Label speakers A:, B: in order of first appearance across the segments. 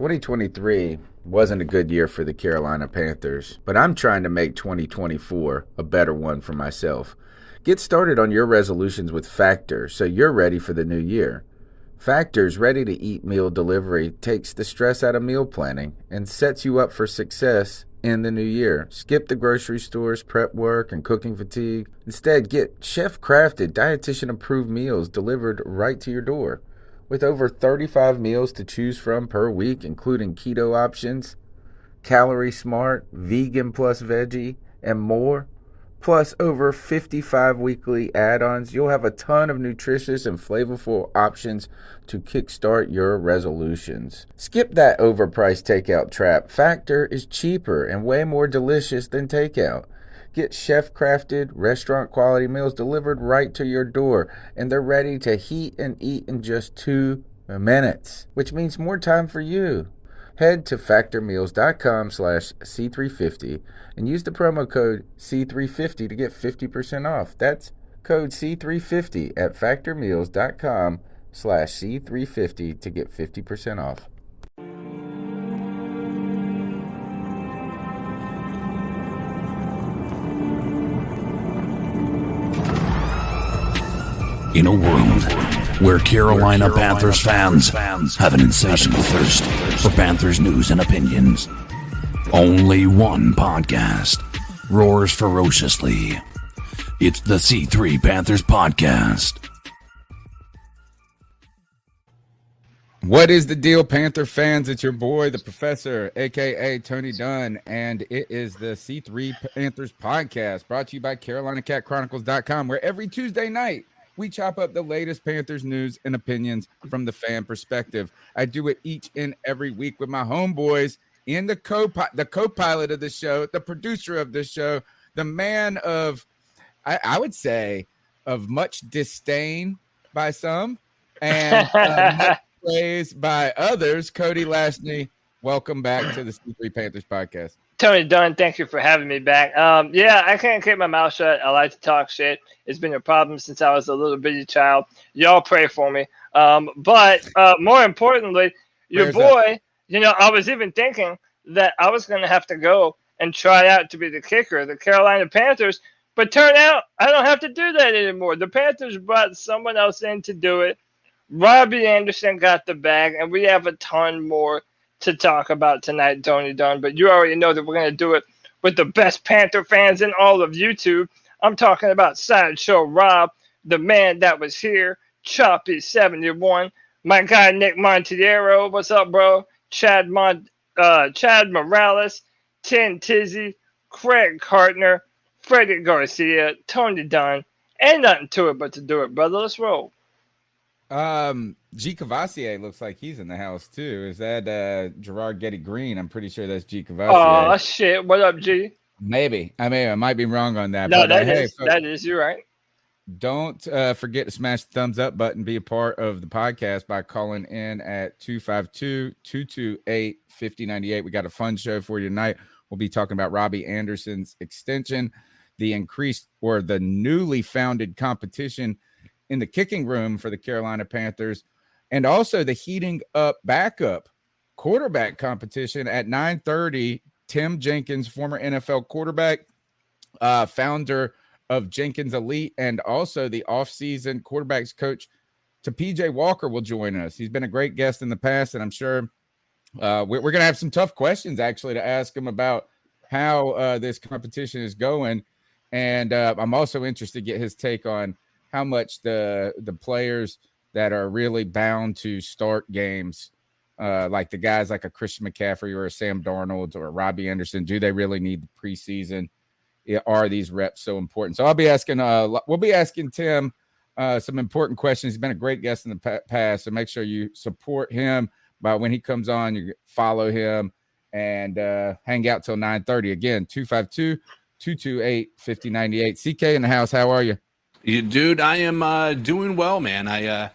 A: 2023 wasn't a good year for the Carolina Panthers, but I'm trying to make 2024 a better one for myself. Get started on your resolutions with Factor so you're ready for the new year. Factor's ready-to-eat meal delivery takes the stress out of meal planning and sets you up for success in the new year. Skip the grocery stores, prep work, and cooking fatigue. Instead, get chef-crafted, dietitian-approved meals delivered right to your door. With over 35 meals to choose from per week, including keto options, calorie smart, vegan plus veggie, and more, plus over 55 weekly add-ons, you'll have a ton of nutritious and flavorful options to kickstart your resolutions. Skip that overpriced takeout trap. Factor is cheaper and way more delicious than takeout. Get chef-crafted, restaurant-quality meals delivered right to your door, and they're ready to heat and eat in just 2 minutes, which means more time for you. Head to factormeals.com/C350 and use the promo code C350 to get 50% off. That's code C350 at factormeals.com/C350 to get 50% off.
B: In a world where Carolina Panthers fans have an insatiable thirst for Panthers news and opinions, only one podcast roars ferociously. It's the C3 Panthers Podcast.
A: What is the deal, Panther fans? It's your boy, the Professor, a.k.a. Tony Dunn, and it is the C3 Panthers Podcast, brought to you by CarolinaCatChronicles.com, where every Tuesday night, we chop up the latest Panthers news and opinions from the fan perspective. I do it each and every week with my homeboys and the co-pilot of the show, the producer of the show, the man of, I would say, of much disdain by some and much praise by others. Cody Lashney, welcome back to the C3 Panthers Podcast.
C: Tony Dunn, thank you for having me back. Yeah, I can't keep my mouth shut. I like to talk shit. It's been a problem since I was a little bitty child. Y'all pray for me. But more importantly, your boy, I was even thinking that I was going to have to go and try out to be the kicker of the Carolina Panthers. But turn out I don't have to do that anymore. The Panthers brought someone else in to do it. Robby Anderson got the bag, and we have a ton more to talk about tonight, Tony Dunn, but you already know that we're going to do it with the best Panther fans in all of YouTube. I'm talking about Sideshow Rob, the man that was here, Choppy71, my guy Nick Montiero, what's up, bro? Chad Morales, Tin Tizzy, Craig Cartner, Freddie Garcia, Tony Dunn. Ain't nothing to it but to do it, brother. Let's roll.
A: G. Cavassier looks like he's in the house too. Is that Gerard Getty Green? I'm pretty sure that's G. Cavassier.
C: Oh shit! What up, G?
A: Maybe. I might be wrong on that.
C: No,
A: but,
C: that is. You're right.
A: Don't forget to smash the thumbs up button. Be a part of the podcast by calling in at 252-228-5098. We got a fun show for you tonight. We'll be talking about Robby Anderson's extension, the increased or the newly founded competition in the kicking room for the Carolina Panthers, and also the heating up backup quarterback competition at 9:30. Tim Jenkins, former NFL quarterback, founder of Jenkins Elite, and also the offseason quarterbacks coach to PJ Walker will join us. He's been a great guest in the past, and I'm sure we're going to have some tough questions actually to ask him about how this competition is going. And I'm also interested to get his take on how much the players that are really bound to start games, like the guys like a Christian McCaffrey or a Sam Darnold or a Robby Anderson, do they really need the preseason? Are these reps so important? So I'll be asking, we'll be asking Tim some important questions. He's been a great guest in the past, so make sure you support him by when he comes on, you follow him and hang out till 9:30. Again, 252-228-5098. CK in the house. How are you?
D: Dude, I am doing well, man.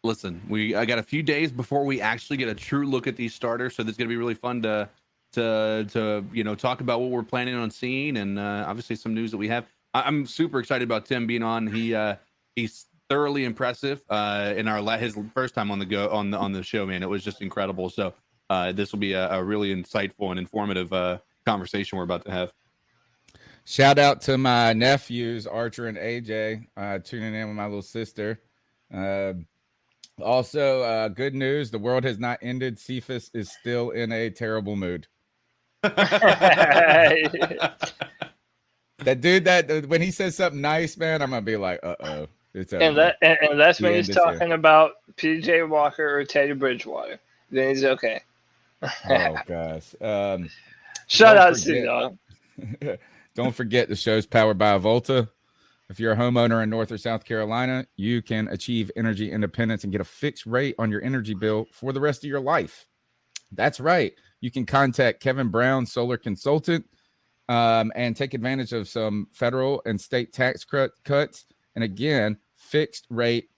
D: Listen, I got a few days before we actually get a true look at these starters, so this is gonna be really fun to talk about what we're planning on seeing, and obviously some news that we have. I'm super excited about Tim being on. He's thoroughly impressive in his first time on the show, man. It was just incredible. So this will be a really insightful and informative conversation we're about to have.
A: Shout out to my nephews, Archer and AJ, tuning in with my little sister. Also, good news. The world has not ended. Cephas is still in a terrible mood. That dude, that when he says something nice, man, I'm going to be like, uh-oh. It's over.
C: And that's when he's talking about PJ Walker or Teddy Bridgewater. Then he's okay.
A: Oh, gosh.
C: Shout out to y'all.
A: Don't forget the show's powered by Volta. If you're a homeowner in North or South Carolina, you can achieve energy independence and get a fixed rate on your energy bill for the rest of your life. That's right. You can contact Kevin Brown, Solar Consultant, and take advantage of some federal and state tax cuts. And again, fixed rate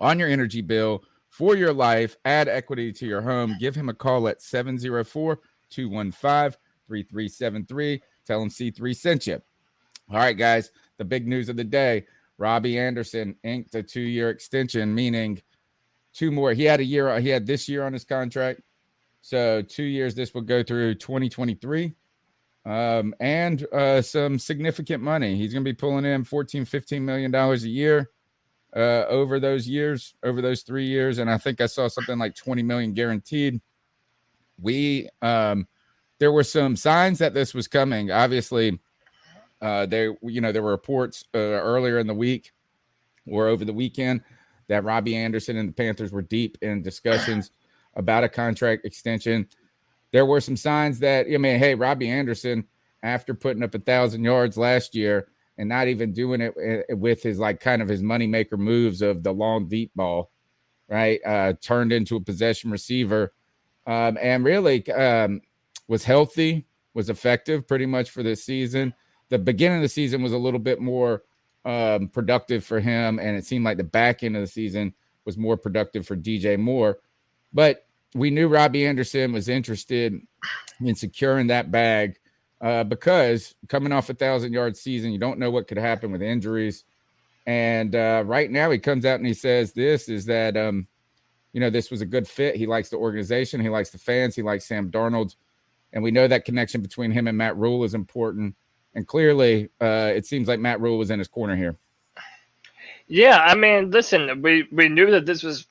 A: on your energy bill for your life. Add equity to your home. Give him a call at 704-215-3373. Tell him C3 sent you. All right, guys, the big news of the day. Robby Anderson inked a 2-year extension, meaning 2 more. He had this year on his contract. So 2 years, this will go through 2023. And some significant money. He's going to be pulling in $14-15 million a year over those 3 years. And I think I saw something like $20 million guaranteed. There were some signs that this was coming. Obviously, there were reports earlier in the week or over the weekend that Robby Anderson and the Panthers were deep in discussions about a contract extension. There were some signs that, hey, Robby Anderson, after putting up 1,000 yards last year and not even doing it with his kind of his moneymaker moves of the long deep ball, right? Turned into a possession receiver, and really was healthy, was effective pretty much for this season. The beginning of the season was a little bit more productive for him, and it seemed like the back end of the season was more productive for DJ Moore. But we knew Robby Anderson was interested in securing that bag because coming off 1,000-yard season, you don't know what could happen with injuries. And right now he comes out and he says this was a good fit. He likes the organization. He likes the fans. He likes Sam Darnold. And we know that connection between him and Matt Rule is important. And clearly it seems like Matt Rule was in his corner here.
C: Yeah, I mean, listen, we knew that this was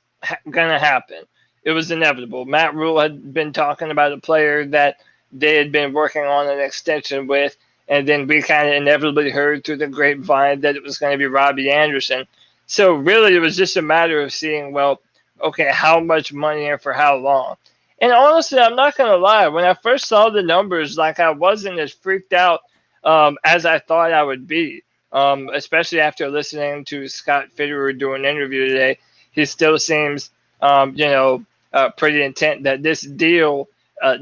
C: going to happen. It was inevitable. Matt Rule had been talking about a player that they had been working on an extension with, and then we kind of inevitably heard through the grapevine that it was going to be Robby Anderson. So really it was just a matter of seeing, well, okay, how much money and for how long? And honestly, I'm not going to lie. When I first saw the numbers, I wasn't as freaked out as I thought I would be, especially after listening to Scott Fitterer do an interview today. He still seems, pretty intent that this deal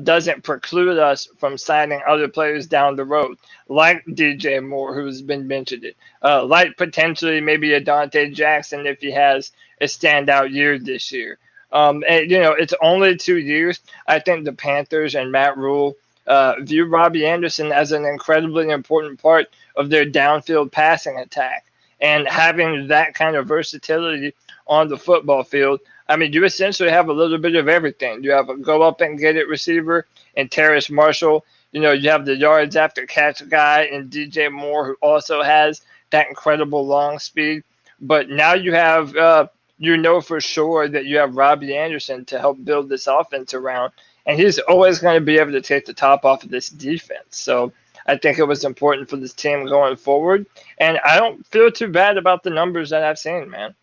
C: doesn't preclude us from signing other players down the road, like DJ Moore, who's been mentioned, like potentially maybe a Dante Jackson if he has a standout year this year. It's only 2 years. I think the Panthers and Matt Rule view Robby Anderson as an incredibly important part of their downfield passing attack. And having that kind of versatility on the football field, I mean, you essentially have a little bit of everything. You have a go-up-and-get-it receiver in Terrace Marshall. You have the yards after catch guy in DJ Moore, who also has that incredible long speed. But now you have for sure that you have Robby Anderson to help build this offense around. And he's always going to be able to take the top off of this defense. So I think it was important for this team going forward. And I don't feel too bad about the numbers that I've seen, man.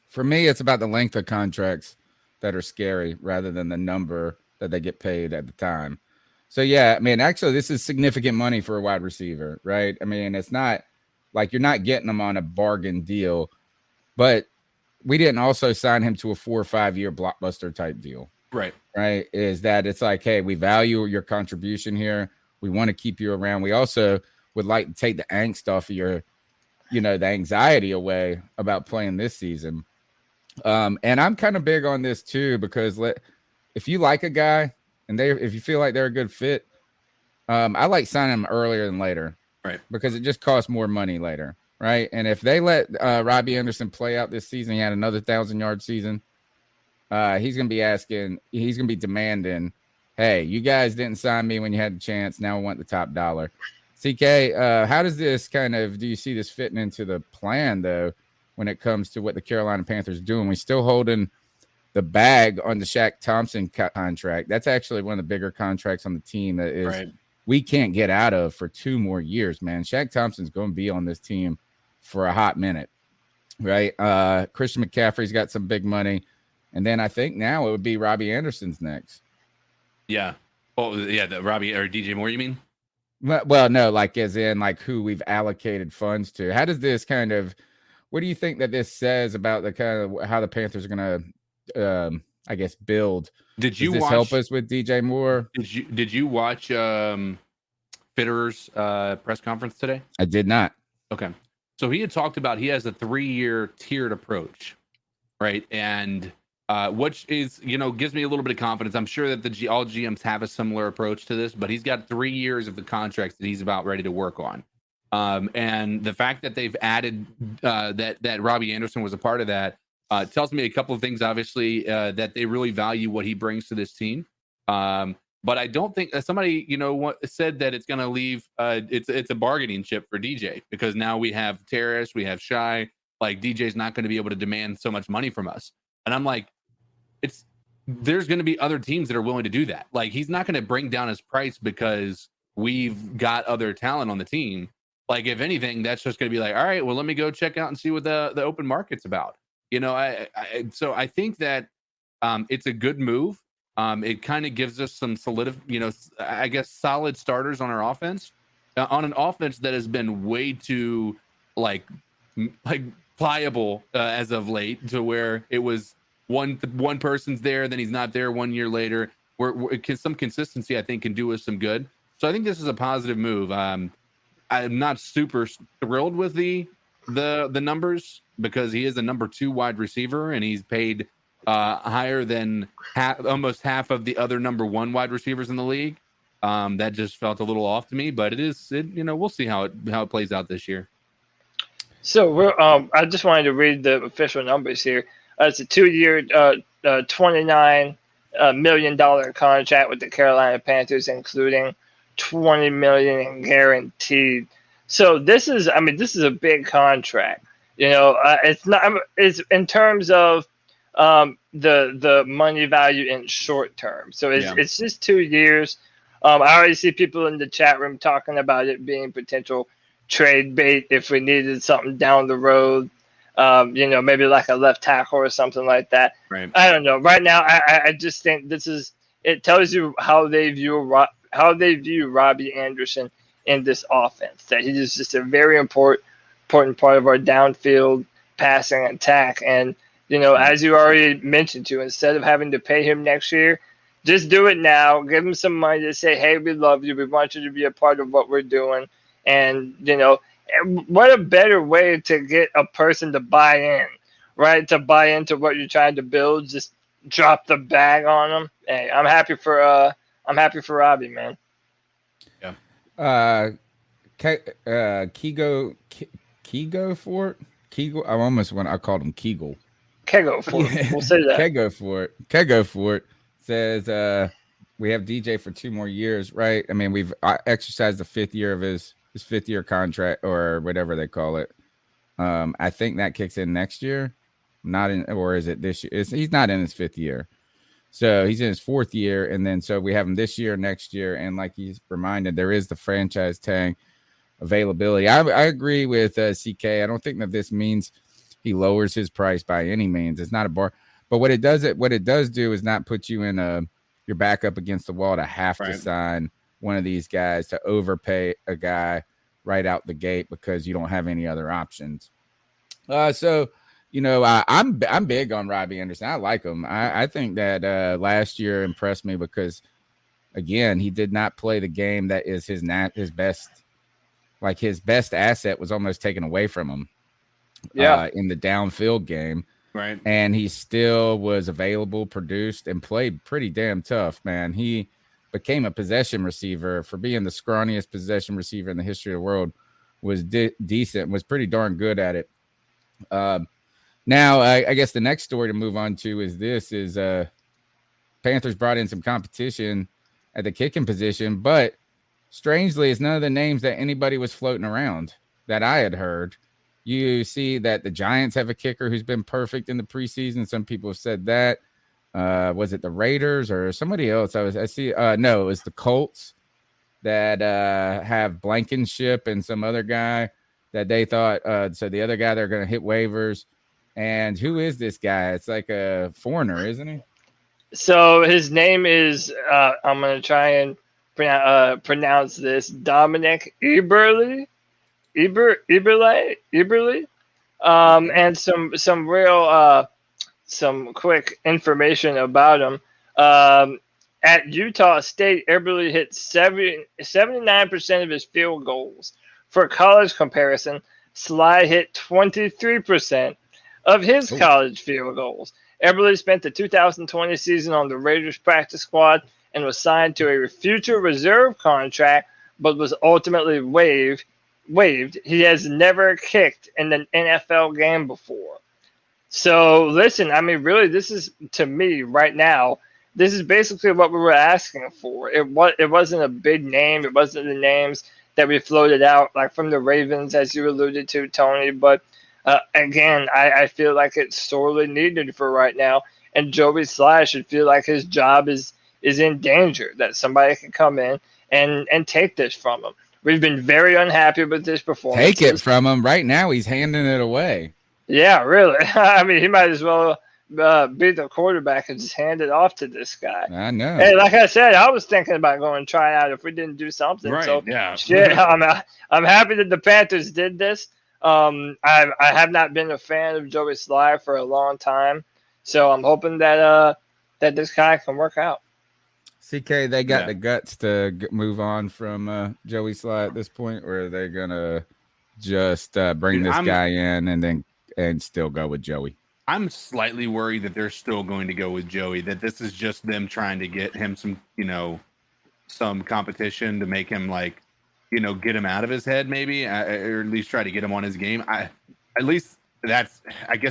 A: For me, it's about the length of contracts that are scary rather than the number that they get paid at the time. So, yeah, I mean, actually, this is significant money for a wide receiver, right? I mean, it's not like you're not getting them on a bargain deal, but we didn't also sign him to a 4 or 5 year blockbuster type deal.
D: Right.
A: Is that it's like, hey, we value your contribution here. We want to keep you around. We also would like to take the angst off of your, the anxiety away about playing this season. And I'm kind of big on this too, because if you like a guy and if you feel like they're a good fit, I like signing them earlier than later,
D: right? Because
A: it just costs more money later, right? And if they let Robby Anderson play out this season, he had another 1,000-yard season. He's going to be demanding hey, you guys didn't sign me when you had the chance. Now I want the top dollar. CK, how does this do you see this fitting into the plan, though, when it comes to what the Carolina Panthers doing? We still holding the bag on the Shaq Thompson contract. That's actually one of the bigger contracts on the team that is we can't get out of for 2 more years, man. Shaq Thompson's going to be on this team for a hot minute, right? Christian McCaffrey's got some big money. And then I think now it would be Robby Anderson's next.
D: Yeah. Oh, yeah, the Robby or DJ Moore, you mean?
A: Well, no, like as in like who we've allocated funds to. How does this what do you think that this says about the kind of how the Panthers are going to, I guess, build?
D: Does this
A: help us with DJ Moore?
D: Did you watch Fitterer's press conference today?
A: I did not.
D: Okay. So he had talked about he has a 3-year tiered approach, right? And which is, gives me a little bit of confidence. I'm sure that all GMs have a similar approach to this, but he's got 3 years of the contracts that he's about ready to work on. And the fact that they've added that Robby Anderson was a part of that tells me a couple of things, obviously, that they really value what he brings to this team. But I don't think somebody, said that it's going to leave. It's a bargaining chip for DJ because now we have Terrace, we have Shy. Like DJ's not going to be able to demand so much money from us. And I'm like, there's going to be other teams that are willing to do that. Like he's not going to bring down his price because we've got other talent on the team. Like if anything, that's just going to be like, all right, well, let me go check out and see what the open market's about. So I think that it's a good move. It kind of gives us some solid starters on our offense, on an offense that has been way too like pliable as of late, to where it was one person's there, then he's not there 1 year later. Some consistency, I think, can do us some good. So I think this is a positive move. I'm not super thrilled with the numbers because he is a number 2 wide receiver and he's paid higher than almost half of the other number 1 wide receivers in the league. That just felt a little off to me, but we'll see how it plays out this year.
C: So I just wanted to read the official numbers here. It's a 2-year, $29 million contract with the Carolina Panthers, including $20 million in guaranteed. So this is a big contract. It's in terms of the money value in short term. So it's just 2 years. I already see people in the chat room talking about it being potential trade bait if we needed something down the road. Maybe like a left tackle or something like that.
D: Right.
C: I don't know. Right now, I just think it tells you how they view Robby Anderson in this offense. That he is just a very important part of our downfield passing attack. And as you already mentioned instead of having to pay him next year, just do it now. Give him some money to say, hey, we love you. We want you to be a part of what we're doing. And what a better way to get a person to buy in, right? To buy into what you're trying to build. Just drop the bag on them. Hey, I'm happy for Robby, man.
A: Yeah. Kego Fort. Kegel. I called him Kegel.
C: Kego Fort. We'll say that.
A: Kego Fort says we have DJ for 2 more years, right? I mean, we've exercised the 5th year of his 5th year contract or whatever they call it. I think that kicks in next year. Or is it this year? He's not in his 5th year. So he's in his 4th year. And then so we have him this year, next year. And like he's reminded, there is the franchise tag availability. I agree with CK. I don't think that this means he lowers his price by any means. It's not a bar. But what it does do is not put you in your back up against the wall to have to sign one of these guys, to overpay a guy right out the gate because you don't have any other options. I'm big on Robby Anderson. I like him. I think that last year impressed me because, again, he did not play the game that is his best. Like his best asset was almost taken away from him. In the downfield game.
D: Right.
A: And he still was available, produced, and played pretty damn tough, man. He became a possession receiver. For being the scrawniest possession receiver in the history of the world, was decent, was pretty darn good at it. Now, I guess the next story to move on to is Panthers brought in some competition at the kicking position. But strangely, it's none of the names that anybody was floating around that I had heard. You see that the Giants have a kicker who's been perfect in the preseason. Some people have said that. Was it the Raiders or somebody else? No, it was the Colts that have Blankenship and some other guy that they thought. So the other guy, they're going to hit waivers. And who is this guy? It's like a foreigner, isn't he?
C: So his name is, I'm going to try and pronounce this, Dominic Eberle. And some real, some quick information about him. At Utah State, Eberle hit 79% of his field goals. For college comparison, Sly hit 23% of his college field goals. Eberle spent the 2020 season on the Raiders practice squad and was signed to a future reserve contract, but was ultimately waived. He has never kicked in an NFL game before. So listen, I mean, really, this is, to me right now, this is basically what we were asking for. It wasn't a big name. It wasn't the names that we floated out, like from the Ravens, as you alluded to, Tony. But again, I feel like it's sorely needed for right now. And Joey Sly should feel like his job is in danger, that somebody can come in and take this from him. We've been very unhappy with this performance.
A: Take it from him. Right now, he's handing it away.
C: Yeah, really. I mean, he might as well be the quarterback and just hand it off to this guy.
A: I know.
C: Hey, like I said, I was thinking about going and trying out if we didn't do something.
D: Right,
C: So,
D: yeah.
C: shit, I'm happy that the Panthers did this. I have not been a fan of Joey Sly for a long time, so I'm hoping that this guy can work out.
A: CK, they got the guts to move on from Joey Sly at this point, or are they gonna just bring this guy in and still go with Joey?
D: I'm slightly worried that they're still going to go with Joey, that this is just them trying to get him some competition to make him get him out of his head, maybe, or at least try to get him on his game. I guess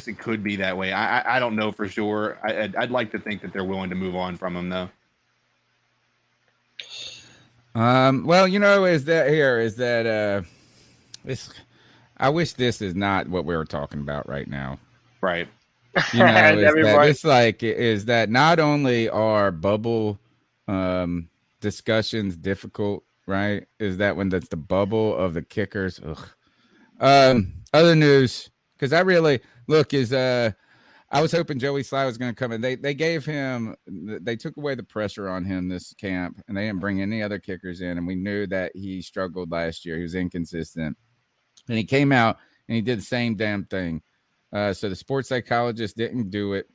D: it could be that way. I don't know for sure. I'd like to think that they're willing to move on from him, though.
A: Well, I wish this is not what we were talking about right now.
D: Right.
A: Is that not only are bubble discussions difficult, right? Is that when that's the bubble of the kickers? Other news, because I was hoping Joey Sly was going to come in. They took away the pressure on him this camp, and they didn't bring any other kickers in. And we knew that he struggled last year. He was inconsistent. And he came out and he did the same damn thing. So the sports psychologist didn't do it.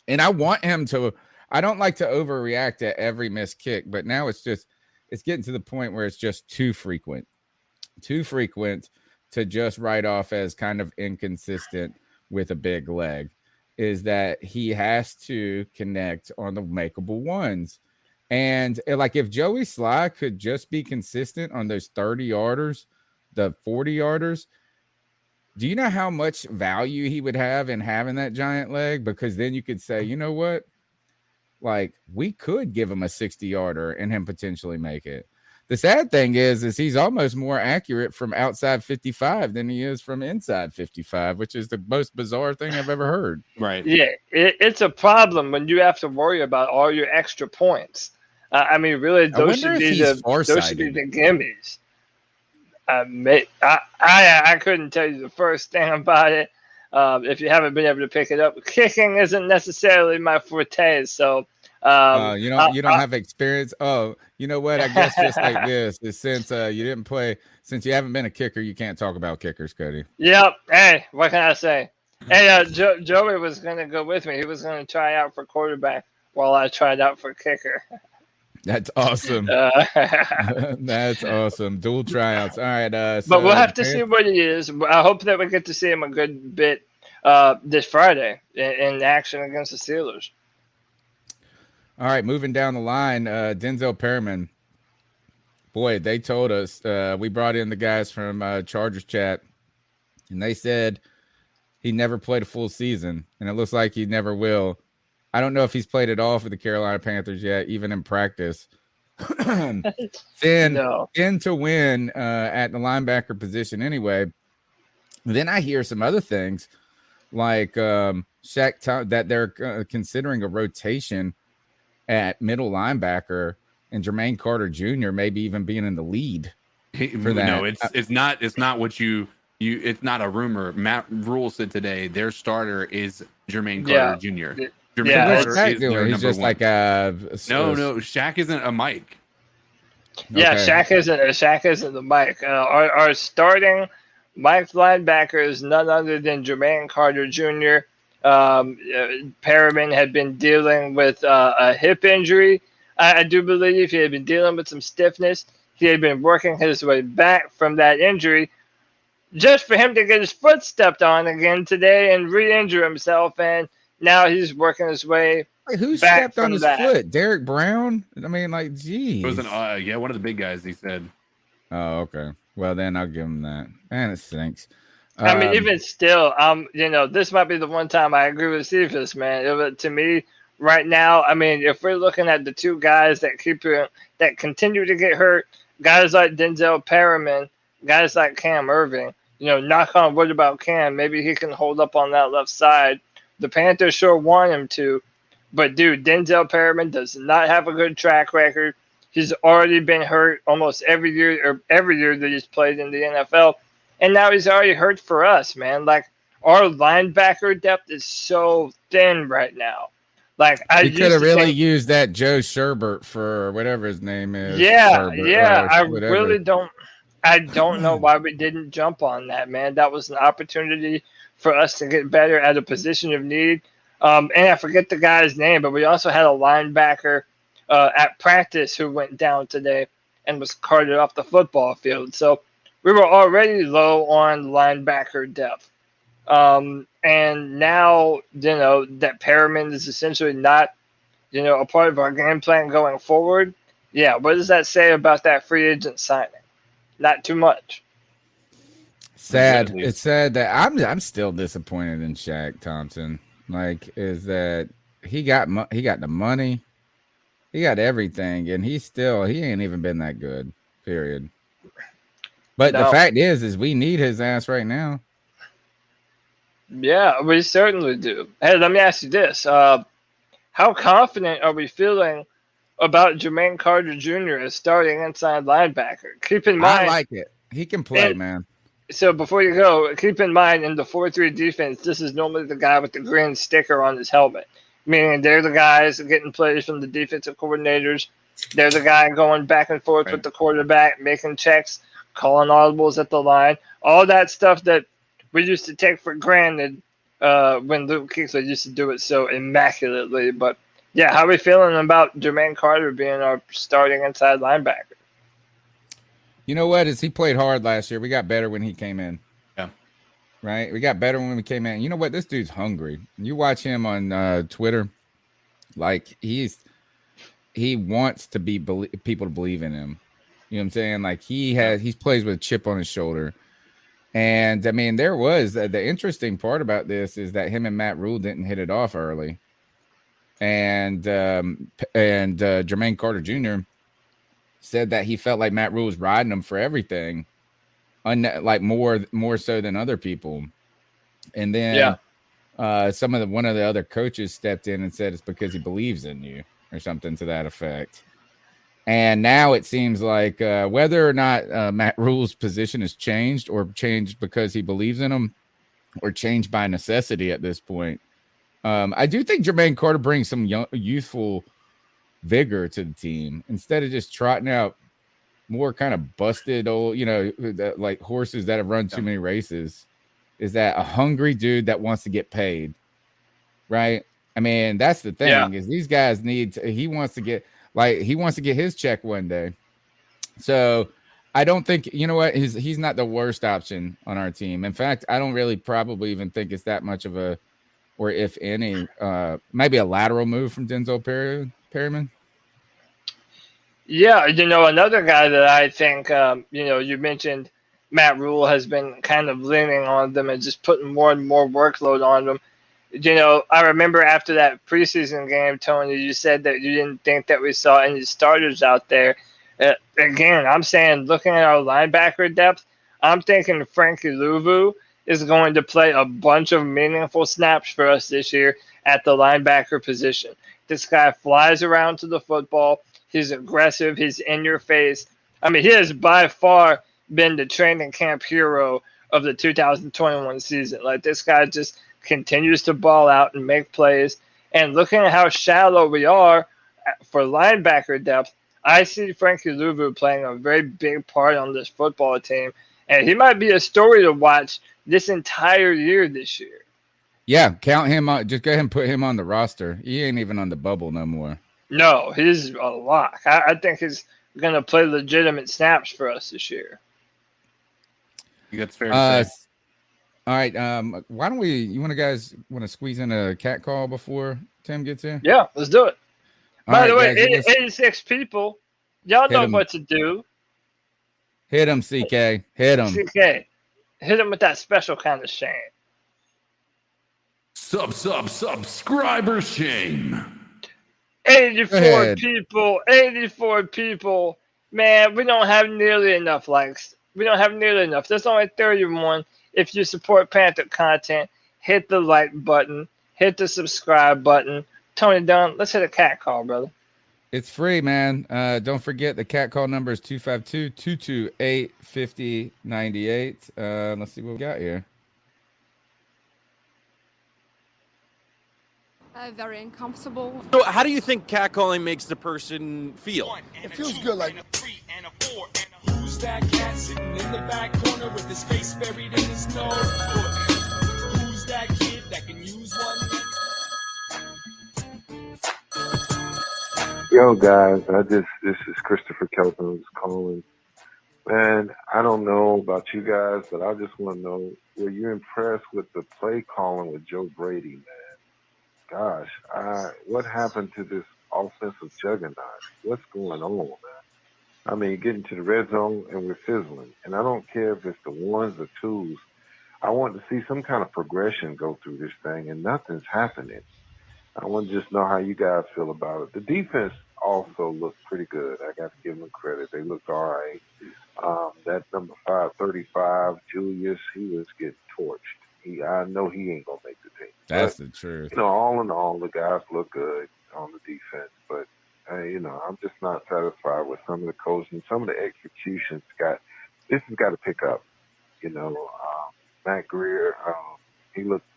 A: And I want him to. I don't like to overreact to every missed kick, but now it's getting to the point where it's just too frequent to just write off as kind of inconsistent with a big leg. Is that he has to connect on the makeable ones. And if Joey Sly could just be consistent on those 30-yarders, the 40-yarders, do you know how much value he would have in having that giant leg? Because then you could say, you know what? We could give him a 60-yarder and him potentially make it. The sad thing is he's almost more accurate from outside 55 than he is from inside 55, which is the most bizarre thing I've ever heard.
D: Right.
C: Yeah, it's a problem when you have to worry about all your extra points. I mean, really, those should be the gimmies. I couldn't tell you the first thing about it. If you haven't been able to pick it up, kicking isn't necessarily my forte. So
A: you don't have experience. Oh, you know what? I guess just like this is since you didn't play, since you haven't been a kicker, you can't talk about kickers, Cody.
C: Yep. Hey, what can I say? Hey, Joey was going to go with me. He was going to try out for quarterback while I tried out for kicker.
A: That's awesome. That's awesome. Dual tryouts. All right.
C: But we'll have to see what he is. I hope that we get to see him a good bit this Friday in action against the Steelers.
A: All right. Moving down the line, Denzel Perriman. Boy, they told us, we brought in the guys from Chargers Chat, and they said he never played a full season, and it looks like he never will. I don't know if he's played at all for the Carolina Panthers yet, even in practice. then
C: No.
A: to win at the linebacker position anyway. Then I hear some other things like that they're considering a rotation at middle linebacker and Jermaine Carter Jr. maybe even being in the lead for that.
D: No, it's not what you it's not a rumor. Matt Rule said today their starter is Jermaine Carter Jr. Jermaine Carter
A: Shaq
D: is
A: doing?
D: their
A: He's
D: number
A: just
D: one.
A: like
D: no, Shaq isn't a Mike.
C: Yeah,
A: Okay.
C: Shaq isn't the Mike. Our starting Mike linebacker is none other than Jermaine Carter Jr. Perriman had been dealing with a hip injury. I do believe he had been dealing with some stiffness. He had been working his way back from that injury just for him to get his foot stepped on again today and re-injure himself. And now he's working his way
A: Who
C: back
A: stepped on
C: from
A: his
C: that.
A: foot? Derek Brown? I mean, like, geez.
D: It was one of the big guys. He said.
A: Oh, okay. Well, then I'll give him that. Man, it stinks.
C: I mean, even still, this might be the one time I agree with Cephas, man. To me, right now, I mean, if we're looking at the two guys that continue to get hurt, guys like Denzel Perriman, guys like Cam Irving, knock on wood about Cam, maybe he can hold up on that left side. The Panthers sure want him to, but dude, Denzel Perriman does not have a good track record. He's already been hurt almost every year that he's played in the NFL. And now he's already hurt for us, man. Like, our linebacker depth is so thin right now. Like,
A: you could have really used that Joe Sherbert for whatever his name is.
C: Yeah,
A: Sherbert,
C: I don't know why we didn't jump on that, man. That was an opportunity for us to get better at a position of need. And I forget the guy's name, but we also had a linebacker at practice who went down today and was carted off the football field. So we were already low on linebacker depth. And now, that Perriman is essentially not, a part of our game plan going forward. Yeah, what does that say about that free agent signing? Not too much.
A: Sad. It's sad that I'm still disappointed in Shaq Thompson. Like, is that he got the money, he got everything, and he ain't even been that good. Period. But the fact is we need his ass right now.
C: Yeah, we certainly do. Hey, let me ask you this: how confident are we feeling about Jermaine Carter Jr. as starting inside linebacker? Keep in mind,
A: I like it. He can play, man.
C: So before you go, keep in mind in the 4-3 defense, this is normally the guy with the green sticker on his helmet, meaning they're the guys getting plays from the defensive coordinators. They're the guy going back and forth with the quarterback, making checks, calling audibles at the line, all that stuff that we used to take for granted when Luke Kuechly used to do it so immaculately. But, yeah, how are we feeling about Jermaine Carter being our starting inside linebacker?
A: You know what? He played hard last year. We got better when he came in.
D: Yeah.
A: Right? We got better when we came in. You know what? This dude's hungry. You watch him on Twitter, like he wants to be people to believe in him. You know what I'm saying? Like he plays with a chip on his shoulder. And I mean, there was the interesting part about this is that him and Matt Rule didn't hit it off early. And Jermaine Carter Jr. said that he felt like Matt Rule was riding him for everything, like more so than other people. And then one of the other coaches stepped in and said it's because he believes in you or something to that effect. And now it seems like whether or not Matt Rule's position has changed or changed because he believes in him or changed by necessity at this point. I do think Jermaine Carter brings some youthful vigor to the team instead of just trotting out more kind of busted old, like horses that have run too many races. Is that a hungry dude that wants to get paid? Right. I mean, that's the thing is these guys he wants to get his check one day. So I don't think, he's not the worst option on our team. In fact, I don't really probably even think it's that much of or if any, maybe a lateral move from Denzel Perriman.
C: Yeah, another guy that I think, you mentioned Matt Rule has been kind of leaning on them and just putting more and more workload on them. I remember after that preseason game, Tony, you said that you didn't think that we saw any starters out there. Again, I'm saying, looking at our linebacker depth, I'm thinking Frankie Louvu is going to play a bunch of meaningful snaps for us this year at the linebacker position. This guy flies around to the football. He's aggressive. He's in your face. I mean, he has by far been the training camp hero of the 2021 season. Like, this guy just continues to ball out and make plays. And looking at how shallow we are for linebacker depth, I see Frankie Louvu playing a very big part on this football team. And he might be a story to watch this entire year this year.
A: Yeah, count him on. Just go ahead and put him on the roster. He ain't even on the bubble no more.
C: No, he's a lock. I think he's going to play legitimate snaps for us this year.
D: I think that's fair to say.
A: All right. Why don't you guys want to squeeze in a cat call before Tim gets here?
C: Yeah, let's do it. By the way,
A: guys,
C: 86 people. Y'all know what to do.
A: Hit him, CK. Hit him.
C: CK. Hit him with that special kind of shame.
B: Subscriber shame.
C: 84 people. 84 people. Man, we don't have nearly enough likes. We don't have nearly enough. There's only 31. If you support Panther content, hit the like button. Hit the subscribe button. Tony Dunn, let's hit a cat call, brother.
A: It's free, man. Don't forget the cat call number is 252-228-5098. Let's see what we got here.
E: Very uncomfortable.
F: So how do you think catcalling makes the person feel?
G: It feels good, like a 3 and a 4 and a who's that cat sitting in the back corner with his face buried in his nose? Who's that kid that can use one?
H: Yo, guys, this is Christopher Kelton who's calling. Man, I don't know about you guys, but I just want to know, were you impressed with the play calling with Joe Brady, man? Gosh, what happened to this offensive juggernaut? What's going on, man? I mean, getting to the red zone and we're fizzling. And I don't care if it's the ones or twos. I want to see some kind of progression go through this thing, and nothing's happening. I want to just know how you guys feel about it. The defense also looked pretty good. I got to give them credit. They looked all right. That number 535, Julius, he was getting torched. I know he ain't going to make the team.
A: That's the truth.
H: All in all, the guys look good on the defense. But, I'm just not satisfied with some of the coaching. Some of the executions this has got to pick up. Matt Greer, he looked,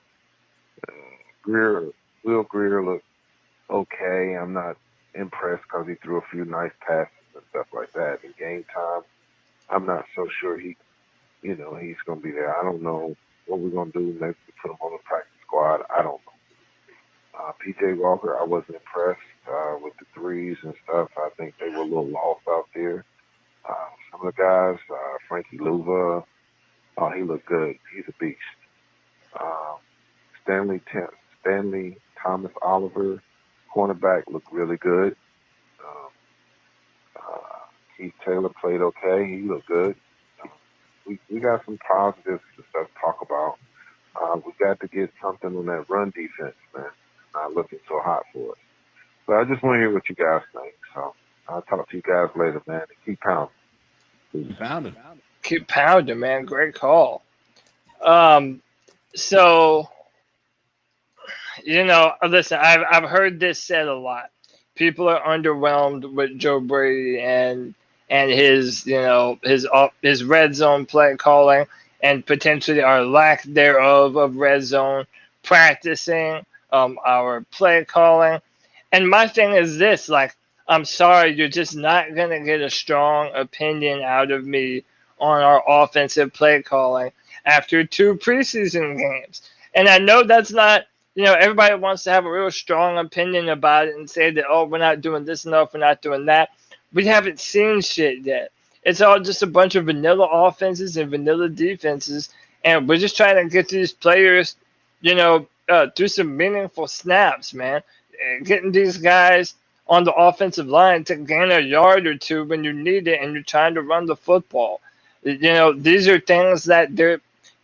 H: Will Greer looked okay. I'm not impressed because he threw a few nice passes and stuff like that. In game time, I'm not so sure he's going to be there. I don't know what we're going to do next to put him on the practice squad. I don't know. P.J. Walker, I wasn't impressed with the threes and stuff. I think they were a little lost out there. Some of the guys, Frankie Louvu, he looked good. He's a beast. Stanley Thomas Oliver, cornerback, looked really good. Keith Taylor played okay. He looked good. We got some positives to stuff to talk about. We got to get something on that run defense, man. Not looking so hot for us. But I just want to hear what you guys think. So I'll talk to you guys later, man. Keep pounding.
C: Keep pounding, man. Great call. So, listen, I've heard this said a lot. People are underwhelmed with Joe Brady and his his red zone play calling and potentially our lack thereof of red zone practicing, our play calling. And my thing is this, I'm sorry, you're just not going to get a strong opinion out of me on our offensive play calling after 2 preseason games. And I know that's not, everybody wants to have a real strong opinion about it and say that, we're not doing this enough, we're not doing that. We haven't seen shit yet. It's all just a bunch of vanilla offenses and vanilla defenses, and we're just trying to get these players, through some meaningful snaps, man. Getting these guys on the offensive line to gain a yard or two when you need it and you're trying to run the football. These are things that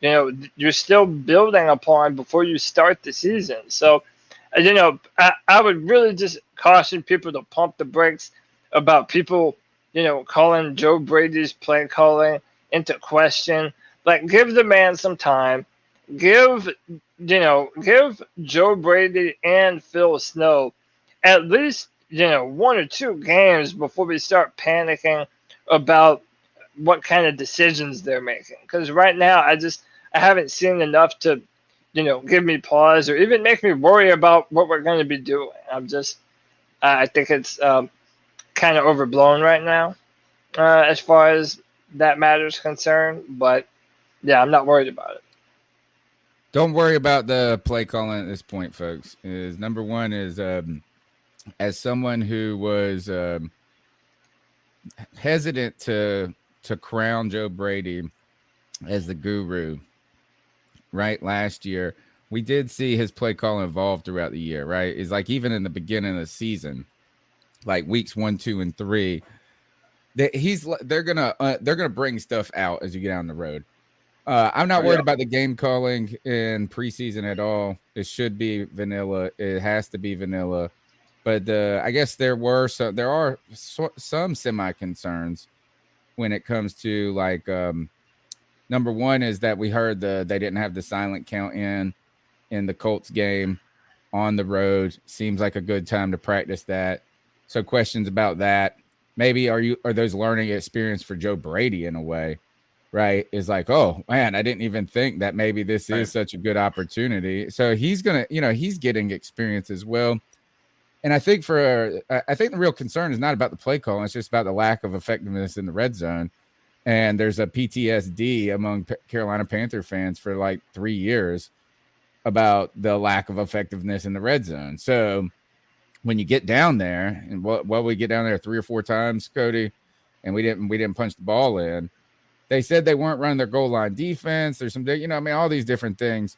C: you're still building upon before you start the season. So, I would really just caution people to pump the brakes about people, calling Joe Brady's play calling into question. Like, give the man some time. Give Joe Brady and Phil Snow at least, one or two games before we start panicking about what kind of decisions they're making. Because right now, I haven't seen enough to, give me pause or even make me worry about what we're going to be doing. I think it's kind of overblown right now as far as that matter is concerned. But yeah, I'm not worried about it.
A: Don't worry about the play calling at this point, folks. Is number one is as someone who was hesitant to crown Joe Brady as the guru, right? Last year, we did see his play calling evolve throughout the year, right? It's like even in the beginning of the season, like weeks 1, 2, and 3, they're gonna bring stuff out as you get on the road. I'm not worried about the game calling in preseason at all. It should be vanilla. It has to be vanilla. But I guess there are some semi concerns when it comes to like number one is that we heard they didn't have the silent count in the Colts game on the road. Seems like a good time to practice that. So questions about that. Maybe are those learning experience for Joe Brady in a way? Right, is like, oh man, I didn't even think that maybe this is such a good opportunity. So he's gonna, he's getting experience as well. And I think the real concern is not about the play call; it's just about the lack of effectiveness in the red zone. And there's a PTSD among Carolina Panther fans for like 3 years about the lack of effectiveness in the red zone. So when you get down there, and we get down there 3 or 4 times, Cody, and we didn't punch the ball in. They said they weren't running their goal line defense. There's some, all these different things.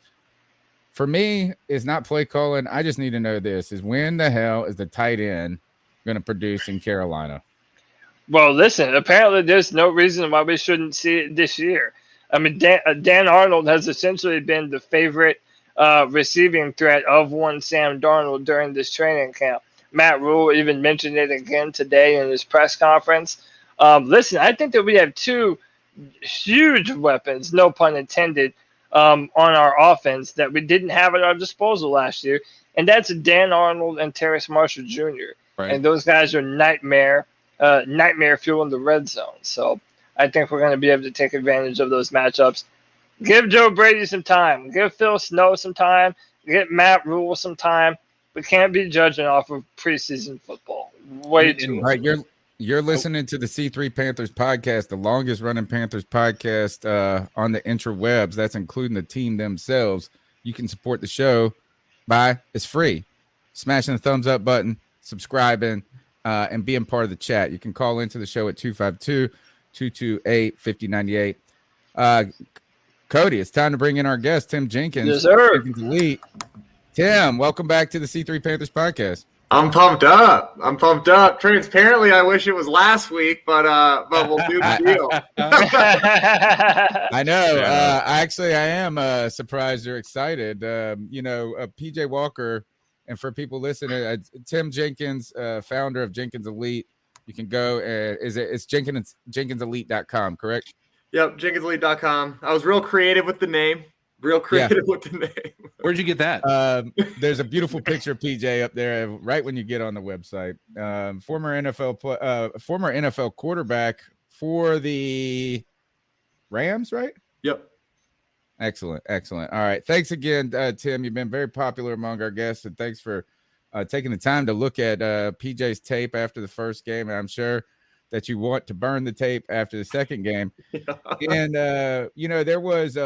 A: For me, it's not play calling. I just need to know this is when the hell is the tight end going to produce in Carolina?
C: Well, listen, apparently there's no reason why we shouldn't see it this year. I mean, Dan Arnold has essentially been the favorite receiving threat of one Sam Darnold during this training camp. Matt Rule even mentioned it again today in his press conference. Listen, I think that we have 2 huge weapons, no pun intended, on our offense that we didn't have at our disposal last year, and that's Dan Arnold and Terrace Marshall Jr.
D: Right.
C: And those guys are nightmare fuel in the red zone. So I think we're going to be able to take advantage of those matchups. Give Joe Brady some time. Give Phil Snow some time. Get Matt Rule some time. We can't be judging off of preseason football. Way too.
A: Right, You're listening to the C3 Panthers podcast, the longest running Panthers podcast on the interwebs. That's including the team themselves. You can support the show it's free, smashing the thumbs up button, subscribing, and being part of the chat. You can call into the show at 252-228-5098. Cody, it's time to bring in our guest, Tim Jenkins.
C: Yes, sir.
A: Jenkins Elite. Tim, welcome back to the C3 Panthers podcast.
I: I'm pumped up. Transparently, I wish it was last week, but we'll do the deal.
A: I know. I am surprised you're excited. PJ Walker, and for people listening, Tim Jenkins, founder of Jenkins Elite. You can go. It's JenkinsElite.com, correct?
I: Yep, JenkinsElite.com. I was real creative with the name.
D: Where'd you get that?
A: There's a beautiful picture of PJ up there right when you get on the website. Former NFL quarterback for the Rams, right?
I: Yep.
A: Excellent. All right. Thanks again, Tim. You've been very popular among our guests, and thanks for taking the time to look at PJ's tape after the first game. And I'm sure that you want to burn the tape after the second game. And, there was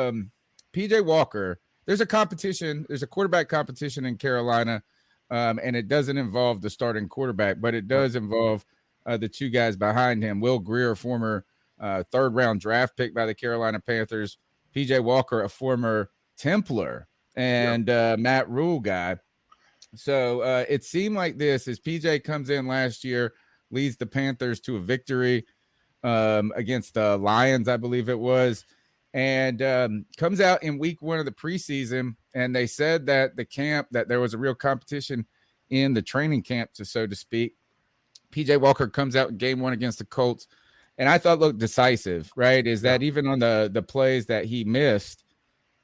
A: PJ Walker. There's a competition. There's a quarterback competition in Carolina, and it doesn't involve the starting quarterback, but it does involve the 2 guys behind him. Will Grier, former 3rd-round draft pick by the Carolina Panthers. PJ Walker, a former Templar, and Matt Rule guy. So it seemed like this as PJ comes in last year, leads the Panthers to a victory against the Lions, I believe it was. and comes out in week 1 of the preseason. And they said that that there was a real competition in the training camp, so to speak. PJ Walker comes out in game 1 against the Colts, and I thought looked decisive, right? Is that even on the plays that he missed,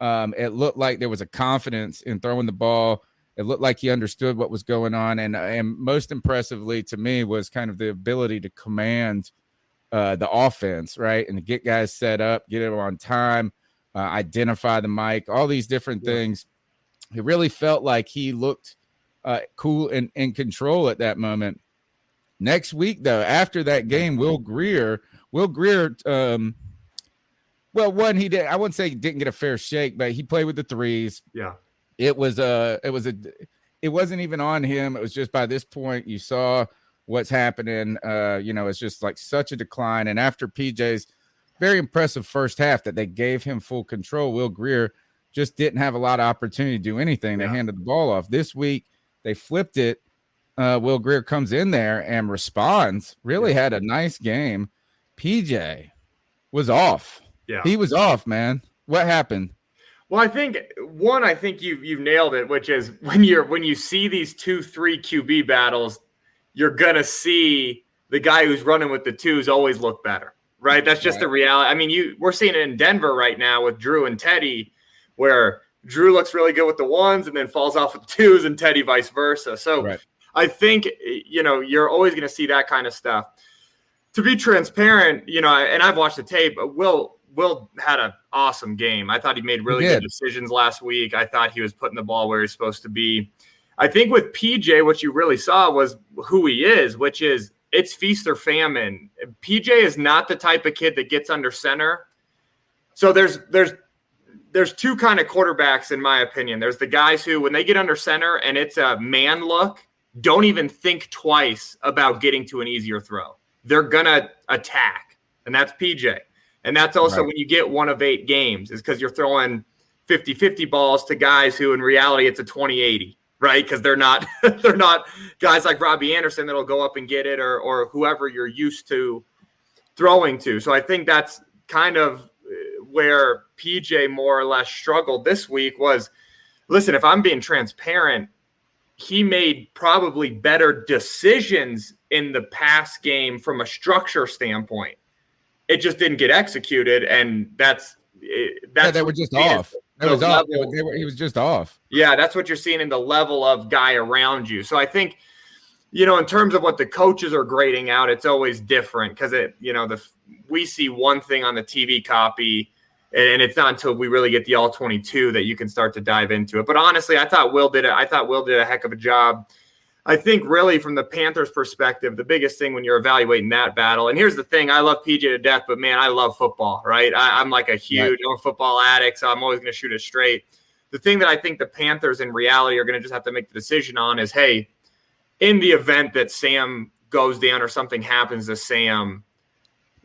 A: it looked like there was a confidence in throwing the ball. It looked like he understood what was going on. And most impressively to me was kind of the ability to command the offense, right? And to get guys set up, get it on time, identify the mic, all these different things. It really felt like he looked cool and in control at that moment. Next week, though, after that game, Will Greer, well, one, he did. I wouldn't say he didn't get a fair shake, but he played with the threes.
I: Yeah.
A: It wasn't even on him. It was just by this point you saw what's happening. It's just like such a decline. And after PJ's very impressive first half that they gave him full control, Will Greer just didn't have a lot of opportunity to do anything. They handed the ball off. This week they flipped it. Will Greer comes in there and responds. Really had a nice game. PJ was off.
I: Yeah,
A: he was off, man. What happened?
I: Well, I think you've nailed it, which is when you see these 2-3 QB battles, you're gonna see the guy who's running with the twos always look better, right? That's just the reality. I mean, we're seeing it in Denver right now with Drew and Teddy, where Drew looks really good with the ones and then falls off with the twos, and Teddy vice versa. So I think you're always gonna see that kind of stuff. To be transparent, and I've watched the tape. Will had an awesome game. I thought he made really good decisions last week. I thought he was putting the ball where he's supposed to be. I think with PJ, what you really saw was who he is, which is it's feast or famine. PJ is not the type of kid that gets under center. So there's two kind of quarterbacks, in my opinion. There's the guys who, when they get under center and it's a man look, don't even think twice about getting to an easier throw. They're going to attack, and that's PJ. And that's also when you get 1 of 8 games, is because you're throwing 50-50 balls to guys who in reality it's a 20-80, right? Because they're not guys like Robby Anderson that'll go up and get it, or whoever you're used to throwing to. So I think that's kind of where PJ more or less struggled this week was, listen, if I'm being transparent, he made probably better decisions in the pass game from a structure standpoint. It just didn't get executed, and that's
A: they were just off. He was just off.
I: Yeah, that's what you're seeing in the level of guy around you. So I think, in terms of what the coaches are grading out, it's always different because we see one thing on the TV copy, and it's not until we really get the all 22 that you can start to dive into it. But honestly, I thought Will did a heck of a job. I think really from the Panthers' perspective, the biggest thing when you're evaluating that battle, and here's the thing, I love PJ to death, but man, I love football, right? I'm like a huge football addict, so I'm always going to shoot it straight. The thing that I think the Panthers in reality are going to just have to make the decision on is, hey, in the event that Sam goes down or something happens to Sam,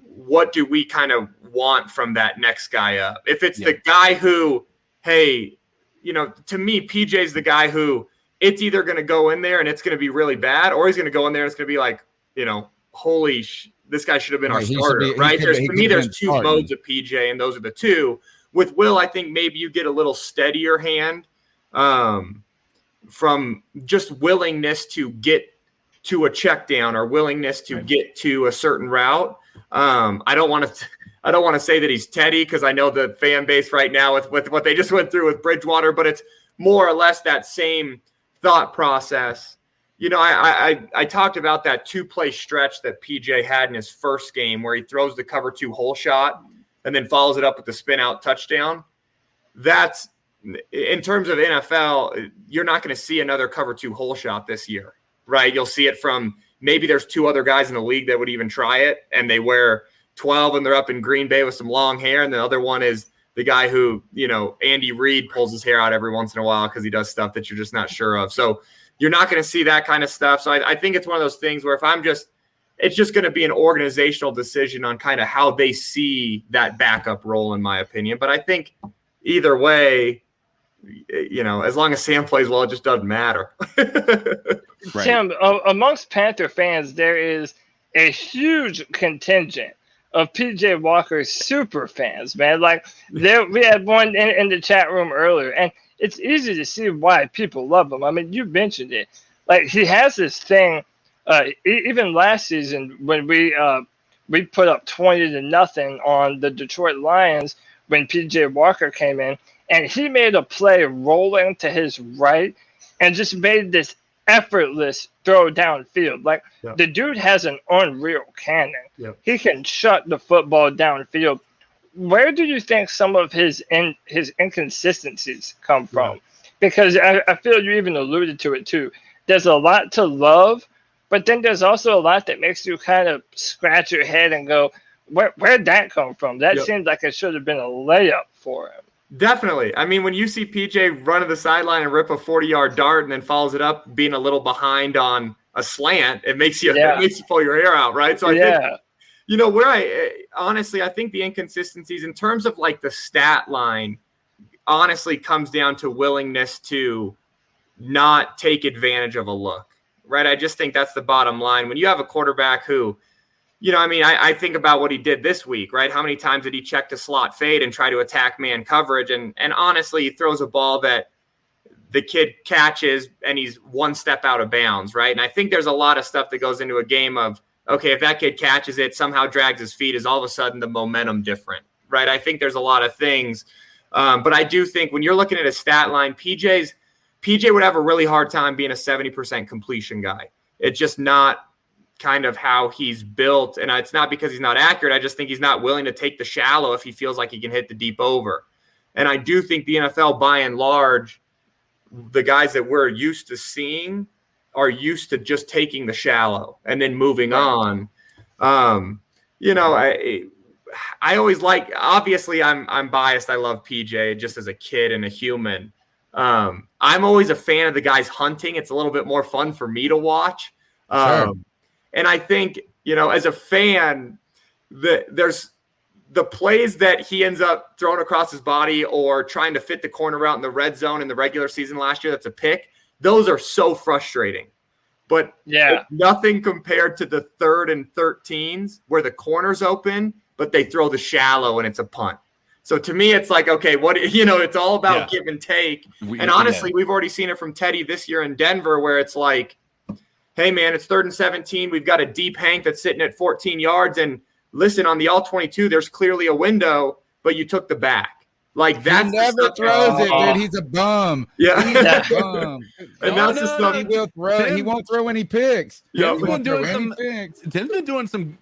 I: what do we kind of want from that next guy up? If it's the guy who, hey, to me, PJ's the guy who, it's either going to go in there and it's going to be really bad, or he's going to go in there and it's going to be like, this guy should have been our starter, right? To me, there's two modes of PJ, and those are the two. With Will, I think maybe you get a little steadier hand from just willingness to get to a check down or willingness to get to a certain route. I don't want to say that he's Teddy, because I know the fan base right now with what they just went through with Bridgewater, but it's more or less that same thought process. I talked about that 2-play stretch that PJ had in his first game where he throws the cover 2 hole shot and then follows it up with the spin out touchdown. That's, in terms of NFL, you're not going to see another cover 2 hole shot this year, right? You'll see it from maybe there's 2 other guys in the league that would even try it, and they wear 12 and they're up in Green Bay with some long hair. And the other one is the guy who, Andy Reid pulls his hair out every once in a while because he does stuff that you're just not sure of. So you're not going to see that kind of stuff. So I think it's one of those things where it's just going to be an organizational decision on kind of how they see that backup role, in my opinion. But I think either way, as long as Sam plays well, it just doesn't matter.
C: Tim, amongst Panther fans, there is a huge contingent of PJ Walker super fans, man. Like we had one in the chat room earlier, and it's easy to see why people love him. I mean, you mentioned it. Like he has this thing. Even last season when we put up 20-0 on the Detroit Lions when PJ Walker came in, and he made a play rolling to his right and just made this effortless throw downfield. Like the dude has an unreal cannon. He can shut the football downfield. Where do you think some of his inconsistencies come from? Because I feel you even alluded to it too. There's a lot to love, but then there's also a lot that makes you kind of scratch your head and go, where'd that come from? That seems like it should have been a layup for him.
I: Definitely. I mean, when you see PJ run to the sideline and rip a 40-yard dart and then follows it up being a little behind on a slant, it makes you pull your hair out, right? So I think, you know, where I think the inconsistencies in terms of like the stat line honestly comes down to willingness to not take advantage of a look, right? I just think that's the bottom line. When you have a quarterback who, you know, I mean, I think about what he did this week, right? How many times did he check the slot fade and try to attack man coverage? And honestly, he throws a ball that the kid catches and he's one step out of bounds, right? And I think there's a lot of stuff that goes into a game of, okay, if that kid catches it, somehow drags his feet, is all of a sudden the momentum different, right? I think there's a lot of things. But I do think when you're looking at a stat line, PJ would have a really hard time being a 70% completion guy. It's just not kind of how he's built. And it's not because he's not accurate. I just think he's not willing to take the shallow if he feels like he can hit the deep over. And I do think the NFL, by and large, the guys that we're used to seeing are used to just taking the shallow and then moving on. You know, I always like, obviously I'm biased. I love PJ just as a kid and a human. I'm always a fan of the guys hunting. It's a little bit more fun for me to watch. And I think, you know, as a fan, there's the plays that he ends up throwing across his body or trying to fit the corner route in the red zone in the regular season last year. That's a pick. Those are so frustrating. But nothing compared to the 3rd and 13s where the corner's open, but they throw the shallow and it's a punt. So to me, it's like, okay, it's all about give and take. And honestly, we've already seen it from Teddy this year in Denver where it's like, hey, man, it's 3rd and 17. We've got a deep Hank that's sitting at 14 yards. And listen, on the all-22, there's clearly a window, but you took the back. Like that.
A: He never throws it, dude. He's a bum.
I: Yeah.
A: He's a bum.
I: And that's the stuff
A: he will throw. He won't throw any picks.
D: Tim's been doing some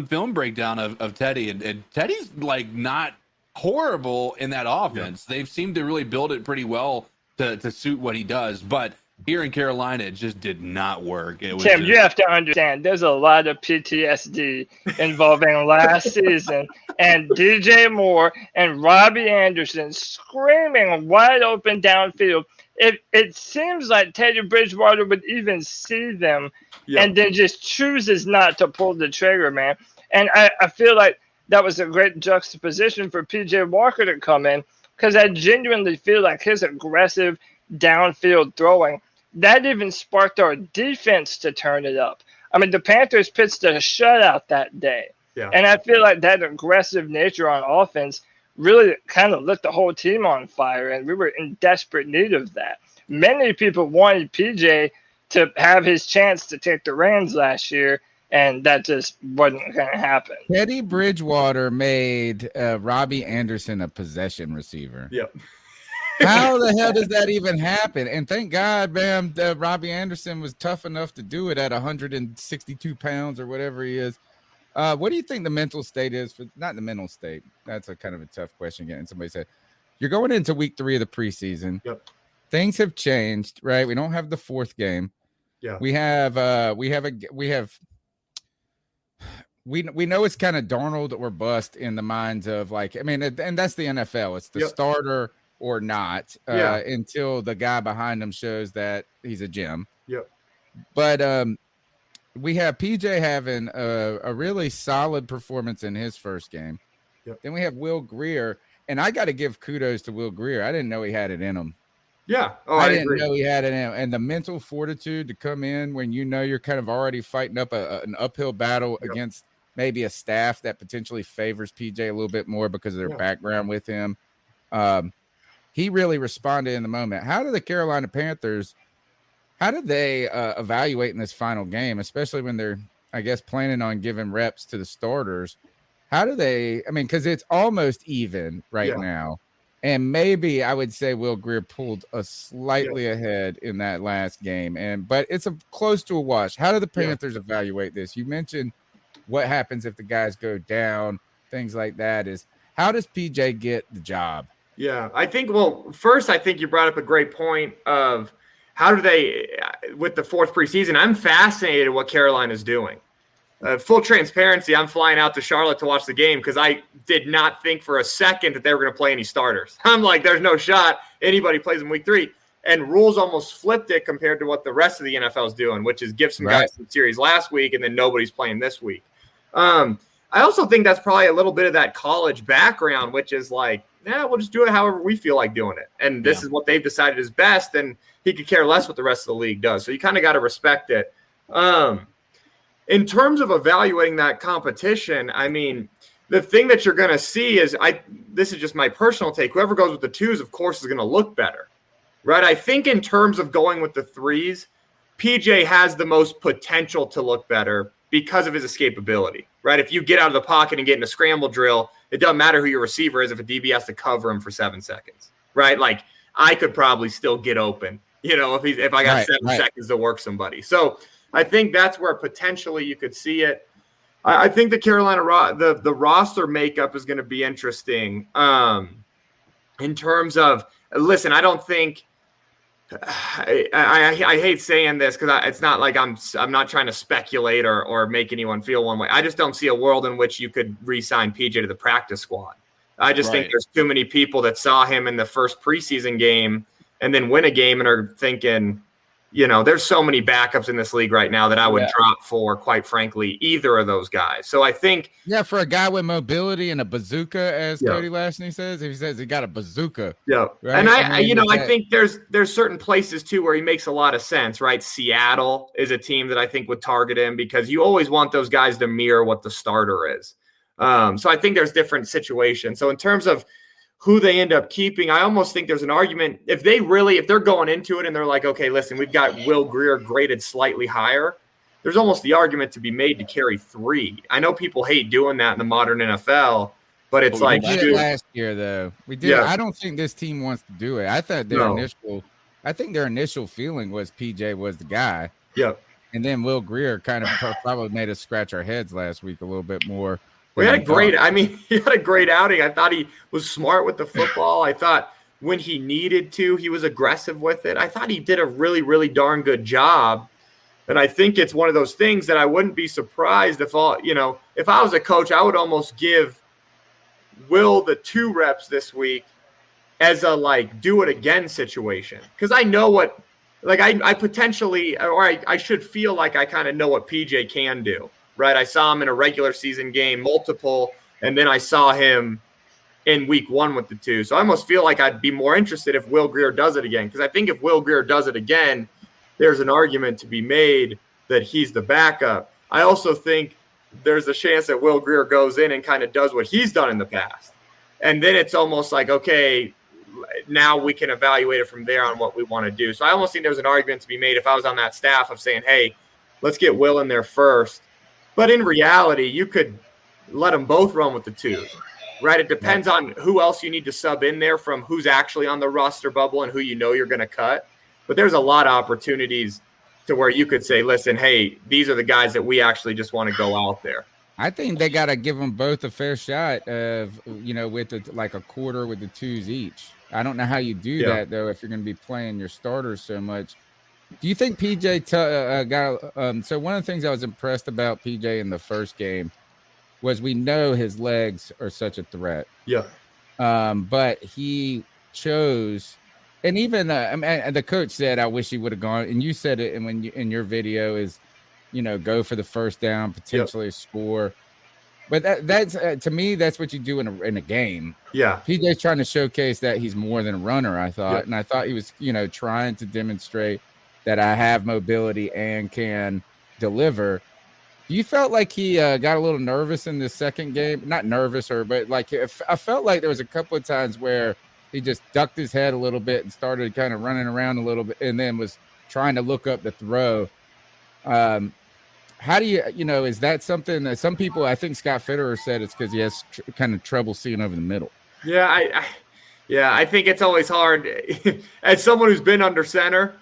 D: film breakdown of Teddy, and Teddy's like not horrible in that offense. They've seemed to really build it pretty well to suit what he does, but here in Carolina, it just did not work. It was
C: Tim, you have to understand, there's a lot of PTSD involving last season and DJ Moore and Robby Anderson screaming wide open downfield. It seems like Teddy Bridgewater would even see them and then just chooses not to pull the trigger, man. And I feel like that was a great juxtaposition for PJ Walker to come in because I genuinely feel like his aggressive downfield throwing, that even sparked our defense to turn it up. I mean, the Panthers pitched a shutout that day. And I feel like that aggressive nature on offense really kind of lit the whole team on fire, and we were in desperate need of that. Many people wanted PJ to have his chance to take the reins last year, and that just wasn't going to happen.
A: Teddy Bridgewater made Robby Anderson a possession receiver. How the hell does that even happen? And thank God, man, Robby Anderson was tough enough to do it at 162 pounds or whatever he is. What do you think the mental state is for? Not the mental state. That's a kind of a tough question. Again, somebody said you're going into week 3 of the preseason. Things have changed, right? We don't have the 4th game. We know it's kind of Darnold or bust in the minds of like, I mean, and that's the NFL. It's the starter or not until the guy behind him shows that he's a gem. But we have PJ having a really solid performance in his first game. Then we have Will Grier, and I got to give kudos to Will Grier. I didn't know he had it in him. I didn't know he had it in him. And the mental fortitude to come in when you know you're kind of already fighting up an uphill battle against maybe a staff that potentially favors PJ a little bit more because of their background with him. He really responded in the moment. How do the Carolina Panthers, how did they evaluate in this final game, especially when they're, I guess, planning on giving reps to the starters? How do they, I mean, because it's almost even right now. And maybe I would say Will Grier pulled us slightly ahead in that last game. But it's close to a wash. How do the Panthers evaluate this? You mentioned what happens if the guys go down, things like that. Is how does PJ get the job?
I: Yeah, I think, well, first, I think you brought up a great point of how do they, with the fourth preseason, I'm fascinated what Carolina's doing. Full transparency, I'm flying out to Charlotte to watch the game because I did not think for a second that they were going to play any starters. I'm like, there's no shot anybody plays in week 3. And rules almost flipped it compared to what the rest of the NFL is doing, which is give some guys some series last week and then nobody's playing this week. I also think that's probably a little bit of that college background, which is like, we'll just do it however we feel like doing it. And this is what they've decided is best, and he could care less what the rest of the league does. So you kind of got to respect it. In terms of evaluating that competition, I mean, the thing that you're going to see is this is just my personal take. Whoever goes with the 2s, of course, is going to look better, right? I think in terms of going with the 3s, PJ has the most potential to look better because of his escapability, right? If you get out of the pocket and get in a scramble drill, it doesn't matter who your receiver is if a DB has to cover him for 7 seconds, right? Like, I could probably still get open, if I got 7 seconds to work somebody. So I think that's where potentially you could see it. I think the Carolina the roster makeup is going to be interesting in terms of, listen, I don't think I hate saying this because it's not like I'm not trying to speculate or make anyone feel one way. I just don't see a world in which you could re-sign PJ to the practice squad. I just think there's too many people that saw him in the first preseason game and then win a game and are thinking, there's so many backups in this league right now that I would drop for, quite frankly, either of those guys. So I think,
A: for a guy with mobility and a bazooka, as Cody Lashney says, if he says he got a bazooka,
I: right? And I think there's certain places too where he makes a lot of sense, right? Seattle is a team that I think would target him because you always want those guys to mirror what the starter is. So I think there's different situations. So in terms of who they end up keeping, I almost think there's an argument if they're going into it and they're like, okay, listen, we've got Will Grier graded slightly higher. There's almost the argument to be made to carry 3. I know people hate doing that in the modern NFL, but it's
A: we did it last year though. We did. I don't think this team wants to do it. I thought their initial feeling was PJ was the guy.
I: Yeah.
A: And then Will Grier kind of probably made us scratch our heads last week a little bit more.
I: He had a great outing. I thought he was smart with the football. I thought when he needed to, he was aggressive with it. I thought he did a really, really darn good job. And I think it's one of those things that I wouldn't be surprised if I was a coach, I would almost give Will the 2 reps this week as a do it again situation. Because I know what, I potentially, or I should feel like I kind of know what PJ can do. Right, I saw him in a regular season game, multiple, and then I saw him in week 1 with the 2. So I almost feel like I'd be more interested if Will Grier does it again. Because I think if Will Grier does it again, there's an argument to be made that he's the backup. I also think there's a chance that Will Grier goes in and kind of does what he's done in the past. And then it's almost like, okay, now we can evaluate it from there on what we want to do. So I almost think there's an argument to be made if I was on that staff of saying, hey, let's get Will in there first. But in reality, you could let them both run with the 2, right? It depends on who else you need to sub in there from who's actually on the roster bubble and who you're going to cut. But there's a lot of opportunities to where you could say, listen, hey, these are the guys that we actually just want to go out there.
A: I think they got to give them both a fair shot of, with a quarter with the 2s each. I don't know how you do that, though, if you're going to be playing your starters so much. Do you think PJ got so one of the things I was impressed about PJ in the first game was we know his legs are such a threat.
I: Yeah.
A: But he chose, and even the coach said, I wish he would have gone, and you said it in your video is, go for the first down, potentially score. But that's to me, that's what you do in a game.
I: Yeah.
A: PJ's trying to showcase that he's more than a runner, I thought. And I thought he was, trying to demonstrate that I have mobility and can deliver. You felt like he got a little nervous in the second game? Not nervous, but like I felt like there was a couple of times where he just ducked his head a little bit and started kind of running around a little bit, and then was trying to look up the throw. How do is that something that some people, I think Scott Fitterer said it's because he has kind of trouble seeing over the middle.
I: Yeah, I think it's always hard. As someone who's been under center,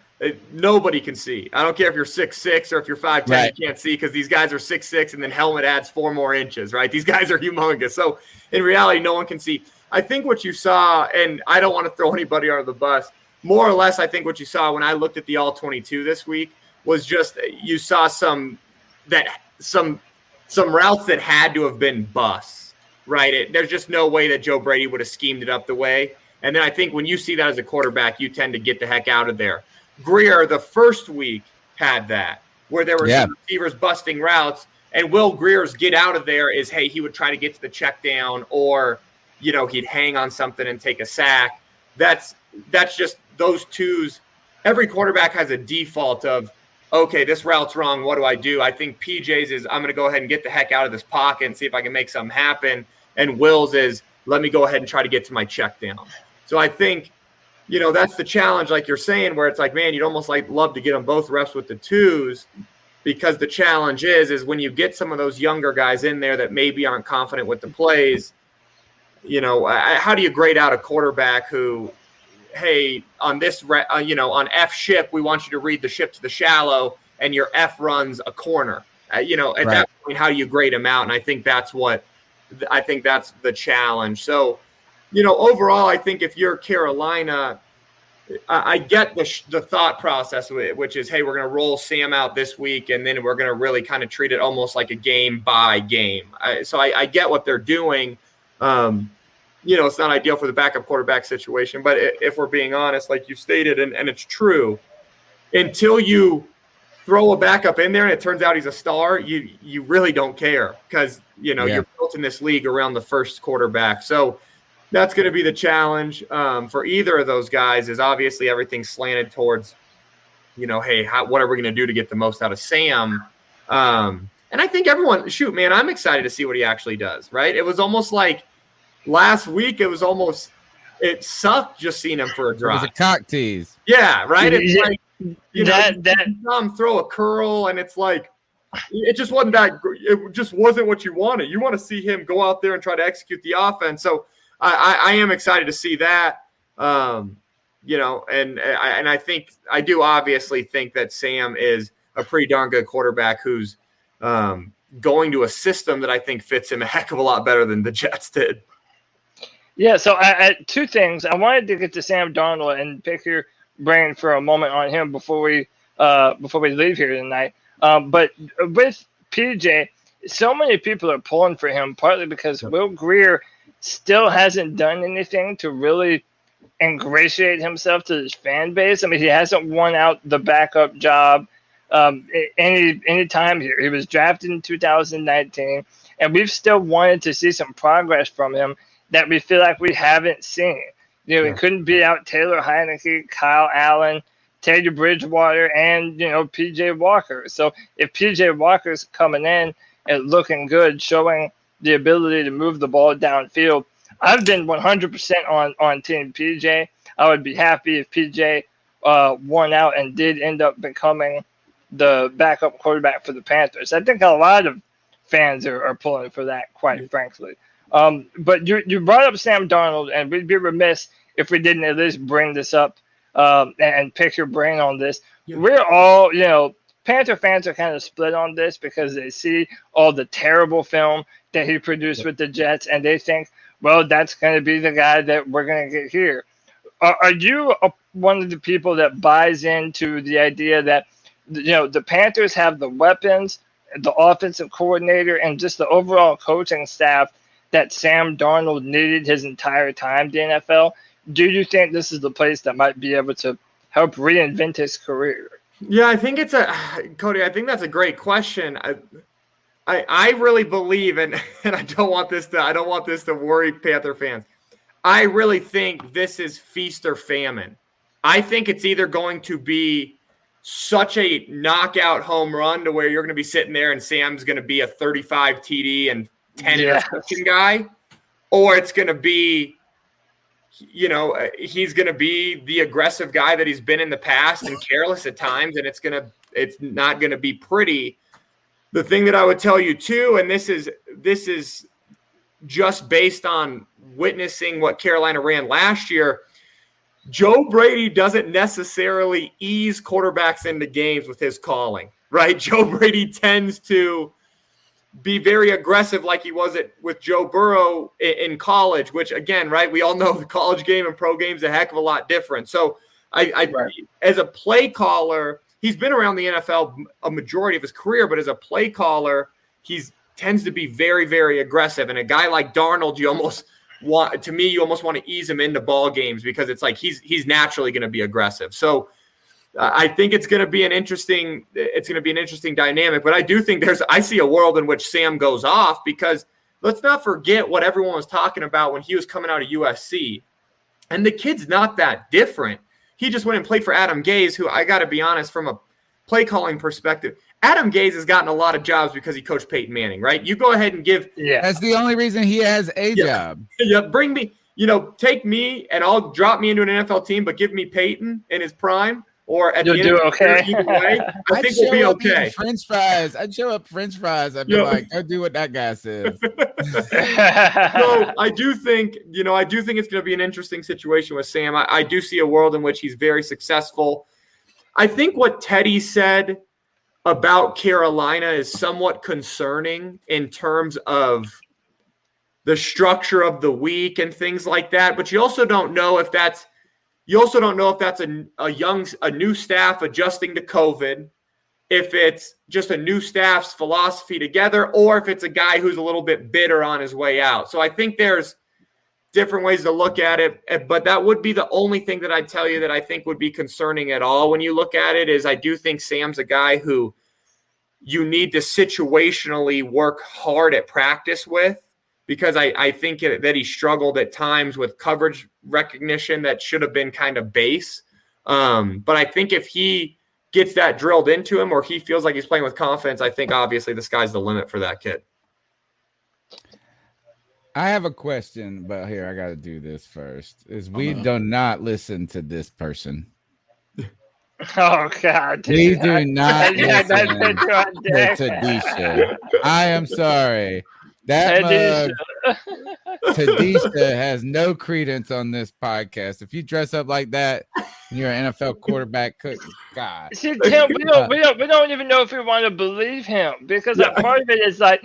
I: nobody can see. I don't care if you're 6'6" or if you're 5'10", right. You can't see because these guys are 6'6", and then helmet adds 4 more inches, right? These guys are humongous. So in reality, no one can see. I think what you saw, and I don't want to throw anybody under the bus, more or less I think what you saw when I looked at the All-22 this week was just you saw some routes that had to have been busts, right? There's just no way that Joe Brady would have schemed it up the way. And then I think when you see that as a quarterback, you tend to get the heck out of there. Greer, the first week, had that, where there were some receivers busting routes, and Will Greer's get out of there is, hey, he would try to get to the check down, or, he'd hang on something and take a sack. That's just those twos. Every quarterback has a default of, okay, this route's wrong. What do I do? I think PJ's is, I'm going to go ahead and get the heck out of this pocket and see if I can make something happen. And Will's is, let me go ahead and try to get to my check down. So I think, that's the challenge, like you're saying, where it's like, man, you'd almost love to get them both reps with the twos, because the challenge is when you get some of those younger guys in there that maybe aren't confident with the plays, how do you grade out a quarterback who, hey, on this, on F ship, we want you to read the ship to the shallow, and your F runs a corner. At that point, how do you grade him out? And I think that's the challenge. So, overall, I think if you're Carolina, I get the thought process, which is, hey, we're going to roll Sam out this week, and then we're going to really kind of treat it almost like a game by game. So I get what they're doing. It's not ideal for the backup quarterback situation, but if we're being honest, like you stated, and it's true, until you throw a backup in there and it turns out he's a star, you really don't care, because, you're built in this league around the first quarterback. So that's going to be the challenge for either of those guys. Is obviously everything slanted towards, hey, what are we going to do to get the most out of Sam? And I think everyone, I'm excited to see what he actually does, right? It was almost like last week, it sucked just seeing him for a drive.
A: It was a cock tease.
I: Yeah, right? It's like, you throw a curl, and it's like, it just wasn't what you wanted. You want to see him go out there and try to execute the offense. So I am excited to see that. And I do obviously think that Sam is a pretty darn good quarterback who's going to a system that I think fits him a heck of a lot better than the Jets did.
C: Yeah, so I two things. I wanted to get to Sam Darnold and pick your brain for a moment on him before we leave here tonight. But with PJ, so many people are pulling for him, partly because Will Greer still hasn't done anything to really ingratiate himself to his fan base. I mean, he hasn't won out the backup job any time here. He was drafted in 2019, and we've still wanted to see some progress from him that we feel like we haven't seen. He couldn't beat out Taylor Heineke, Kyle Allen, Teddy Bridgewater, and, P.J. Walker. So if P.J. Walker's coming in and looking good, showing the ability to move the ball downfield, I've been 100% on Team P.J. I would be happy if P.J. won out and did end up becoming the backup quarterback for the Panthers. I think a lot of fans are pulling for that, quite frankly. But you brought up Sam Darnold, and we'd be remiss if we didn't at least bring this up and pick your brain on this. Yeah. We're all, Panther fans are kind of split on this because they see all the terrible film that he produced with the Jets, and they think, well, that's going to be the guy that we're going to get here. Are you one of the people that buys into the idea that, the Panthers have the weapons, the offensive coordinator, and just the overall coaching staff that Sam Darnold needed his entire time in the NFL? Do you think this is the place that might be able to help reinvent his career?
I: Yeah, I think Cody, I think that's a great question. I really believe, and I don't want this to worry Panther fans. I really think this is feast or famine. I think it's either going to be such a knockout home run to where you're going to be sitting there and Sam's going to be a 35 TD and 10 interception guy, or it's going to be, he's going to be the aggressive guy that he's been in the past and careless at times, and it's not going to be pretty. The thing that I would tell you too, and this is just based on witnessing what Carolina ran last year, Joe Brady doesn't necessarily ease quarterbacks into games with his calling, right? Joe Brady tends to be very aggressive like he was with Joe Burrow in college, which, again, right, we all know the college game and pro game is a heck of a lot different. So as a play caller, he's been around the NFL a majority of his career, but as a play caller, he tends to be very, very aggressive. And a guy like Darnold, you almost want to ease him into ball games because it's like he's naturally going to be aggressive. So I think it's going to be an interesting dynamic. But I do think I see a world in which Sam goes off, because let's not forget what everyone was talking about when he was coming out of USC. And the kid's not that different. He just went and played for Adam Gase, who, I got to be honest, from a play calling perspective, Adam Gase has gotten a lot of jobs because he coached Peyton Manning, right? You go ahead and
A: that's the only reason he has a job.
I: Yeah, bring me, take me and I'll drop me into an NFL team, but give me Peyton in his prime, or at the end of the way, I think we'll be okay.
A: French fries. I'd show up French fries. I'd be like, go do what that guy says.
I: So I do think it's going to be an interesting situation with Sam. I do see a world in which he's very successful. I think what Teddy said about Carolina is somewhat concerning in terms of the structure of the week and things like that. But you also don't know if that's a new staff adjusting to COVID, if it's just a new staff's philosophy together, or if it's a guy who's a little bit bitter on his way out. So I think there's different ways to look at it, but that would be the only thing that I'd tell you that I think would be concerning at all when you look at it. Is I do think Sam's a guy who you need to situationally work hard at practice with, because I think that he struggled at times with coverage recognition that should have been kind of base. But I think if he gets that drilled into him, or he feels like he's playing with confidence, I think obviously the sky's the limit for that kid.
A: I have a question, but here, I got to do this first. We do not listen to this person.
C: Oh, God.
A: We do not listen to Tadisha. I am sorry. That Tadisha has no credence on this podcast. If you dress up like that and you're an NFL quarterback, God.
C: See, Tim, we don't even know if we want to believe him, because part of it is like,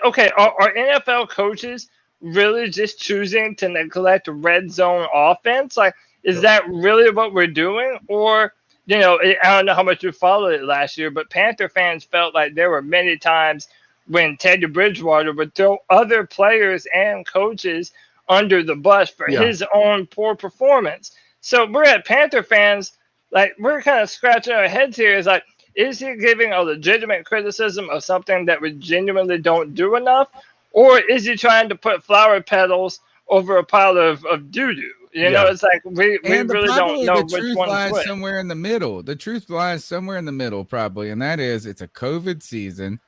C: okay, are NFL coaches really just choosing to neglect red zone offense? Like, is that really what we're doing? Or, I don't know how much you followed it last year, but Panther fans felt like there were many times when Teddy Bridgewater would throw other players and coaches under the bus for his own poor performance. So we're at Panther fans, like, we're kind of scratching our heads here. Is like, is he giving a legitimate criticism of something that we genuinely don't do enough? Or is he trying to put flower petals over a pile of doo-doo? It's like we really don't know which one to put.
A: Somewhere in the middle. The truth lies somewhere in the middle, probably, and that is it's a COVID season,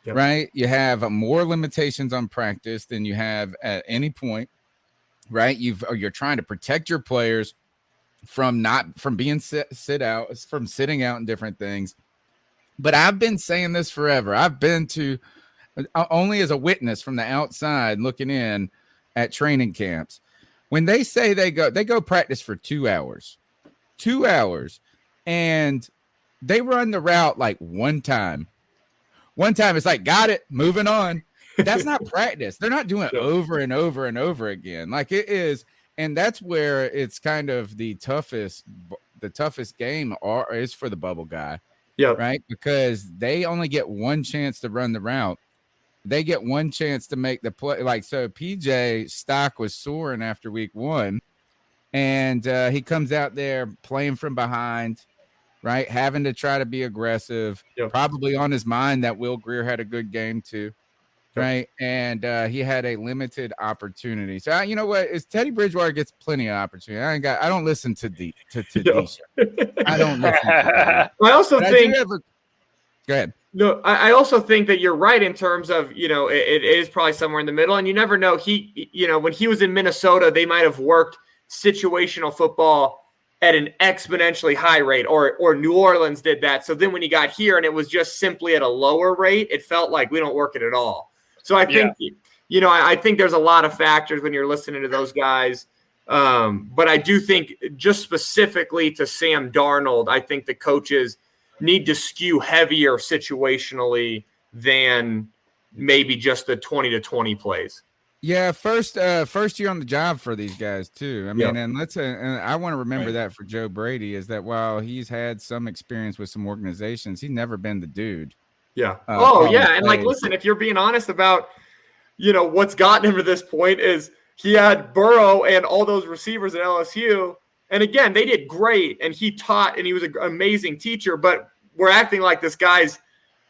A: right? You have more limitations on practice than you have at any point, right? You're trying to protect your players from being sitting out and different things. But I've been saying this forever. I've been to only as a witness from the outside looking in at training camps. When they say they go practice for 2 hours, and they run the route like one time. It's like, got it, moving on. That's not practice. They're not doing it over and over and over again. Like it is. And that's where it's kind of the toughest game is for the bubble guy.
I: Yeah.
A: Right. Because they only get one chance to run the route. They get one chance to make the play. Like, so PJ stock was soaring after week 1, and he comes out there playing from behind, right? Having to try to be aggressive, probably on his mind that Will Grier had a good game too. right? And he had a limited opportunity. So you know what? Is Teddy Bridgewater gets plenty of opportunity. I don't listen to D show. I don't listen to
I: I also think.
A: Go ahead.
I: No, I also think that you're right in terms of, it is probably somewhere in the middle. And you never know. When he was in Minnesota, they might have worked situational football at an exponentially high rate, or New Orleans did that. So then when he got here and it was just simply at a lower rate, it felt like we don't work it at all. So I think, I think there's a lot of factors when you're listening to those guys. But I do think just specifically to Sam Darnold, I think the coaches need to skew heavier situationally than maybe just the 20-20 plays.
A: Yeah, first year on the job for these guys too. I mean, and I want to remember that for Joe Brady is that while he's had some experience with some organizations, he's never been the dude.
I: Yeah. And listen, if you're being honest about, what's gotten him to this point is he had Burrow and all those receivers at LSU. And again, they did great, and he taught, and he was an amazing teacher, but we're acting like this guy's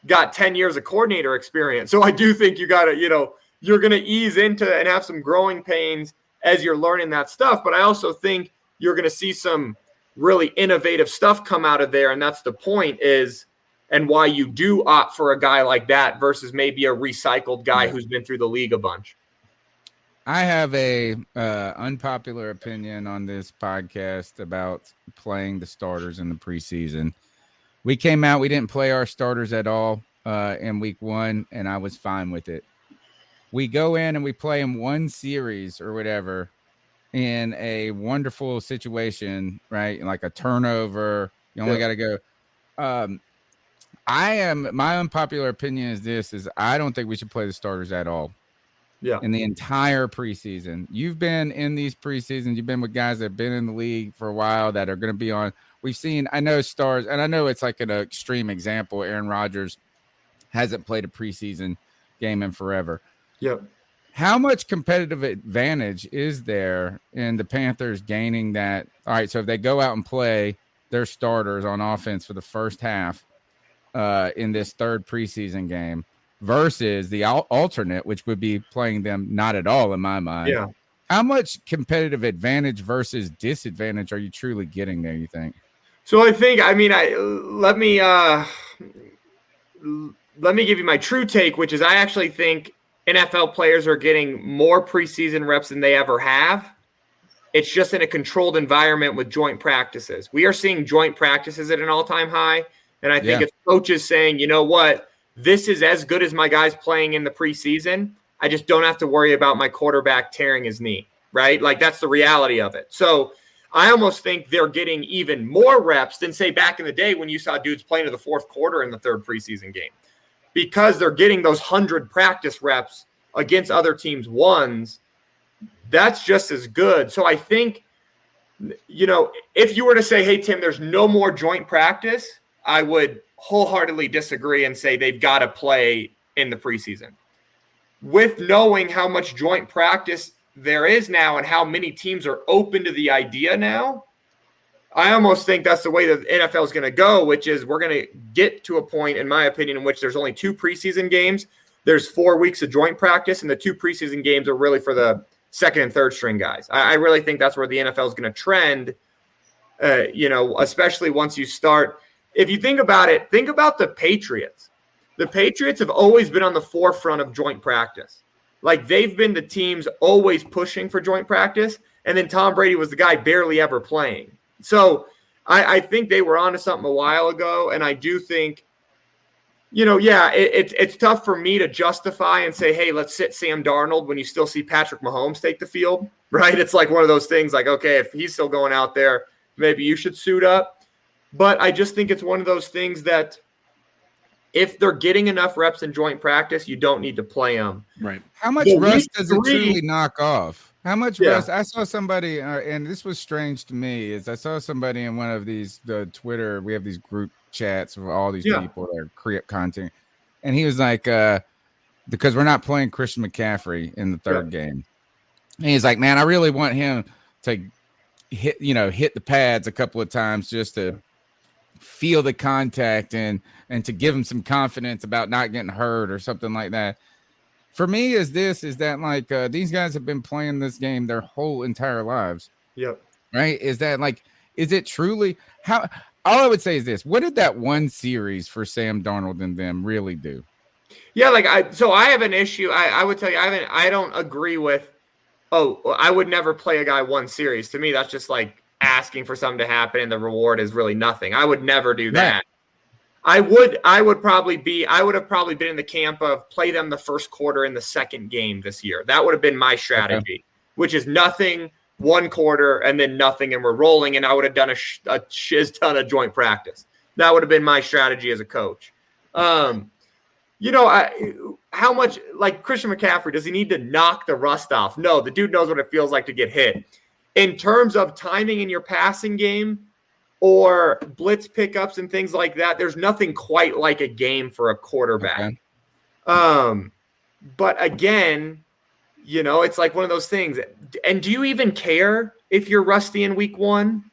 I: got 10 years of coordinator experience. So I do think you got to, you're going to ease into and have some growing pains as you're learning that stuff. But I also think you're going to see some really innovative stuff come out of there. And that's the point and why you do opt for a guy like that versus maybe a recycled guy who's been through the league a bunch.
A: I have a unpopular opinion on this podcast about playing the starters in the preseason. We came out, we didn't play our starters at all in week 1, and I was fine with it. We go in and we play them one series or whatever in a wonderful situation, right? Like a turnover. You only got to go. My unpopular opinion is I don't think we should play the starters at all.
I: Yeah.
A: In the entire preseason. You've been in these preseasons. You've been with guys that have been in the league for a while that are going to be on. We've seen, I know stars, and I know it's like an extreme example. Aaron Rodgers hasn't played a preseason game in forever.
I: Yep.
A: How much competitive advantage is there in the Panthers gaining that? All right, so if they go out and play their starters on offense for the first half in this third preseason game, versus the alternate, which would be playing them not at all in my mind.
I: Yeah.
A: How much competitive advantage versus disadvantage are you truly getting there, you think?
I: So I think, let me give you my true take, which is I actually think NFL players are getting more preseason reps than they ever have. It's just in a controlled environment with joint practices. We are seeing joint practices at an all-time high, and I think it's coaches saying, you know what, this is as good as my guys playing in the preseason. I just don't have to worry about my quarterback tearing his knee, right? Like that's the reality of it. So I almost think they're getting even more reps than say back in the day when you saw dudes playing to the fourth quarter in the third preseason game, because they're getting those 100 practice reps against other teams' ones. That's just as good. So I think, if you were to say, hey, Tim, there's no more joint practice, I would wholeheartedly disagree and say they've got to play in the preseason. With knowing how much joint practice there is now and how many teams are open to the idea now, I almost think that's the way the NFL is going to go, which is we're going to get to a point, in my opinion, in which there's only 2 preseason games. There's 4 weeks of joint practice, and the 2 preseason games are really for the second and third string guys. I really think that's where the NFL is going to trend, especially once you start. If you think about it, think about the Patriots. The Patriots have always been on the forefront of joint practice. Like they've been the teams always pushing for joint practice, and then Tom Brady was the guy barely ever playing. So I think they were onto something a while ago, and I do think, it's tough for me to justify and say, hey, let's sit Sam Darnold when you still see Patrick Mahomes take the field, right? It's like one of those things like, okay, if he's still going out there, maybe you should suit up. But I just think it's one of those things that if they're getting enough reps in joint practice, you don't need to play them.
D: Right.
A: How much rust does it truly knock off? How much rust? I saw somebody, and this was strange to me, is I saw somebody in one of these, the Twitter, we have these group chats of all these people that create content. And he was like, because we're not playing Christian McCaffrey in the third game. And he's like, man, I really want him to hit the pads a couple of times just to feel the contact and to give him some confidence about not getting hurt or something like that. for me is that like these guys have been playing this game their whole entire lives.
I: Yep.
A: Right? Is it truly how? All I would say is this: what did that one series for Sam Darnold and them really do?
I: Yeah, like I have an issue. I would tell you, I don't agree with. Oh, I would never play a guy one series. To me, that's just like asking for something to happen, and the reward is really nothing. I would never do that.
A: Right.
I: I would have probably been in the camp of play them the first quarter in the second game this year. That would have been my strategy, which is nothing, one quarter, and then nothing, and we're rolling. And I would have done a shiz ton of joint practice. That would have been my strategy as a coach. How much, like Christian McCaffrey, does he need to knock the rust off? No, the dude knows what it feels like to get hit. In terms of timing in your passing game, or blitz pickups and things like that, there's nothing quite like a game for a quarterback. Okay. But again, it's like one of those things. And do you even care if you're rusty in week one?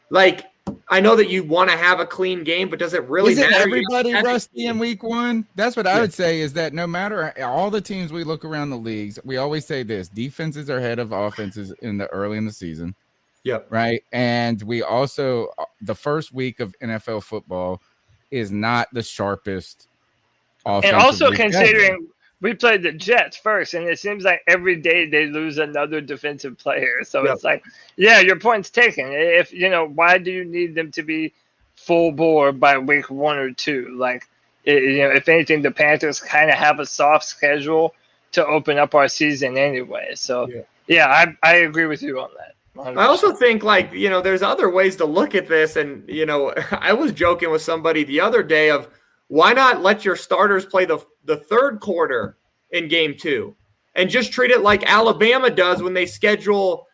I: Like, I know that you want to have a clean game, but does it really matter?
A: Everybody rusty in week one? That's what I would say, is that no matter all the teams we look around the leagues, we always say this: defenses are ahead of offenses early in the season.
I: Yep.
A: Right. And we also, the first week of NFL football is not the sharpest.
C: And also considering we played the Jets first, and it seems like every day they lose another defensive player. So It's like, yeah, your point's taken. If, why do you need them to be full bore by week 1 or 2? Like, if anything, the Panthers kind of have a soft schedule to open up our season anyway. So, I agree with you on that. 100%.
I: I also think, like, there's other ways to look at this. And, I was joking with somebody the other day of why not let your starters play the third quarter in game 2 and just treat it like Alabama does when they schedule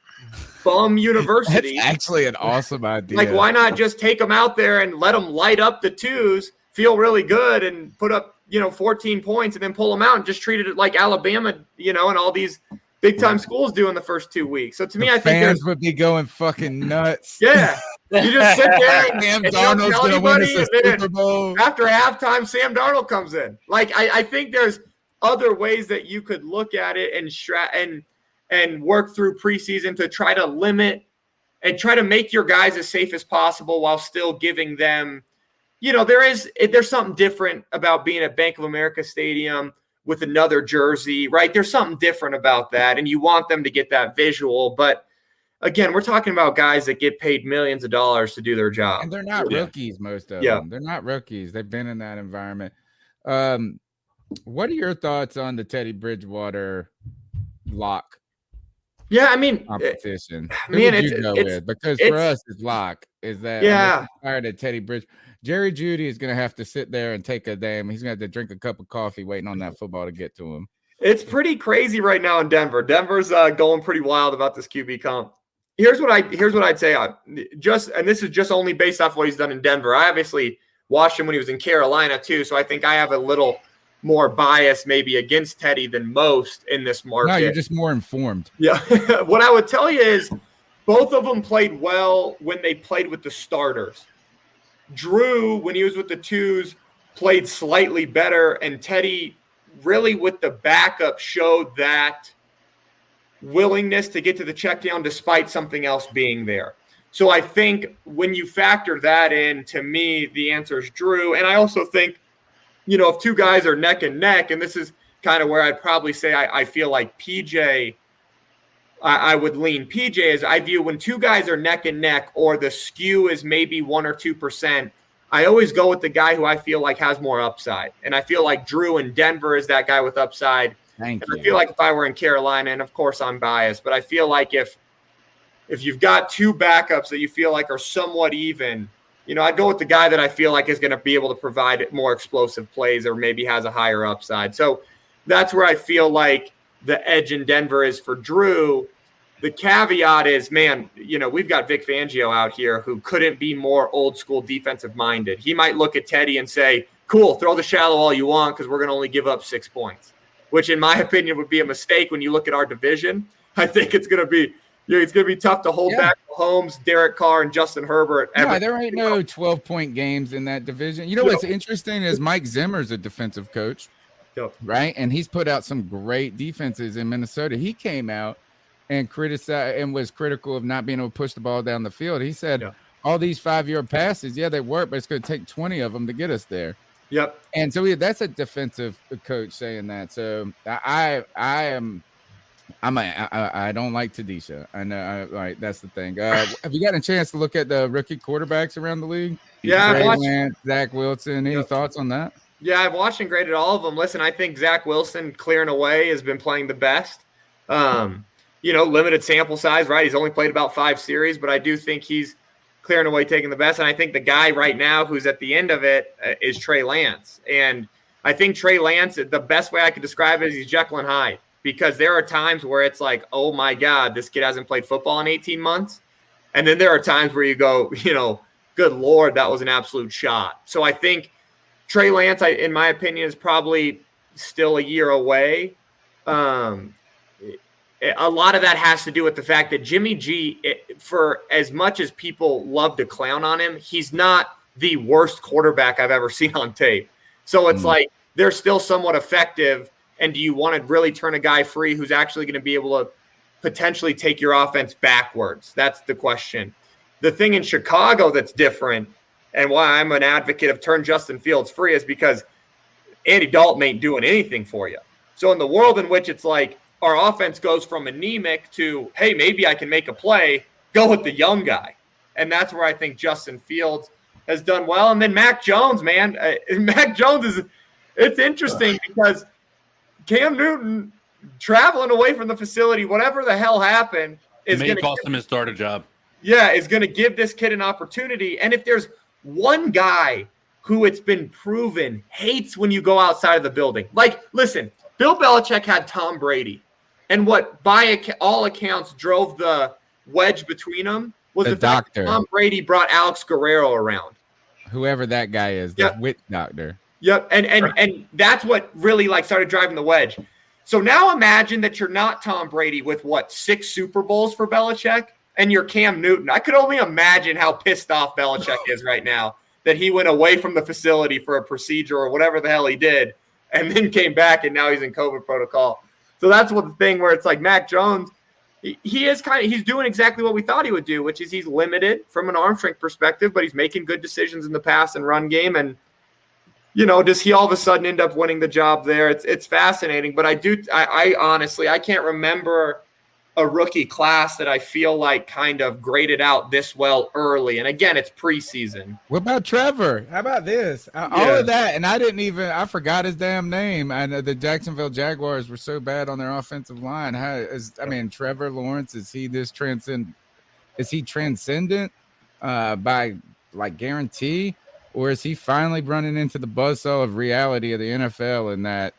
I: bum university.
A: That's actually an awesome idea.
I: Like, why not just take them out there and let them light up the twos, feel really good, and put up, 14 points and then pull them out and just treat it like Alabama, and all these big time schools do in the first 2 weeks. So to me, I think
A: fans would be going fucking nuts.
I: Yeah. You just sit there and
A: Sam
I: don't
A: Darnold's
I: tell
A: gonna win
I: anybody,
A: us a Super Bowl.
I: After halftime, Sam Darnold comes in. Like, I think there's other ways that you could look at it and work through preseason to try to limit and try to make your guys as safe as possible while still giving them, there's something different about being at Bank of America Stadium with another jersey, right? There's something different about that, and you want them to get that visual. But again, we're talking about guys that get paid millions of dollars to do their job.
A: And they're not rookies, most of them. They're not rookies. They've been in that environment. What are your thoughts on the Teddy Bridgewater lock?
I: Yeah, I mean,
A: competition.
I: Man,
A: because for us, it's lock. Is that tired of Teddy Bridge? Jerry Jeudy is going to have to sit there and take a damn. He's going to have to drink a cup of coffee waiting on that football to get to him.
I: It's pretty crazy right now in Denver. Denver's going pretty wild about this QB comp. Here's what I'd say. And this is just only based off what he's done in Denver. I obviously watched him when he was in Carolina too, so I think I have a little more bias maybe against Teddy than most in this market.
A: No, you're just more informed.
I: Yeah. What I would tell you is both of them played well when they played with the starters. Drew, when he was with the twos, played slightly better, and Teddy really with the backup showed that willingness to get to the check down despite something else being there. So I think when you factor that in, to me, the answer is Drew. And I also think, if two guys are neck and neck, and this is kind of where I'd probably say I feel like PJ, I would lean PJ as I view when two guys are neck and neck or the skew is maybe 1 or 2%. I always go with the guy who I feel like has more upside. And I feel like Drew in Denver is that guy with upside.
A: Thank you.
I: I feel like if I were in Carolina, and of course I'm biased, but I feel like if you've got two backups that you feel like are somewhat even, I'd go with the guy that I feel like is going to be able to provide more explosive plays or maybe has a higher upside. So that's where I feel like the edge in Denver is for Drew. The caveat is, man, we've got Vic Fangio out here who couldn't be more old school defensive minded. He might look at Teddy and say, cool, throw the shallow all you want because we're going to only give up 6 points, which in my opinion would be a mistake when you look at our division. I think it's going to be tough to hold back Mahomes, Derek Carr, and Justin Herbert.
A: No, there ain't no 12-point games in that division. What's interesting is Mike Zimmer's a defensive coach.
I: Yep.
A: right? And he's put out some great defenses in Minnesota. He came out and criticized and was critical of not being able to push the ball down the field. He said, all these 5-yard passes, they work, but it's going to take 20 of them to get us there.
I: Yep.
A: And so that's a defensive coach saying that. So I don't like Tadisha. I know. Right. That's the thing. Have you gotten a chance to look at the rookie quarterbacks around the league?
I: Yeah.
A: Trey Lance, Zach Wilson. Any thoughts on that?
I: Yeah, I've watched and graded all of them. Listen, I think Zach Wilson, clearing away, has been playing the best. Limited sample size, right? He's only played about 5 series, but I do think he's clearing away, taking the best. And I think the guy right now who's at the end of it is Trey Lance. And I think Trey Lance, the best way I could describe it is he's Jekyll and Hyde, because there are times where it's like, oh my God, this kid hasn't played football in 18 months. And then there are times where you go, good Lord, that was an absolute shot. So I think Trey Lance, in my opinion, is probably still a year away. A lot of that has to do with the fact that Jimmy G, for as much as people love to clown on him, he's not the worst quarterback I've ever seen on tape. So it's like they're still somewhat effective. And do you want to really turn a guy free who's actually going to be able to potentially take your offense backwards? That's the question. The thing in Chicago that's different, and why I'm an advocate of turn Justin Fields free, is because Andy Dalton ain't doing anything for you. So in the world in which it's like our offense goes from anemic to, hey, maybe I can make a play, go with the young guy. And that's where I think Justin Fields has done well. And then Mac Jones, man. Mac Jones it's interesting because Cam Newton traveling away from the facility, whatever the hell happened, is going to
D: cost him his starter job.
I: Yeah, is going to give this kid an opportunity. And if there's one guy who it's been proven hates when you go outside of the building, like, listen, Bill Belichick had Tom Brady, and what by all accounts drove the wedge between them was the fact that Tom Brady brought Alex Guerrero around.
A: Whoever that guy is, the wit doctor.
I: Yep, and that's what really started driving the wedge. So now imagine that you're not Tom Brady with 6 Super Bowls for Belichick, and you're Cam Newton. I could only imagine how pissed off Belichick is right now that he went away from the facility for a procedure or whatever the hell he did, and then came back, and now he's in COVID protocol. So that's what the thing where it's like Mac Jones, he's doing exactly what we thought he would do, which is he's limited from an arm strength perspective, but he's making good decisions in the pass and run game. And does he all of a sudden end up winning the job there? It's fascinating, but I honestly, I can't remember a rookie class that I feel like kind of graded out this well early. And again, it's preseason.
A: What about Trevor? How about this? All of that, and I forgot his damn name. And the Jacksonville Jaguars were so bad on their offensive line. Trevor Lawrence, is he transcendent by guarantee? Or is he finally running into the buzzsaw of reality of the NFL and that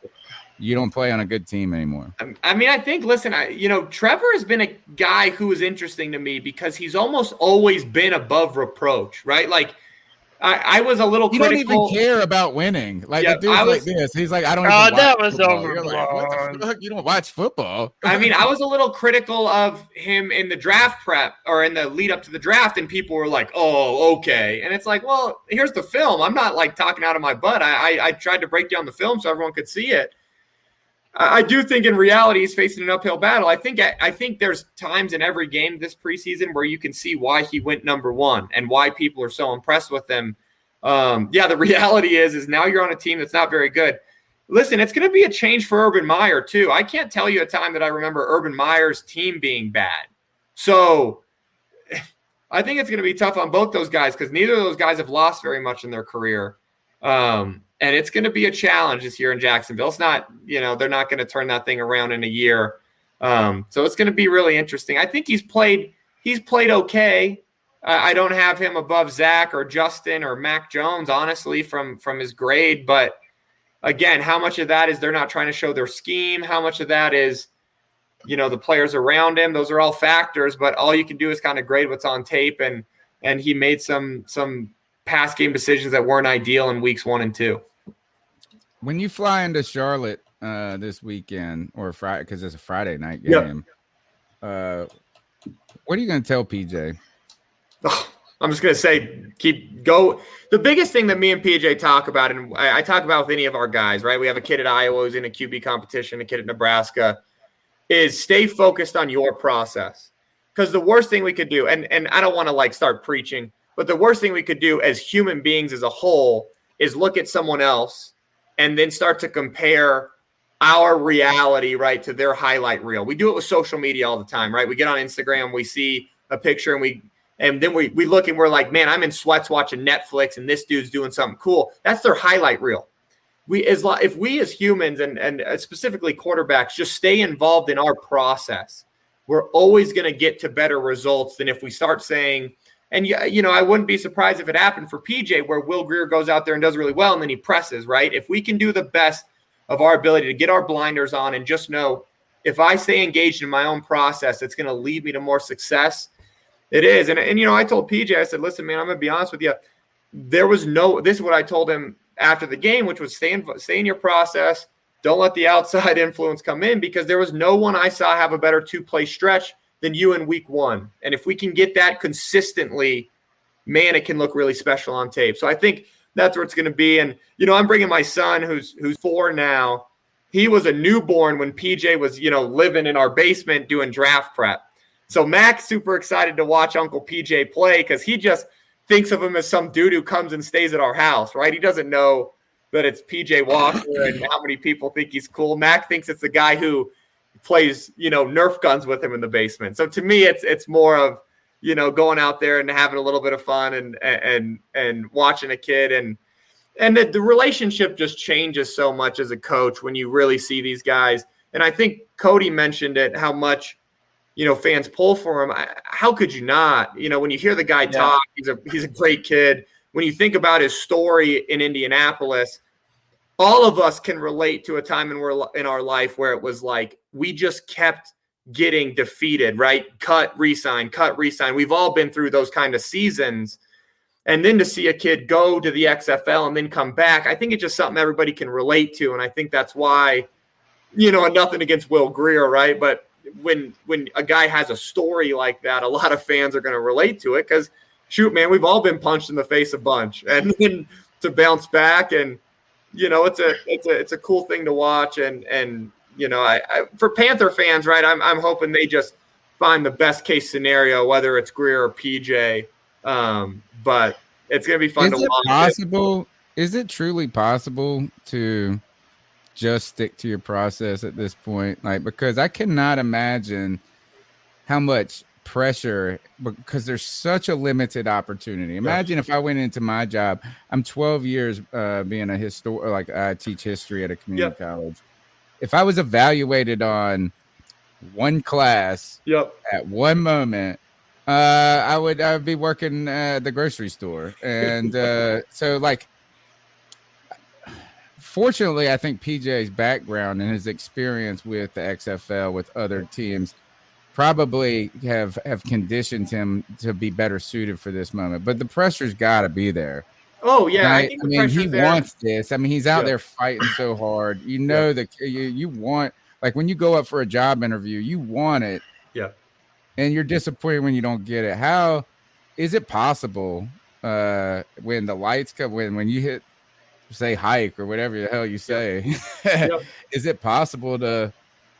A: you don't play on a good team anymore?
I: I mean, I think, listen, Trevor has been a guy who is interesting to me because he's almost always been above reproach, right? Like, I was a little critical.
A: He don't even care about winning. The dude's like this. He's like, I don't even watch
C: that was
A: football.
C: overblown.
A: You're like, what the fuck? You don't watch football.
I: I mean, I was a little critical of him in the draft prep or in the lead up to the draft, and people were like, oh, okay. And it's like, well, here's the film. I'm not talking out of my butt. I tried to break down the film so everyone could see it. I do think in reality he's facing an uphill battle. I think there's times in every game this preseason where you can see why he went number 1 and why people are so impressed with him. The reality is now you're on a team that's not very good. Listen, it's going to be a change for Urban Meyer too. I can't tell you a time that I remember Urban Meyer's team being bad. So I think it's going to be tough on both those guys because neither of those guys have lost very much in their career. And it's going to be a challenge this year in Jacksonville. It's not, they're not going to turn that thing around in a year. So it's going to be really interesting. I think he's played okay. I don't have him above Zach or Justin or Mac Jones, honestly, from his grade. But again, how much of that is they're not trying to show their scheme? How much of that is, the players around him? Those are all factors, but all you can do is kind of grade what's on tape. And he made some pass game decisions that weren't ideal in weeks 1 and 2.
A: When you fly into Charlotte this weekend or Friday, because it's a Friday night game, what are you going to tell PJ?
I: I'm just going to say, go. The biggest thing that me and PJ talk about, and I talk about with any of our guys, right? We have a kid at Iowa who's in a QB competition, a kid at Nebraska, is stay focused on your process. Because the worst thing we could do, and I don't want to like start preaching, but the worst thing we could do as human beings as a whole is look at someone else and then start to compare our reality, right, to their highlight reel. We do it with social media all the time, right? We get on Instagram, we see a picture, and then we look and we're like, man, I'm in sweats watching Netflix and this dude's doing something cool. That's their highlight reel. If we as humans and specifically quarterbacks just stay involved in our process, we're always going to get to better results than if we start saying, and I wouldn't be surprised if it happened for PJ where Will Grier goes out there and does really well and then he presses, right? If we can do the best of our ability to get our blinders on and just know if I stay engaged in my own process, it's going to lead me to more success. It is. And I told PJ, I said, listen, man, I'm going to be honest with you. This is what I told him after the game, which was stay in your process. Don't let the outside influence come in, because there was no one I saw have a better 2-play stretch than you in week 1. And if we can get that consistently, man, it can look really special on tape. So I think that's where it's going to be. And, I'm bringing my son who's 4 now. He was a newborn when PJ was, living in our basement doing draft prep. So Mac's super excited to watch Uncle PJ play because he just thinks of him as some dude who comes and stays at our house, right? He doesn't know that it's PJ Walker and how many people think he's cool. Mac thinks it's the guy who plays, Nerf guns with him in the basement. So to me, it's more of, going out there and having a little bit of fun and watching a kid. And the relationship just changes so much as a coach when you really see these guys. And I think Cody mentioned it, how much, fans pull for him. How could you not? When you hear the guy talk, he's a great kid. When you think about his story in Indianapolis, all of us can relate to a time in our life where it was like we just kept getting defeated, right? Cut, resign. We've all been through those kind of seasons. And then to see a kid go to the XFL and then come back, I think it's just something everybody can relate to. And I think that's why, and nothing against Will Grier, right? But when a guy has a story like that, a lot of fans are going to relate to it because, shoot, man, we've all been punched in the face a bunch. And then to bounce back and, it's a cool thing to watch. And I for Panther fans, right, I'm hoping they just find the best case scenario, whether it's Grier or PJ. But it's going to be fun to watch.
A: Is it truly possible to just stick to your process at this point? Like, because I cannot imagine how much pressure, because there's such a limited opportunity. Imagine if I went into my job, I'm 12 years being I teach history at a community college. If I was evaluated on one class at one moment, I would be working at the grocery store. And so like, fortunately, I think PJ's background and his experience with the XFL with other teams probably have conditioned him to be better suited for this moment. But the pressure's got to be there.
I: Oh, yeah.
A: Right? I mean, he wants this. I mean, he's out there fighting so hard. That you want, like when you go up for a job interview, you want it.
I: Yeah.
A: And you're disappointed when you don't get it. How is it possible when the lights come, when you hit, say, hike or whatever the hell you say, is it possible to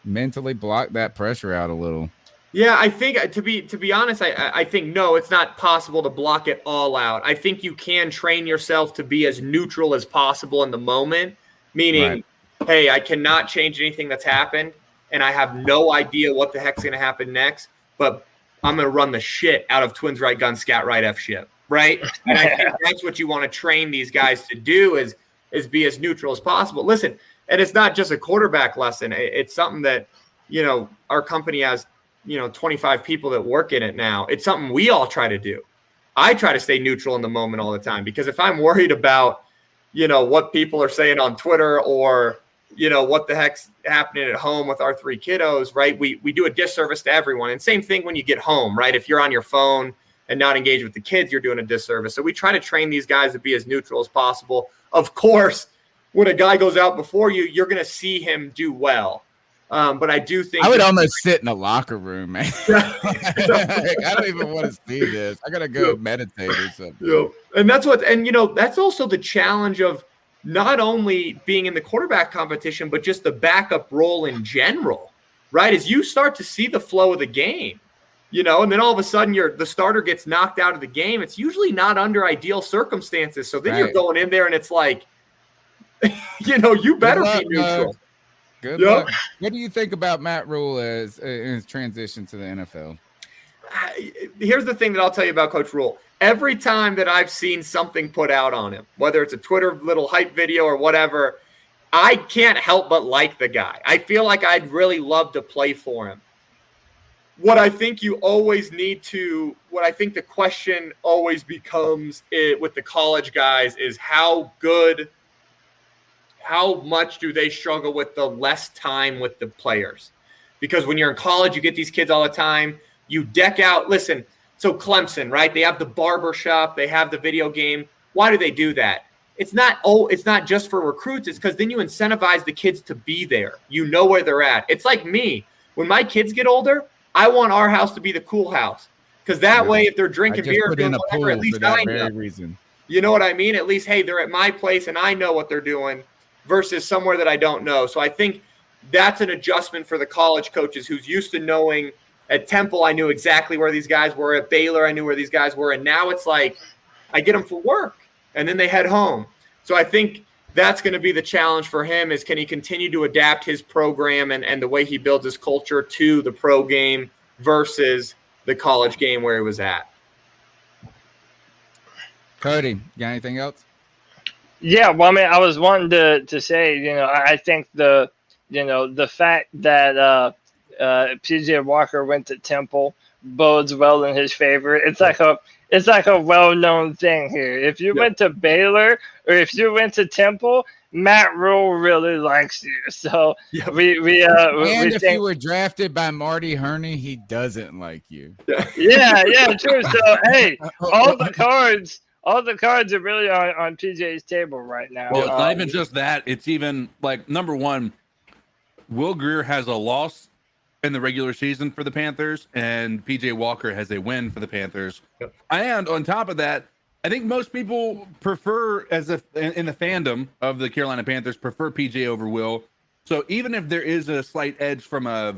A: mentally block that pressure out a little?
I: Yeah, I think to be honest, I think no, it's not possible to block it all out. I think you can train yourself to be as neutral as possible in the moment, meaning, hey, I cannot change anything that's happened, and I have no idea what the heck's going to happen next, but I'm going to run the shit out of Twins Right Gun Scat Right F shit, right? And I think that's what you want to train these guys to do is be as neutral as possible. Listen, and it's not just a quarterback lesson. It's something that, our company has, 25 people that work in it now. It's something we all try to do. I try to stay neutral in the moment all the time, because if I'm worried about, what people are saying on Twitter or, what the heck's happening at home with our 3 kiddos, right? We do a disservice to everyone. And same thing when you get home, right? If you're on your phone and not engaged with the kids, you're doing a disservice. So we try to train these guys to be as neutral as possible. Of course, when a guy goes out before you, you're going to see him do well. But I do think
A: I would almost sit in a locker room, man. I don't even want to see this. I gotta go meditate or something.
I: And that's that's also the challenge of not only being in the quarterback competition, but just the backup role in general, right? As you start to see the flow of the game, and then all of a sudden the starter gets knocked out of the game. It's usually not under ideal circumstances. So then you're going in there and it's like, you better be neutral.
A: Good luck. What do you think about Matt Rule in his transition to the NFL?
I: Here's the thing that I'll tell you about Coach Rule. Every time that I've seen something put out on him, whether it's a Twitter little hype video or whatever, I can't help but like the guy. I feel like I'd really love to play for him. What I think the question always becomes with the college guys is how much do they struggle with the less time with the players? Because when you're in college, you get these kids all the time. You deck out. Listen, so Clemson, right? They have the barber shop. They have the video game. Why do they do that? It's not just for recruits. It's because then you incentivize the kids to be there. You know where they're at. It's like me. When my kids get older, I want our house to be the cool house. Because that way, if they're drinking beer,
A: put in a pool
I: at least
A: for that
I: I know.
A: very reason.
I: You know what I mean? At least, hey, they're at my place and I know what they're doing versus somewhere that I don't know. So I think that's an adjustment for the college coaches who's used to knowing at Temple, I knew exactly where these guys were. At Baylor, I knew where these guys were. And now it's like I get them for work and then they head home. So I think that's going to be the challenge for him is can he continue to adapt his program and the way he builds his culture to the pro game versus the college game where he was at.
A: Cody, you got anything else?
C: Yeah, well, I mean, I was wanting to say, I think the fact that PJ Walker went to Temple bodes well in his favor. It's like a well-known thing here. If you went to Baylor or if you went to Temple, Matt Rule really likes you. So
A: if you were drafted by Marty Herney, he doesn't like you.
C: Yeah, true. So hey, all the cards are really on PJ's table right now.
D: Well, it's not even just that. It's even like number one, Will Grier has a loss in the regular season for the Panthers, and PJ Walker has a win for the Panthers.
I: Yep.
D: And on top of that, I think most people prefer, in the fandom of the Carolina Panthers, prefer PJ over Will. So even if there is a slight edge from the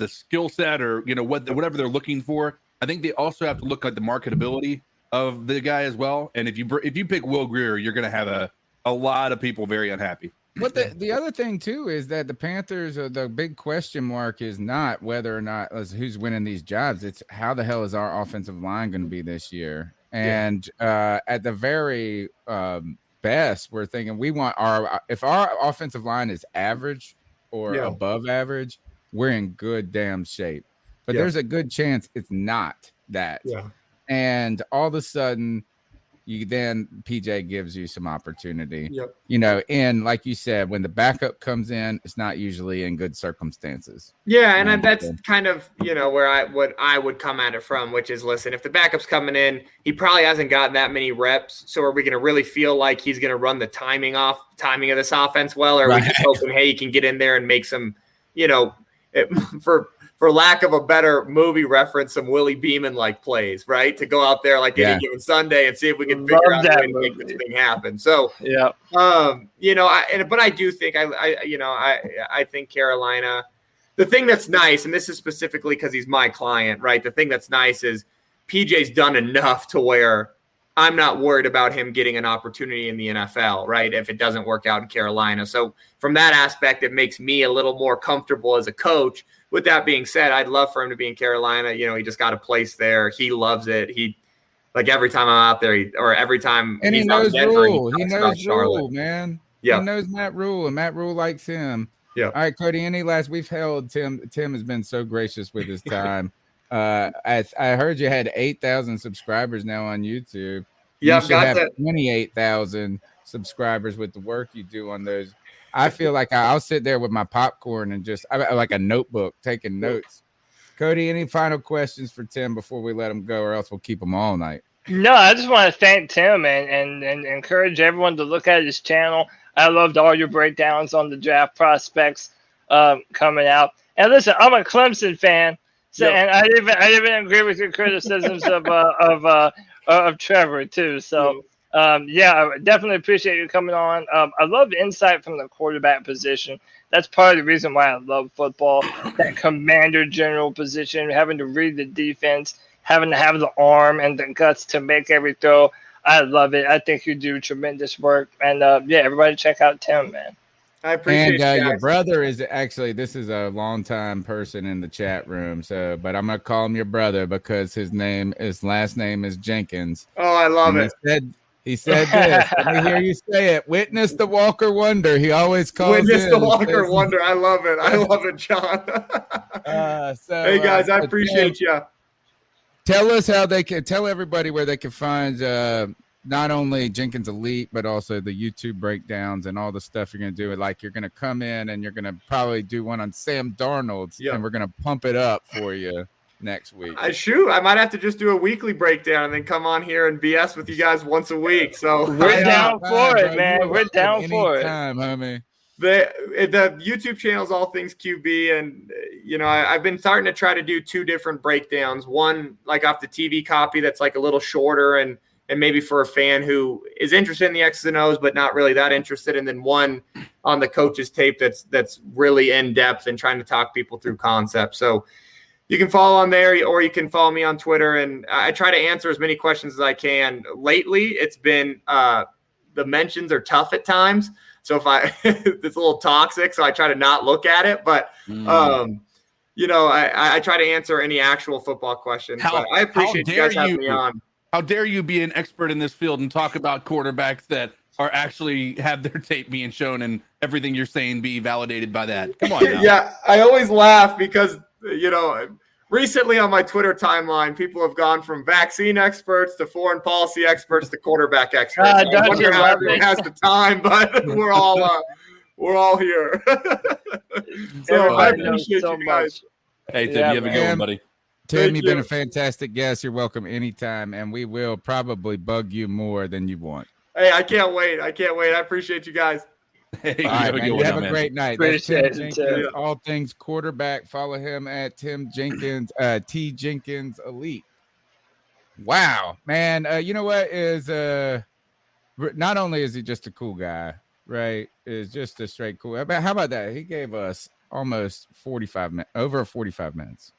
D: skill set or whatever they're looking for, I think they also have to look at the marketability of the guy as well. And if you pick Will Grier, you're going to have a lot of people very unhappy.
A: But the other thing too is that the Panthers, the big question mark is not whether or not who's winning these jobs. It's how the hell is our offensive line going to be this year? And at the very best, we're thinking we want if our offensive line is average or above average, we're in good damn shape. But there's a good chance it's not that. Yeah. And all of a sudden, PJ gives you some opportunity. Yep. And like you said, when the backup comes in, it's not usually in good circumstances.
I: Yeah, and that's kind of where I would come at it from, which is listen, if the backup's coming in, he probably hasn't gotten that many reps. So are we going to really feel like he's going to run the timing of this offense well, or are we just hoping, hey, he can get in there and make some, for lack of a better movie reference, some Willie Beeman-like plays, right? To go out there like any given Sunday and see if we can figure out a way to make this thing happen. So, but I do think I think Carolina. The thing that's nice, and this is specifically because he's my client, right? The thing that's nice is PJ's done enough to where I'm not worried about him getting an opportunity in the NFL, right? If it doesn't work out in Carolina. So from that aspect, it makes me a little more comfortable as a coach. With that being said, I'd love for him to be in Carolina. He just got a place there. He loves it. He every time I'm out there, every time
A: and
I: he's
A: he knows
I: Denver,
A: Rule. He knows Rule, man.
I: Yeah.
A: He knows Matt Rule, and Matt Rule likes him. Yeah. All right, Cody, we've held Tim. Tim has been so gracious with his time. I heard you had 8,000 subscribers now on YouTube.
I: Yeah,
A: you got that 28,000 subscribers with the work you do on those. I feel like I'll sit there with my popcorn and just like a notebook taking notes. Cody, any final questions for Tim before we let him go, or else we'll keep him all night?
C: No, I just want to thank Tim and encourage everyone to look at his channel. I loved all your breakdowns on the draft prospects. coming out. And listen, I'm a Clemson fan, so
I: Yep.
C: and I even agree with your criticisms of Trevor too. So yeah, I definitely appreciate you coming on. I love insight from the quarterback position. That's part of the reason why I love football. That commander general position, having to read the defense, having to have the arm and the guts to make every throw. I love it. I think you do tremendous work. And yeah, everybody check out Tim, man.
I: I appreciate
A: And
I: you
A: your
I: guys.
A: brother is actually, this is a longtime person in the chat room. So, but I'm gonna call him your brother because his last name is Jenkins.
I: Oh, I love
A: And
I: it.
A: He said this. Let me hear you say it. Witness the Walker Wonder. He always calls
I: Witness
A: in
I: the
A: and
I: Walker
A: says-
I: Wonder. I love it. I love it, John. Hey guys, I appreciate you.
A: Tell us how they can tell everybody where they can find not only Jenkins Elite, but also the YouTube breakdowns and all the stuff you're going to do. Like you're going to come in and you're going to probably do one on Sam Darnold's, and we're going to pump it up for you next week.
I: I might have to just do a weekly breakdown and then come on here and BS with you guys once a week. So
C: we're down for it, man. We're down for it.
A: Anytime, homie.
I: The YouTube channel is All Things QB, and I've been starting to try to do two different breakdowns. One like off the TV copy that's like a little shorter and maybe for a fan who is interested in the X's and O's but not really that interested, and then one on the coach's tape that's really in depth and trying to talk people through concepts. So you can follow on there, or you can follow me on Twitter, and I try to answer as many questions as I can. Lately, it's been the mentions are tough at times. So if it's a little toxic, so I try to not look at it. But I try to answer any actual football questions. But I appreciate you guys having me on.
D: How dare you be an expert in this field and talk about quarterbacks that are actually have their tape being shown and everything you're saying be validated by that? Come on. Now.
I: Yeah, I always laugh because recently on my Twitter timeline, people have gone from vaccine experts to foreign policy experts to quarterback experts. I wonder how everyone has the time, but we're all here. So I appreciate you guys.
D: Hey, Tim, you have a good one, buddy.
A: Tim, you've been a fantastic guest. You're welcome anytime, and we will probably bug you more than you want.
I: Hey, I can't wait. I appreciate you guys.
A: Hey, have a great night.
C: Appreciate
A: Tim
C: it,
A: Jenkins, all things quarterback. Follow him at Tim Jenkins, T Jenkins Elite. Wow, man. You know what is not only is he just a cool guy, right? Is just a straight cool. How about that? He gave us almost 45 minutes, over 45 minutes.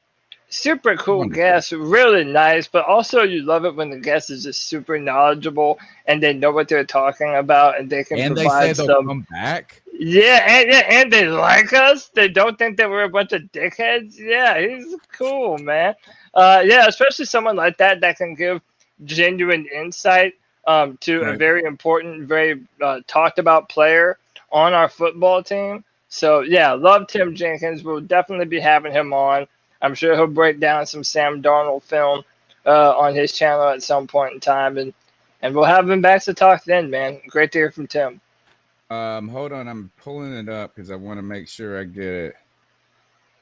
C: Super cool guest, really nice, but also you love it when the guest is just super knowledgeable and they know what they're talking about and they can provide
A: they say they'll come back.
C: Yeah, and they like us. They don't think that we're a bunch of dickheads. Yeah, he's cool, man. Yeah, especially someone like that can give genuine insight to a very important, very talked about player on our football team. So yeah, love Tim Jenkins. We'll definitely be having him on. I'm sure he'll break down some Sam Darnold film on his channel at some point in time, and we'll have him back to talk then, man. Great to hear from Tim.
A: Hold on, I'm pulling it up because I want to make sure I get it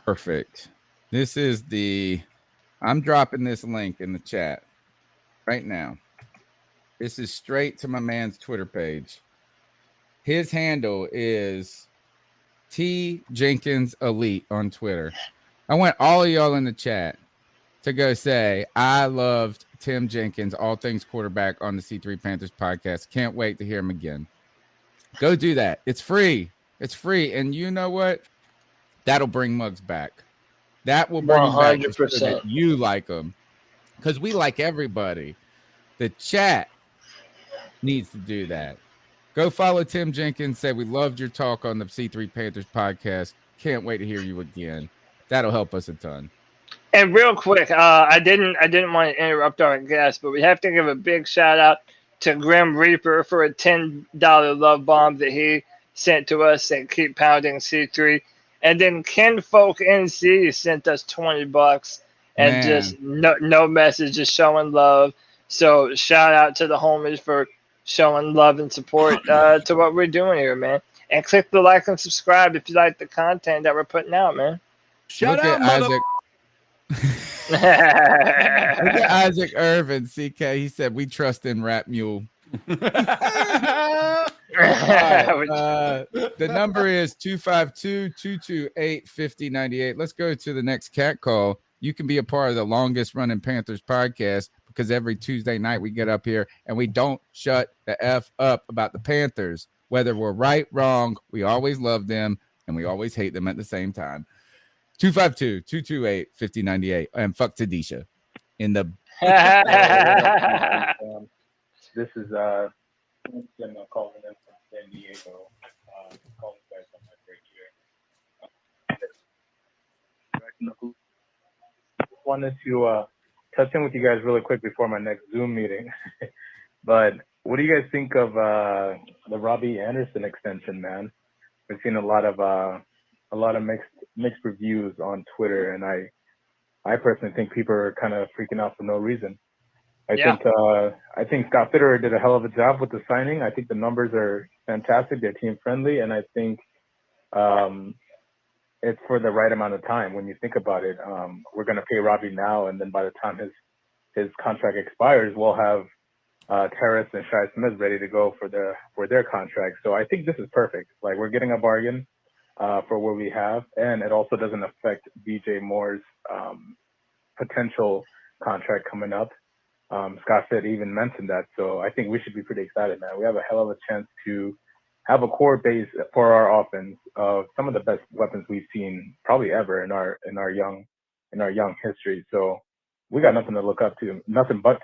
A: perfect. This is I'm dropping this link in the chat right now. This is straight to my man's Twitter page. His handle is T Jenkins Elite on Twitter. I want all of y'all in the chat to go say, I loved Tim Jenkins, all things quarterback on the C3 Panthers podcast. Can't wait to hear him again. Go do that. It's free. It's free. And you know what? That'll bring Muggs back. That will bring 100%. Back you like them. Because we like everybody. The chat needs to do that. Go follow Tim Jenkins. Say we loved your talk on the C3 Panthers podcast. Can't wait to hear you again. That'll help us a ton.
C: And real quick, I didn't want to interrupt our guest, but we have to give a big shout out to Grim Reaper for a $10 love bomb that he sent to us and keep pounding C3. And then Ken Folk NC sent us $20 and just no message, just showing love. So shout out to the homies for showing love and support to what we're doing here, man. And click the like and subscribe if you like the content that we're putting out, man.
D: Shout out,
A: Isaac. Look at Isaac Irvin, CK. He said, we trust in Rap Mule. The number is 252-228-5098. Let's go to the next cat call. You can be a part of the longest running Panthers podcast because every Tuesday night we get up here and we don't shut the F up about the Panthers. Whether we're right, wrong, we always love them and we always hate them at the same time. 252-228-5098. And fuck Tadisha in the
J: This is Jim calling in from San Diego. Calling back on my break here. Wanted to touch in with you guys really quick before my next Zoom meeting. But what do you guys think of the Robby Anderson extension, man? We've seen a lot of mixed reviews on Twitter, and I personally think people are kind of freaking out for no reason. I think Scott Fitterer did a hell of a job with the signing. I think the numbers are fantastic. They're team friendly, and I think it's for the right amount of time. When you think about it, we're going to pay Robby now, and then by the time his contract expires, we'll have Terrace and Shai Smith ready to go for their contract. So I think this is perfect. Like, we're getting a bargain for what we have, and it also doesn't affect DJ Moore's potential contract coming up. Scott said even mentioned that, so I think we should be pretty excited, man. We have a hell of a chance to have a core base for our offense of some of the best weapons we've seen probably ever in our young history. So we got nothing to look up to, nothing but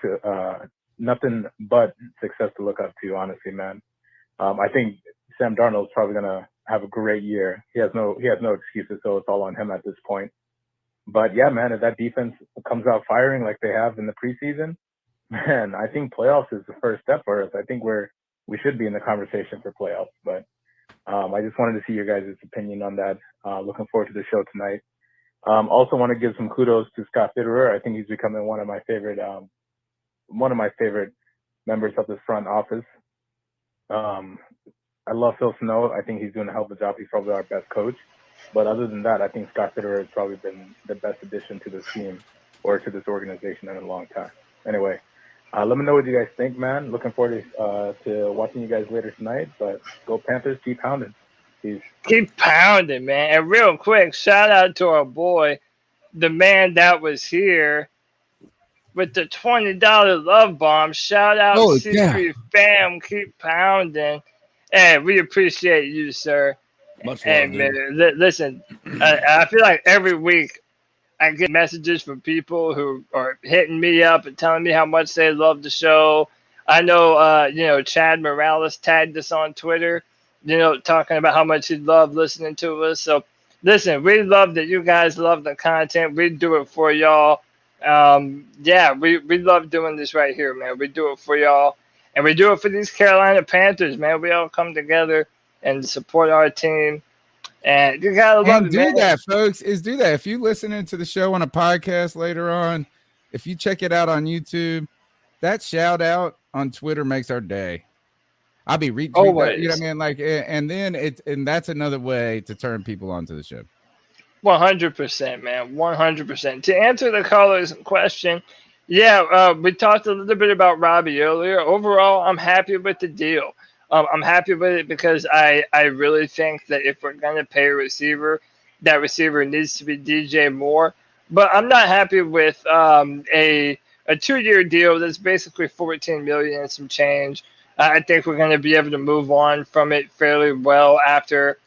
J: success to look up to, honestly, man. I think Sam Darnold's probably gonna have a great year. He has no excuses, so it's all on him at this point. But yeah, man, if that defense comes out firing like they have in the preseason, man, I think playoffs is the first step for us. I think we should be in the conversation for playoffs. But I just wanted to see your guys' opinion on that. Looking forward to the show tonight. Also want to give some kudos to Scott Fitterer. I think he's becoming one of my favorite members of the front office. I love Phil Snow. I think he's doing a hell of a job. He's probably our best coach. But other than that, I think Scott Fitterer has probably been the best addition to this team or to this organization in a long time. Anyway, let me know what you guys think, man. Looking forward to watching you guys later tonight. But go Panthers, keep pounding. Peace.
C: Keep pounding, man. And real quick, shout out to our boy, the man that was here with the $20 love bomb. Shout out C3 fam. Keep pounding. Hey, we appreciate you, sir.
D: Much
C: hey,
D: love,
C: man, listen, I feel like every week I get messages from people who are hitting me up and telling me how much they love the show. I know, Chad Morales tagged us on Twitter, talking about how much he loved listening to us. So, listen, we love that you guys love the content. We do it for y'all. We love doing this right here, man. We do it for y'all. And we do it for these Carolina Panthers, man. We all come together and support our team. And you gotta love it, man.
A: Do that, folks. Do that. If you listening to the show on a podcast later on, if you check it out on YouTube, that shout out on Twitter makes our day. I'll be retweeting that, you know what I mean? Like, and that's another way to turn people onto the show.
C: 100%, man. 100%. To answer the caller's question, we talked a little bit about Robby earlier. Overall, I'm happy with the deal. I'm happy with it because I really think that if we're going to pay a receiver, that receiver needs to be DJ Moore. But I'm not happy with a 2-year deal that's basically $14 million and some change. I think we're going to be able to move on from it fairly well after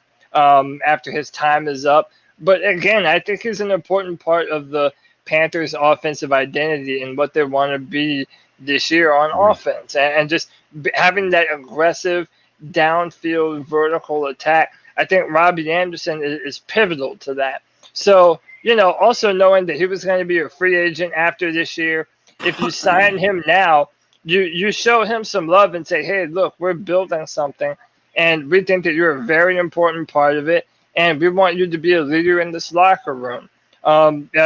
C: his time is up. But again, I think he's an important part of the Panthers' offensive identity and what they want to be this year on offense, and just having that aggressive downfield vertical attack. I think Robby Anderson is pivotal to that. So, also knowing that he was going to be a free agent after this year, if you sign him now, you show him some love and say, hey, look, we're building something, and we think that you're a very important part of it, and we want you to be a leader in this locker room.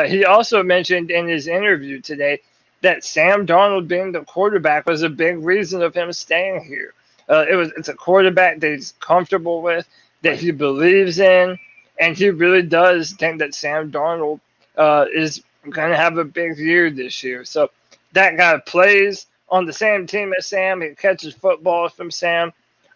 C: He also mentioned in his interview today that Sam Darnold being the quarterback was a big reason of him staying here. It's a quarterback that he's comfortable with, that he believes in, and he really does think that Sam Darnold is going to have a big year this year. So that guy plays on the same team as Sam. He catches footballs from Sam.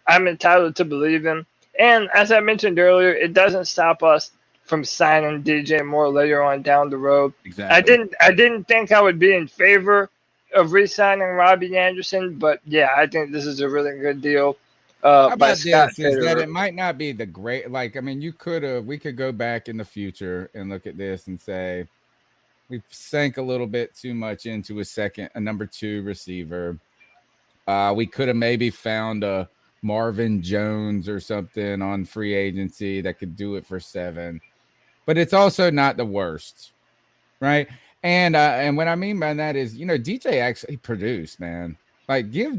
C: I'm entitled to believe him. And as I mentioned earlier, it doesn't stop us from signing DJ Moore later on down the road.
D: Exactly.
C: I didn't think I would be in favor of re-signing Robby Anderson, but yeah, I think this is a really good deal.
A: How
C: By
A: about
C: Scott
A: this? Is that
C: Fitterer.
A: it might not be the great, like, I mean, we could go back in the future and look at this and say we sank a little bit too much into a number 2 receiver. We could have maybe found a Marvin Jones or something on free agency that could do it for 7, but it's also not the worst, right? And what I mean by that is, DJ actually produced, man. Like, give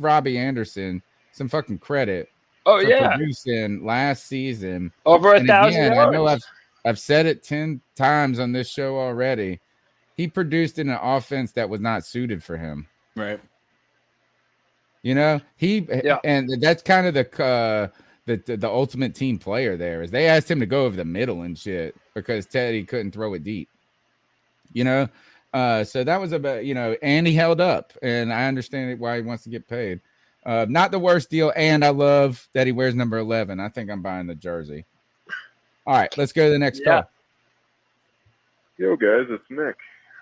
A: Robby Anderson some fucking credit
C: Oh
A: for
C: yeah,
A: producing last season.
C: over
A: And
C: 1,000
A: again, I know
C: yards.
A: I've said it 10 times on this show already. He produced in an offense that was not suited for him.
D: Right.
A: Yeah. And that's kind of the ultimate team player there is they asked him to go over the middle and shit because Teddy couldn't throw it deep. So that was about, and he held up, and I understand why he wants to get paid. Not the worst deal, and I love that he wears number 11. I think I'm buying the jersey. All right, let's go to the next call.
H: Yo, guys, it's Nick.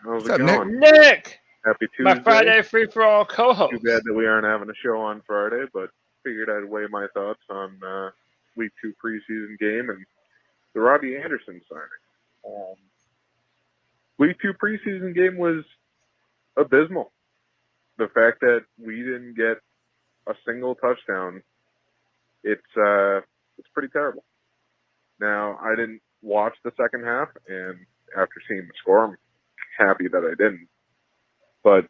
H: How's
A: What's
H: it
A: up,
H: going?
C: Nick,
H: Happy Tuesday.
C: my Friday free-for-all co-host.
H: Too bad that we aren't having a show on Friday, but figured I'd weigh my thoughts on Week 2 preseason game and the Robby Anderson signing. Week 2 preseason game was abysmal. The fact that we didn't get a single touchdown, it's pretty terrible. Now, I didn't watch the second half, and after seeing the score, I'm happy that I didn't. But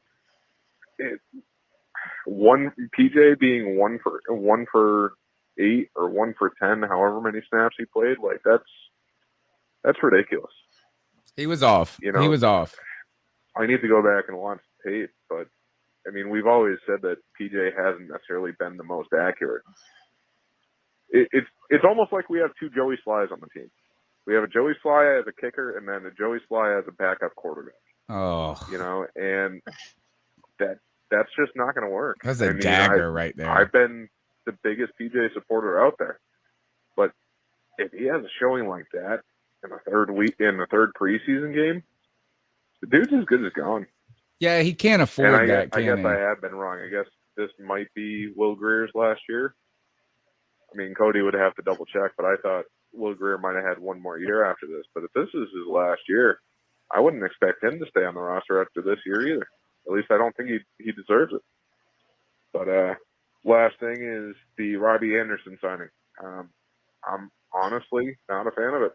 H: PJ being 1 for 8 or 1 for 10, however many snaps he played, like that's ridiculous.
A: He was off. He was off.
H: I need to go back and watch the tape, but I mean, we've always said that PJ hasn't necessarily been the most accurate. It's almost like we have 2 Joey Slies on the team. We have a Joey Sly as a kicker, and then a Joey Sly as a backup quarterback.
A: Oh,
H: and that's just not going to work.
A: That's a dagger right there.
H: I've been the biggest PJ supporter out there, but if he has a showing like that in the third preseason game, the dude's as good as gone.
A: Yeah, he can't afford that.
H: I guess I have been wrong. I guess this might be Will Greer's last year. I mean, Cody would have to double check, but I thought Will Greer might have had one more year after this. But if this is his last year, I wouldn't expect him to stay on the roster after this year either. At least I don't think he deserves it. But last thing is the Robby Anderson signing. I'm honestly not a fan of it.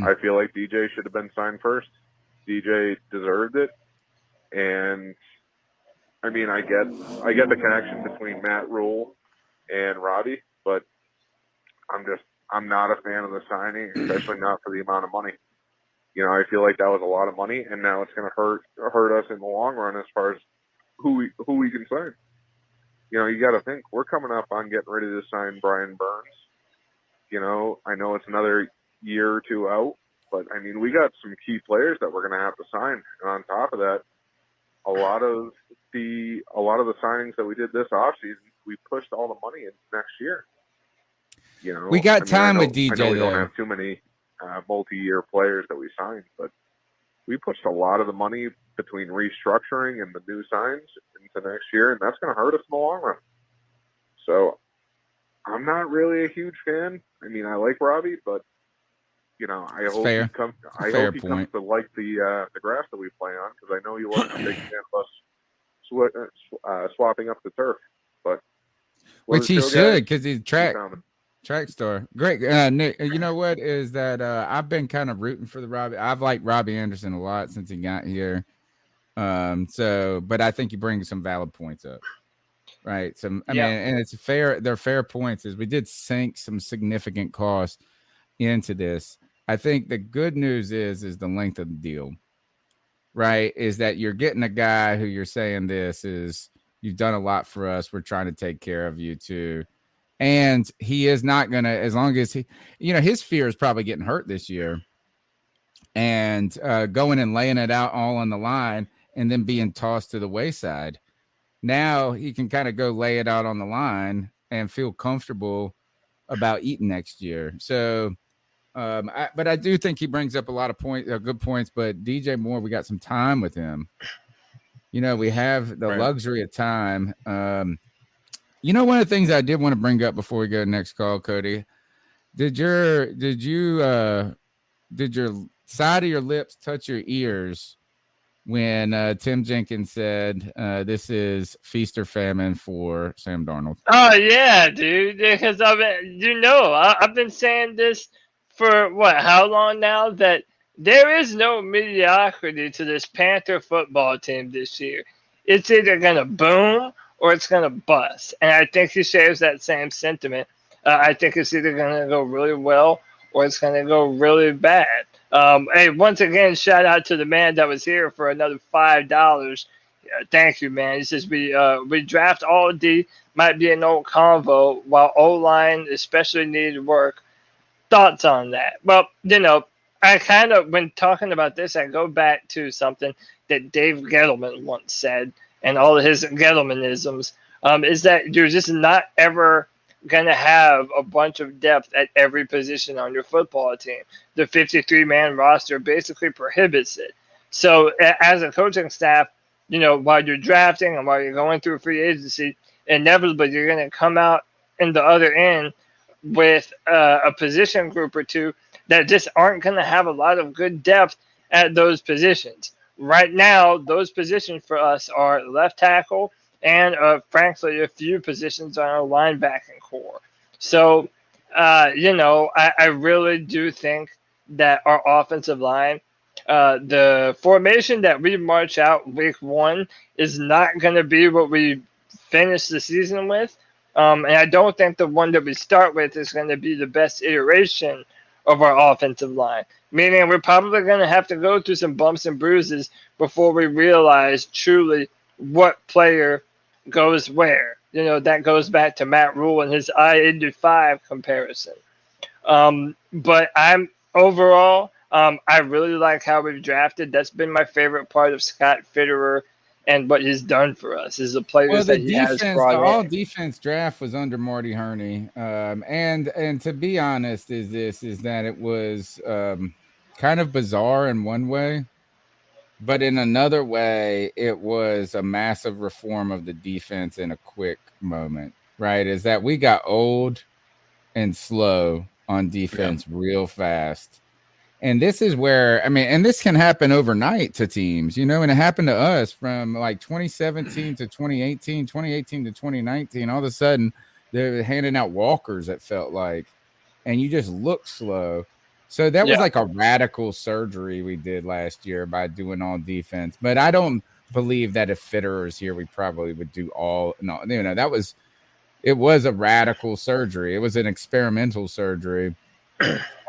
H: I feel like DJ should have been signed first. DJ deserved it. And I mean, I get the connection between Matt Rule and Robby, but I'm not a fan of the signing, especially not for the amount of money. I feel like that was a lot of money, and now it's going to hurt us in the long run as far as who we can sign. You got to think we're coming up on getting ready to sign Brian Burns. I know it's another year or 2 out, but I mean, we got some key players that we're going to have to sign. And on top of that, a lot of the signings that we did this offseason, we pushed all the money into next year.
A: We got time with DJ.
H: I know we don't have too many multi-year players that we signed, but we pushed a lot of the money between restructuring and the new signs into next year, and that's going to hurt us in the long run. So I'm not really a huge fan. I mean, I like Robby, but I hope he comes to like the grass that we play on, because I know he wasn't a big fan of us swapping up the turf. But
A: which he should, because he's track star. Great. Nick, you know what is that I've been kind of rooting for the Robby. I've liked Robby Anderson a lot since he got here. But I think he brings some valid points up. Right. I mean, and it's fair. They're fair points. Is we did sink some significant costs into this. I think the good news is the length of the deal, right? Is that you're getting a guy who you're saying you've done a lot for us. We're trying to take care of you too. And he is not going to, as long as his fear is probably getting hurt this year and going and laying it out all on the line and then being tossed to the wayside. Now he can kind of go lay it out on the line and feel comfortable about eating next year. So, but I do think he brings up a lot of good points. But DJ Moore, we got some time with him. We have the luxury of time. One of the things I did want to bring up before we go to next call, Cody, did your side of your lips touch your ears when Tim Jenkins said this is feast or famine for Sam Darnold?
C: Oh yeah, dude. Because I've been saying this for how long now, that there is no mediocrity to this Panther football team this year. It's either gonna boom or it's gonna bust, and I think he shares that same sentiment. I think it's either gonna go really well or it's gonna go really bad. Hey, once again, shout out to the man that was here for another $5. Thank you, man. He says we draft all D, might be an old convo, while O-line especially needed work. Thoughts on that? Well, I kind of, when talking about this, I go back to something that Dave Gettleman once said, and all of his Gettleman-isms, is that you're just not ever going to have a bunch of depth at every position on your football team. The 53-man roster basically prohibits it. So as a coaching staff, while you're drafting and while you're going through free agency, inevitably you're going to come out in the other end with a position group or two that just aren't going to have a lot of good depth at those positions. Right now, those positions for us are left tackle and, frankly, a few positions on our linebacking core. So, I really do think that our offensive line, the formation that we march out week 1 is not going to be what we finish the season with. And I don't think the one that we start with is going to be the best iteration of our offensive line, meaning we're probably going to have to go through some bumps and bruises before we realize truly what player goes where. That goes back to Matt Rule and his I-85 comparison. But I really like how we've drafted. That's been my favorite part of Scott Fitterer and what he's done for us is the players that he has brought in.
A: The all-defense draft was under Marty Herney. And to be honest, is that it was kind of bizarre in one way, but in another way, it was a massive reform of the defense in a quick moment, right? Is that we got old and slow on defense real fast. And this is where, and this can happen overnight to teams, and it happened to us from like 2017 to 2018, 2018 to 2019. All of a sudden, they're handing out walkers, it felt like, and you just look slow. So that was like a radical surgery we did last year by doing all defense. But I don't believe that if Fitterer is here, we probably would do all. No, it was a radical surgery. It was an experimental surgery.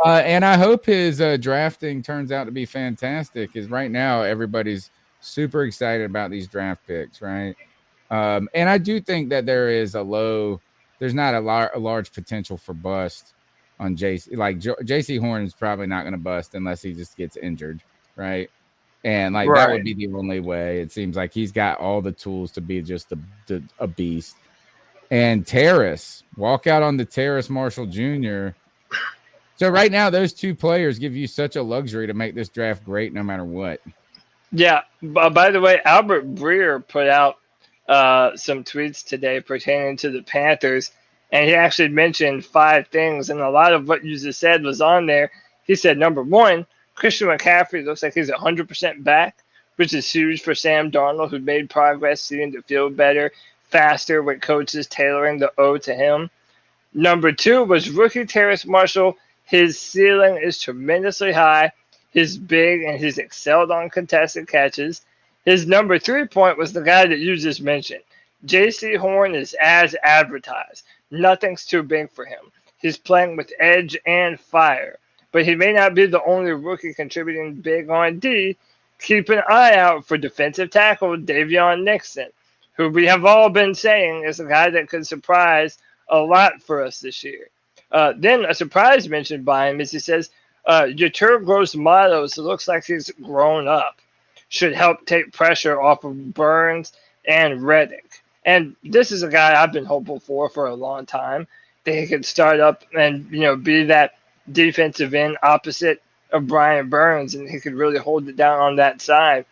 A: And I hope his drafting turns out to be fantastic, because right now everybody's super excited about these draft picks, right? And I do think that there's not a large potential for bust on JC. Like JC Horn is probably not going to bust unless he just gets injured, right? And that would be the only way. It seems like he's got all the tools to be just a beast. And Terrace, walk out on the Terrace Marshall Jr. So right now, those two players give you such a luxury to make this draft great no matter what.
C: Yeah. By the way, Albert Breer put out some tweets today pertaining to the Panthers, and he actually mentioned 5 things, and a lot of what you just said was on there. He said, number 1, Christian McCaffrey looks like he's 100% back, which is huge for Sam Darnold, who made progress, seeming to feel better, faster, with coaches tailoring the O to him. Number 2 was rookie Terrace Marshall. His ceiling is tremendously high. He's big, and he's excelled on contested catches. His number 3 point was the guy that you just mentioned. J.C. Horn is as advertised. Nothing's too big for him. He's playing with edge and fire. But he may not be the only rookie contributing big on D. Keep an eye out for defensive tackle Davion Nixon, who we have all been saying is a guy that could surprise a lot for us this year. Then a surprise mentioned by him is he says, Yatur Gross-Matos looks like he's grown up. Should help take pressure off of Burns and Reddick. And this is a guy I've been hopeful for a long time. That he could start up and be that defensive end opposite of Brian Burns, and he could really hold it down on that side.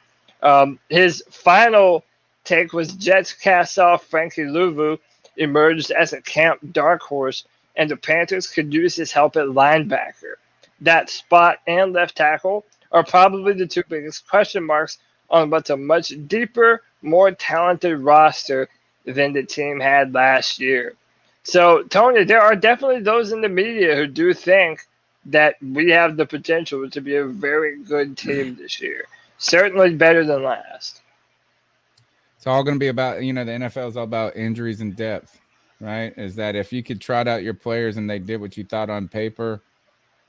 C: His final take was Jets cast off Frankie Louvu emerged as a camp dark horse, and the Panthers could use his help at linebacker. That spot and left tackle are probably the two biggest question marks on what's a much deeper, more talented roster than the team had last year. So, Tony, there are definitely those in the media who do think that we have the potential to be a very good team this year. Certainly better than last.
A: It's all going to be about, the NFL is all about injuries and depth, right? Is that if you could trot out your players and they did what you thought on paper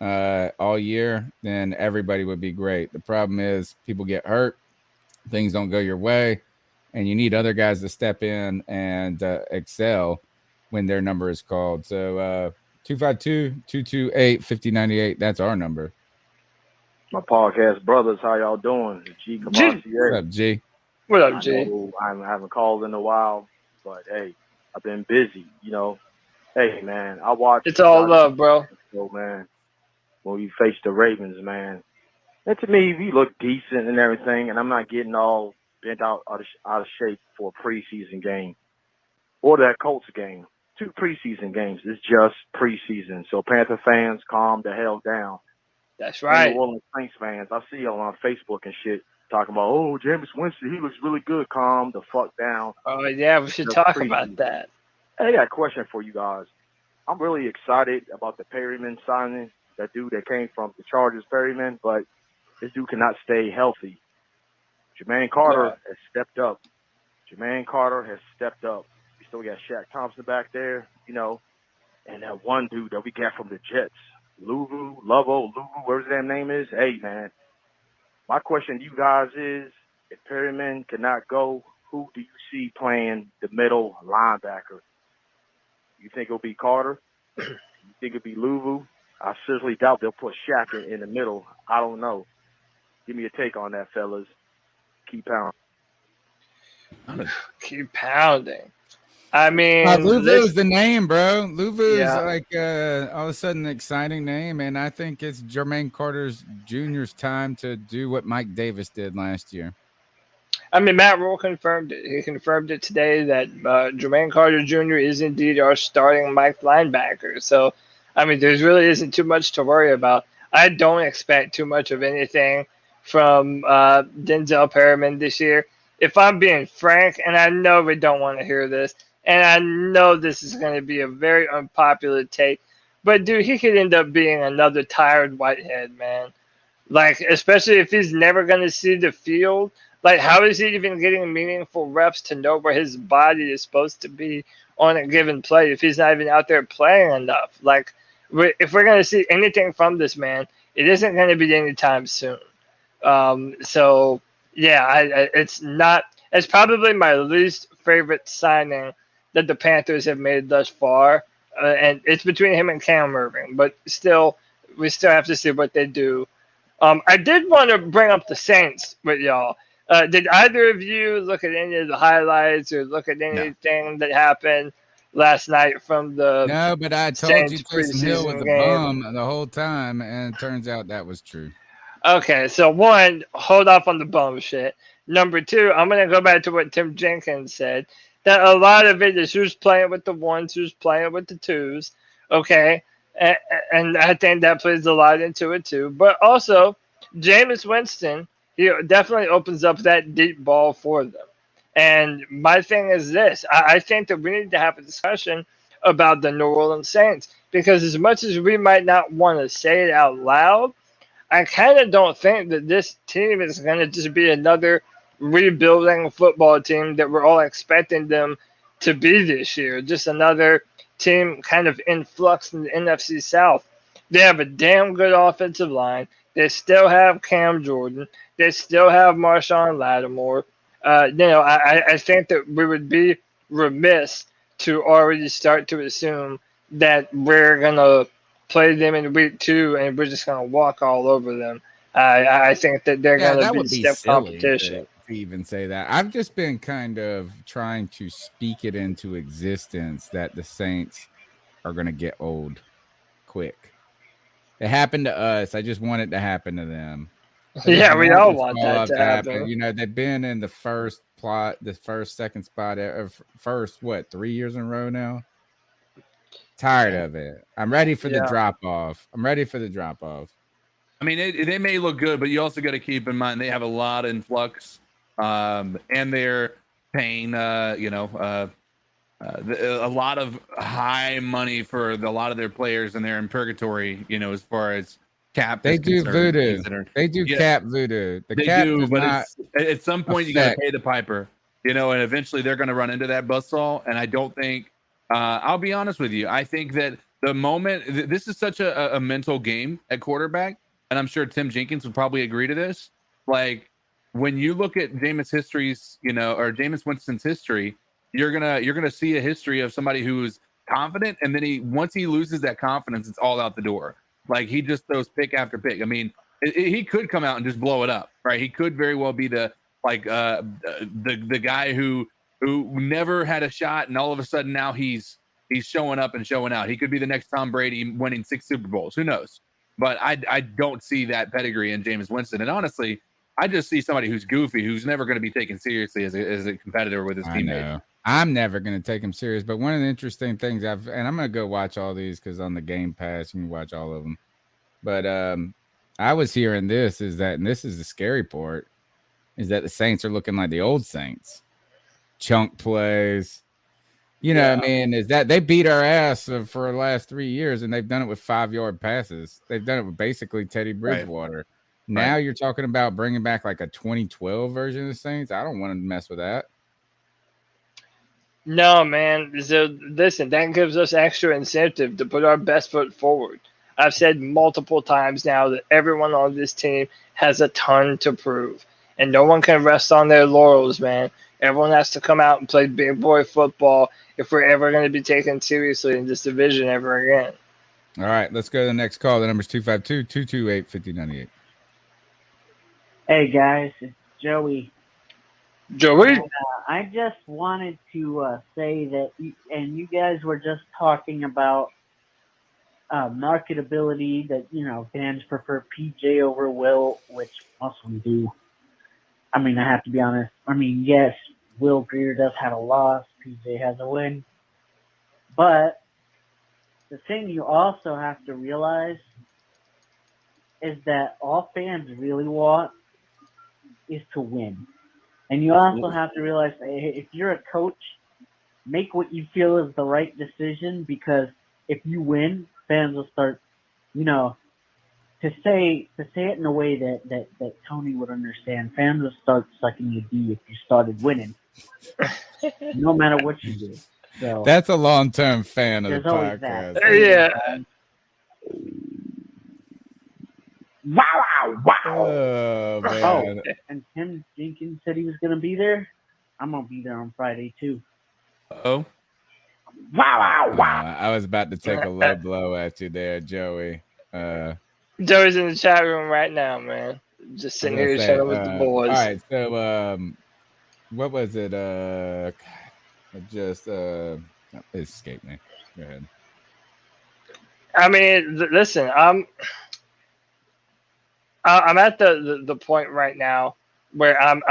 A: all year, then everybody would be great. The problem is people get hurt, things don't go your way, and you need other guys to step in and excel when their number is called. So 252-228-5098, that's our number.
K: My podcast brothers, how y'all doing? G. Cavassier.
A: What's up, G?
C: What up, G?
K: I haven't called in a while, but hey, I've been busy, Hey, man, I watched.
C: It's all love, bro.
K: So, man, when we face the Ravens, man, and to me, we look decent and everything, and I'm not getting all bent out of shape for a preseason game or that Colts game. 2 preseason games. It's just preseason. So Panther fans, calm the hell down.
C: That's right.
K: And New Orleans Saints fans, I see y'all on Facebook and shit talking about, oh, Jameis Winston, he looks really good. Calm the fuck down.
C: Oh, yeah, we should talk about that.
K: Hey, I got a question for you guys. I'm really excited about the Perryman signing, that dude that came from the Chargers, Perryman, but this dude cannot stay healthy. Jermaine Carter has stepped up. We still got Shaq Thompson back there, and that one dude that we got from the Jets, Luvu, whatever his damn name is. Hey, man, my question to you guys is, if Perryman cannot go, who do you see playing the middle linebacker? You think it'll be Carter? You think it'll be Luvu? I seriously doubt they'll put Shaq in the middle. I don't know. Give me a take on that, fellas. Keep pounding.
C: Keep pounding. I mean,
A: Luvu is the name, bro. Luvu
C: Yeah.
A: is like all of a sudden an exciting name, and I think it's Jermaine Carter's Jr.'s time to do what Mike Davis did last year.
C: I mean, Matt Rule confirmed it. He confirmed it today that Jermaine Carter Jr. is indeed our starting Mike linebacker. So, I mean, there really isn't too much to worry about. I don't expect too much of anything from Denzel Perryman this year. If I'm being frank, and I know we don't want to hear this, and I know this is going to be a very unpopular take, but dude, he could end up being another tired Whitehead, man. Like, especially if he's never going to see the field. Like, how is he even getting meaningful reps to know where his body is supposed to be on a given play if he's not even out there playing enough? Like, if we're going to see anything from this man, it isn't going to be anytime soon. So, yeah, it's probably my least favorite signing that the Panthers have made thus far. And it's between him and Cam Irving, but still, we still have to see what they do. I did want to bring up the Saints with y'all. Did either of you look at any of the highlights or look at anything that happened last night from the
A: No, but I told
C: Saints
A: you Taysom Hill was a
C: game?
A: bum the whole time, and it turns out that was true.
C: Okay, so one, hold off on the bum shit. Number two, I'm going to go back to what Tim Jenkins said, that a lot of it is who's playing with the ones, who's playing with the twos, okay? And I think that plays a lot into it too. But also, Jameis Winston, he definitely opens up that deep ball for them. And my thing is this. I think that we need to have a discussion about the New Orleans Saints, because as much as we might not want to say it out loud, I kind of don't think that this team is going to just be another rebuilding football team that we're all expecting them to be this year. Just another team kind of in flux in the NFC South. They have a damn good offensive line. They still have Cam Jordan. They still have Marshawn Lattimore. I think that we would be remiss to already start to assume that we're going to play them in week 2 and we're just going to walk all over them. I think that they're going to be stiff competition.
A: to even say that. I've just been kind of trying to speak it into existence that the Saints are going to get old quick. It happened to us. I just want it to happen to them.
C: Yeah, we all
A: this
C: want
A: fall
C: that
A: off
C: to happen.
A: You know, they've been in the second spot, first, 3 years in a row now? Tired of it. I'm ready for the drop off.
D: I mean, they may look good, but you also got to keep in mind they have a lot of influx, and they're paying, a lot of high money for a lot of their players, and they're in purgatory, as far as cap.
A: They do voodoo. They do cap voodoo.
D: They do, but at some point you got to pay the piper, and eventually they're going to run into that buzzsaw. And I don't think, I'll be honest with you, I think that the moment this is such a mental game at quarterback, and I'm sure Tim Jenkins would probably agree to this. Like when you look at Jameis Winston's history, you're gonna see a history of somebody who's confident, and then once he loses that confidence, it's all out the door. Like he just throws pick after pick. I mean, he could come out and just blow it up, right? He could very well be the guy who never had a shot, and all of a sudden now he's showing up and showing out. He could be the next Tom Brady, winning 6 Super Bowls. Who knows? But I don't see that pedigree in Jameis Winston. And honestly, I just see somebody who's goofy, who's never going to be taken seriously as a competitor with his teammates.
A: I'm never going to take him serious. But one of the interesting things and I'm going to go watch all these because on the Game Pass, you can watch all of them. But I was hearing this is that, and this is the scary part, is that the Saints are looking like the old Saints. Chunk plays. What I mean, is that they beat our ass for the last 3 years, and they've done it with 5-yard passes. They've done it with basically Teddy Bridgewater. Right. Now you're talking about bringing back like a 2012 version of the Saints. I don't want to mess with that.
C: No, man. So listen, that gives us extra incentive to put our best foot forward. I've said multiple times now that everyone on this team has a ton to prove, and no one can rest on their laurels, man. Everyone has to come out and play big boy football if we're ever going to be taken seriously in this division ever again.
A: All right, let's go to the next call. The number's 252-228-5098.
L: Hey, guys, it's Joey.
C: Joey?
L: And, I just wanted to say that, and you guys were just talking about marketability, that, fans prefer PJ over Will, which most of them do. I mean, I have to be honest. I mean, yes, Will Greer does have a loss. PJ has a win. But the thing you also have to realize is that all fans really want is to win. And you also have to realize that if you're a coach, make what you feel is the right decision, because if you win, fans will start, to say it in a way that Tony would understand, fans will start sucking your D if you started winning, no matter what you do. So
A: that's a long-term fan of the podcast.
C: Yeah.
L: Wow.
A: Oh, man.
L: And Tim Jenkins said he was going to be there. I'm going to be there on Friday, too.
D: Oh.
L: Wow.
A: I was about to take a low blow at you there, Joey.
C: Joey's in the chat room right now, man. Just sitting here chatting with the boys.
A: All right, so what was it? It escaped me. Go ahead.
C: I mean, listen, I'm at the point right now where I'm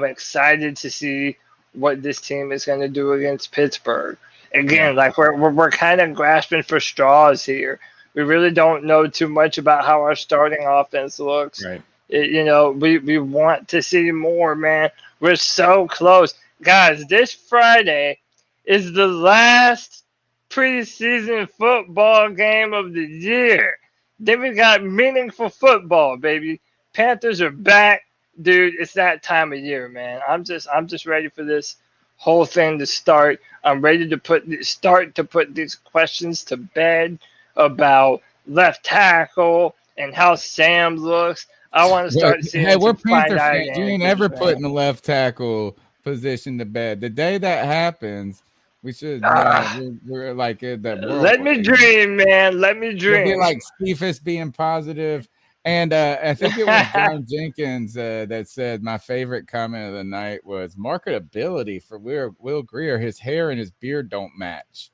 C: excited to see what this team is going to do against Pittsburgh. Again, like we're kind of grasping for straws here. We really don't know too much about how our starting offense looks.
D: Right.
C: We want to see more, man. We're so close. Guys, this Friday is the last preseason football game of the year. Then we got meaningful football, baby. Panthers are back. Dude, it's that time of year, man. I'm just ready for this whole thing to start. I'm ready to put these questions to bed about left tackle and how Sam looks. I want to start seeing.
A: Hey, we're Panther fans. You ain't ever putting the left tackle position to bed. The day that happens, we should. We're like that.
C: Let me dream, man. Let me dream.
A: It'll be like Cephas being positive And I think it was John Jenkins that said my favorite comment of the night was marketability for Will Greer. His hair and his beard don't match.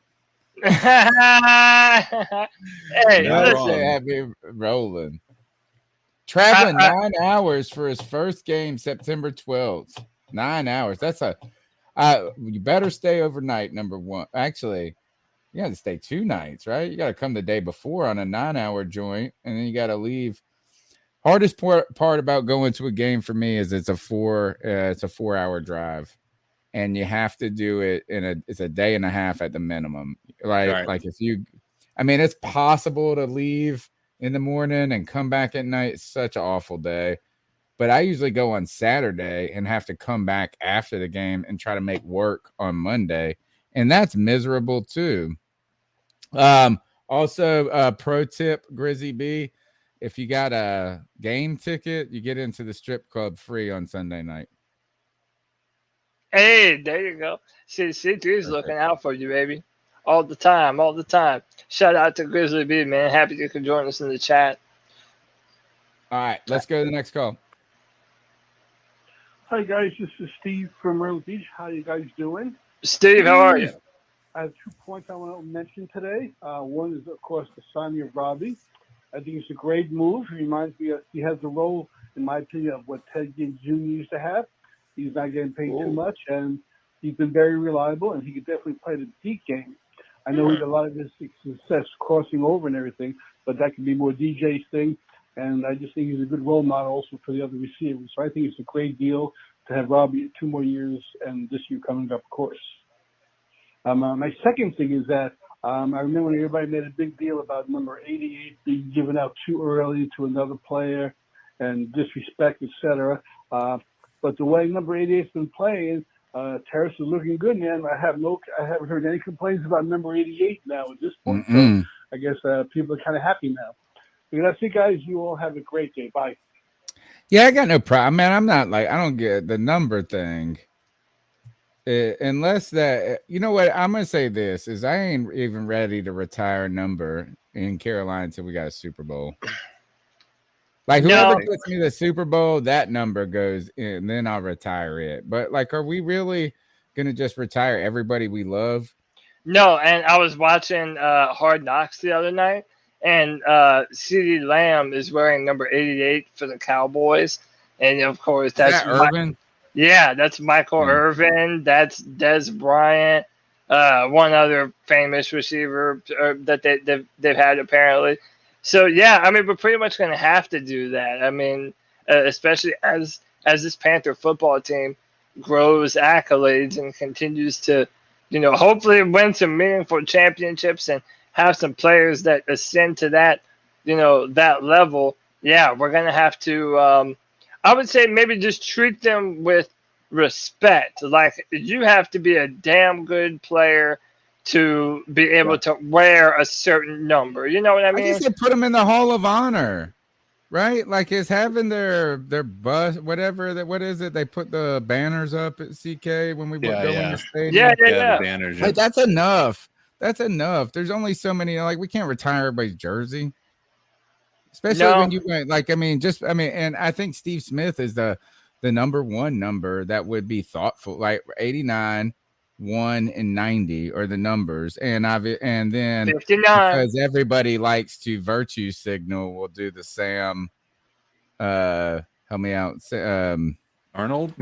C: Hey,
A: That
C: listen.
A: shit had me rolling. Traveling 9 hours for his first game, September 12th. 9 hours. That's you better stay overnight, number one. Actually, you got to stay 2 nights, right? You got to come the day before on a 9-hour joint, and then you got to leave. Hardest part about going to a game for me is it's a 4-hour drive, and you have to do it it's a day and a half at the minimum. Like if you, I mean, it's possible to leave in the morning and come back at night. It's such an awful day, but I usually go on Saturday and have to come back after the game and try to make work on Monday, and that's miserable too. Also, pro tip, Grizzy B. If you got a game ticket, you get into the strip club free on Sunday night.
C: Hey, there you go. C3's looking out for you, baby. All the time. Shout out to Grizzly B, man. Happy you can join us in the chat.
A: All right, let's go to the next call.
M: Hi, guys. This is Steve from Myrtle Beach. How you guys doing?
C: Steve, how are you?
M: I have 2 points I want to mention today. One is, of course, the signing of Robby. I think it's a great move. He reminds me he has the role, in my opinion, of what Ted Ginn Jr. used to have. He's not getting paid too much, and he's been very reliable, and he could definitely play the deep game. I know he had a lot of his success crossing over and everything, but that could be more DJ's thing, and I just think he's a good role model also for the other receivers. So I think it's a great deal to have Robby 2 more years, and this year coming up, of course. My second thing is that I remember when everybody made a big deal about number 88 being given out too early to another player and disrespect, etc. But the way number 88's been playing, Terrace is looking good, man. I haven't heard any complaints about number 88 now at this point. So I guess people are kind of happy now. So that's it, guys. You all have a great day. Bye.
A: Yeah, I got no problem, man. I'm not I don't get the number thing. Unless that, you know what, I'm gonna say this is I ain't even ready to retire a number in Carolina until we got a Super Bowl. Like whoever gets me the Super Bowl, that number goes in, then I'll retire it. But like, are we really gonna just retire everybody we love?
C: No, and I was watching Hard Knocks the other night, and CeeDee Lamb is wearing number 88 for the Cowboys, and of course that's
A: Irvin.
C: Yeah, that's Michael Irvin. That's Des Bryant. One other famous receiver that they've had apparently. So yeah, I mean, we're pretty much going to have to do that. I mean, especially as this Panther football team grows accolades and continues to, hopefully win some meaningful championships and have some players that ascend to that, that level. Yeah, we're going to have to. I would say maybe just treat them with respect. Like, you have to be a damn good player to be able to wear a certain number. You know what I mean?
A: I guess they put them in the Hall of Honor, right? Like, it's having their bus, whatever. What is it? They put the banners up at CK when we go in the stadium.
C: Yeah.
D: The banners.
A: Like, that's enough. That's enough. There's only so many. Like, we can't retire everybody's jersey. Especially when you went, and I think Steve Smith is the number one number that would be thoughtful, like 89, 1, and 90 are the numbers, and then
C: 59,
A: because everybody likes to virtue signal, we'll do the Sam. Help me out,
D: Arnold.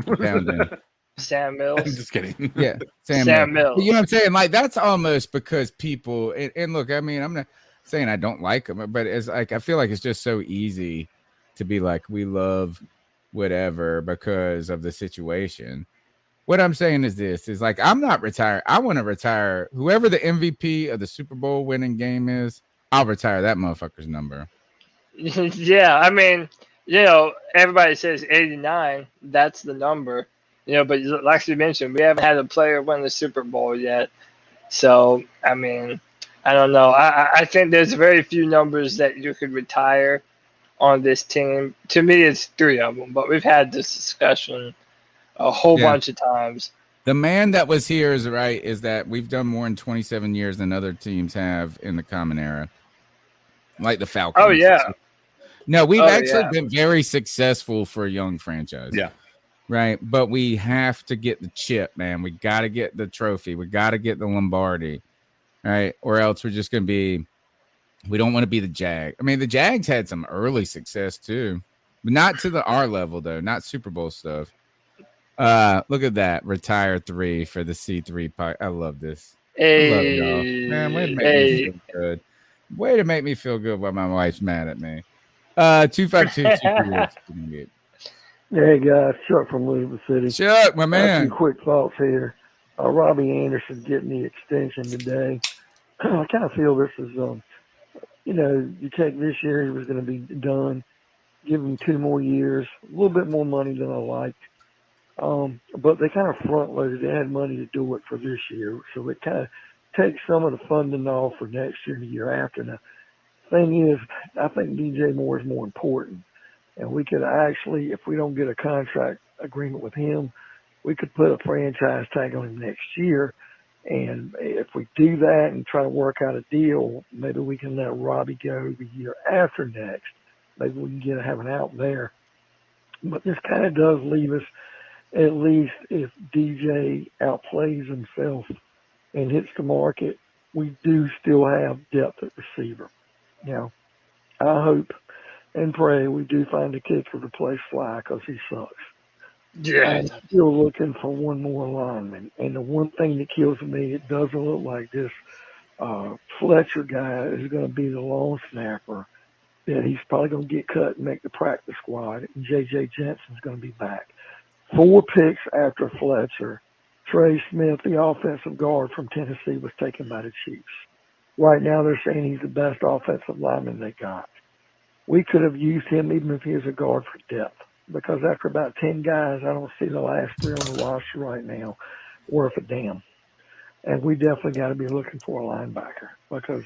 C: Sam Mills.
D: I'm just kidding.
A: Yeah, Sam Mills. You know what I'm saying? Like, that's almost because people and look, I mean, I'm not saying I don't like them, but it's like I feel like it's just so easy to be like, we love whatever because of the situation. What I'm saying is this is like, I'm not retired. I want to retire whoever the MVP of the Super Bowl winning game is. I'll retire that motherfucker's number.
C: Yeah, I mean, everybody says 89. That's the number. But like you mentioned, we haven't had a player win the Super Bowl yet. So, I mean, I don't know. I think there's very few numbers that you could retire on this team. To me, it's 3 of them, but we've had this discussion a whole bunch of times.
A: The man that was here is right, is that we've done more in 27 years than other teams have in the common era. Like the Falcons.
C: Oh, yeah.
A: No, we've
C: Oh,
A: actually
C: yeah.
A: been very successful for a young franchise.
D: Yeah.
A: Right. But we have to get the chip, man. We got to get the trophy. We got to get the Lombardi. Right. Or else we're just going to be, we don't want to be the Jag. I mean, the Jags had some early success too, but not to our level, though. Not Super Bowl stuff. Look at that. Retire 3 for the C3 pie. I love this. I love y'all. Man, way to make me feel good. Way to make me feel good while my wife's mad at me. 252-238.
N: Hey guys, Chuck from Louisville City.
A: Chuck, my
N: A
A: man.
N: few quick thoughts here. Robby Anderson getting the extension today. I kind of feel this is, you take this year, he was going to be done. Give him 2 more years, a little bit more money than I liked. But they kind of front loaded. They had money to do it for this year, so it kind of takes some of the funding off for next year and the year after. Now, thing is, I think DJ Moore is more important. And we could actually, if we don't get a contract agreement with him, we could put a franchise tag on him next year. And if we do that and try to work out a deal, maybe we can let Robby go the year after next. Maybe we can have an out there. But this kind of does leave us, at least if DJ outplays himself and hits the market, we do still have depth at receiver. I hope and pray we do find a kicker to play Fly because he sucks.
C: Yeah.
N: I'm still looking for one more lineman. And the one thing that kills me, it doesn't look like this Fletcher guy is going to be the long snapper. That he's probably going to get cut and make the practice squad. And J.J. Jensen's going to be back. 4 picks after Fletcher. Trey Smith, the offensive guard from Tennessee, was taken by the Chiefs. Right now they're saying he's the best offensive lineman they got. We could have used him even if he was a guard for depth, because after about 10 guys, I don't see the last 3 on the roster right now worth a damn. And we definitely got to be looking for a linebacker, because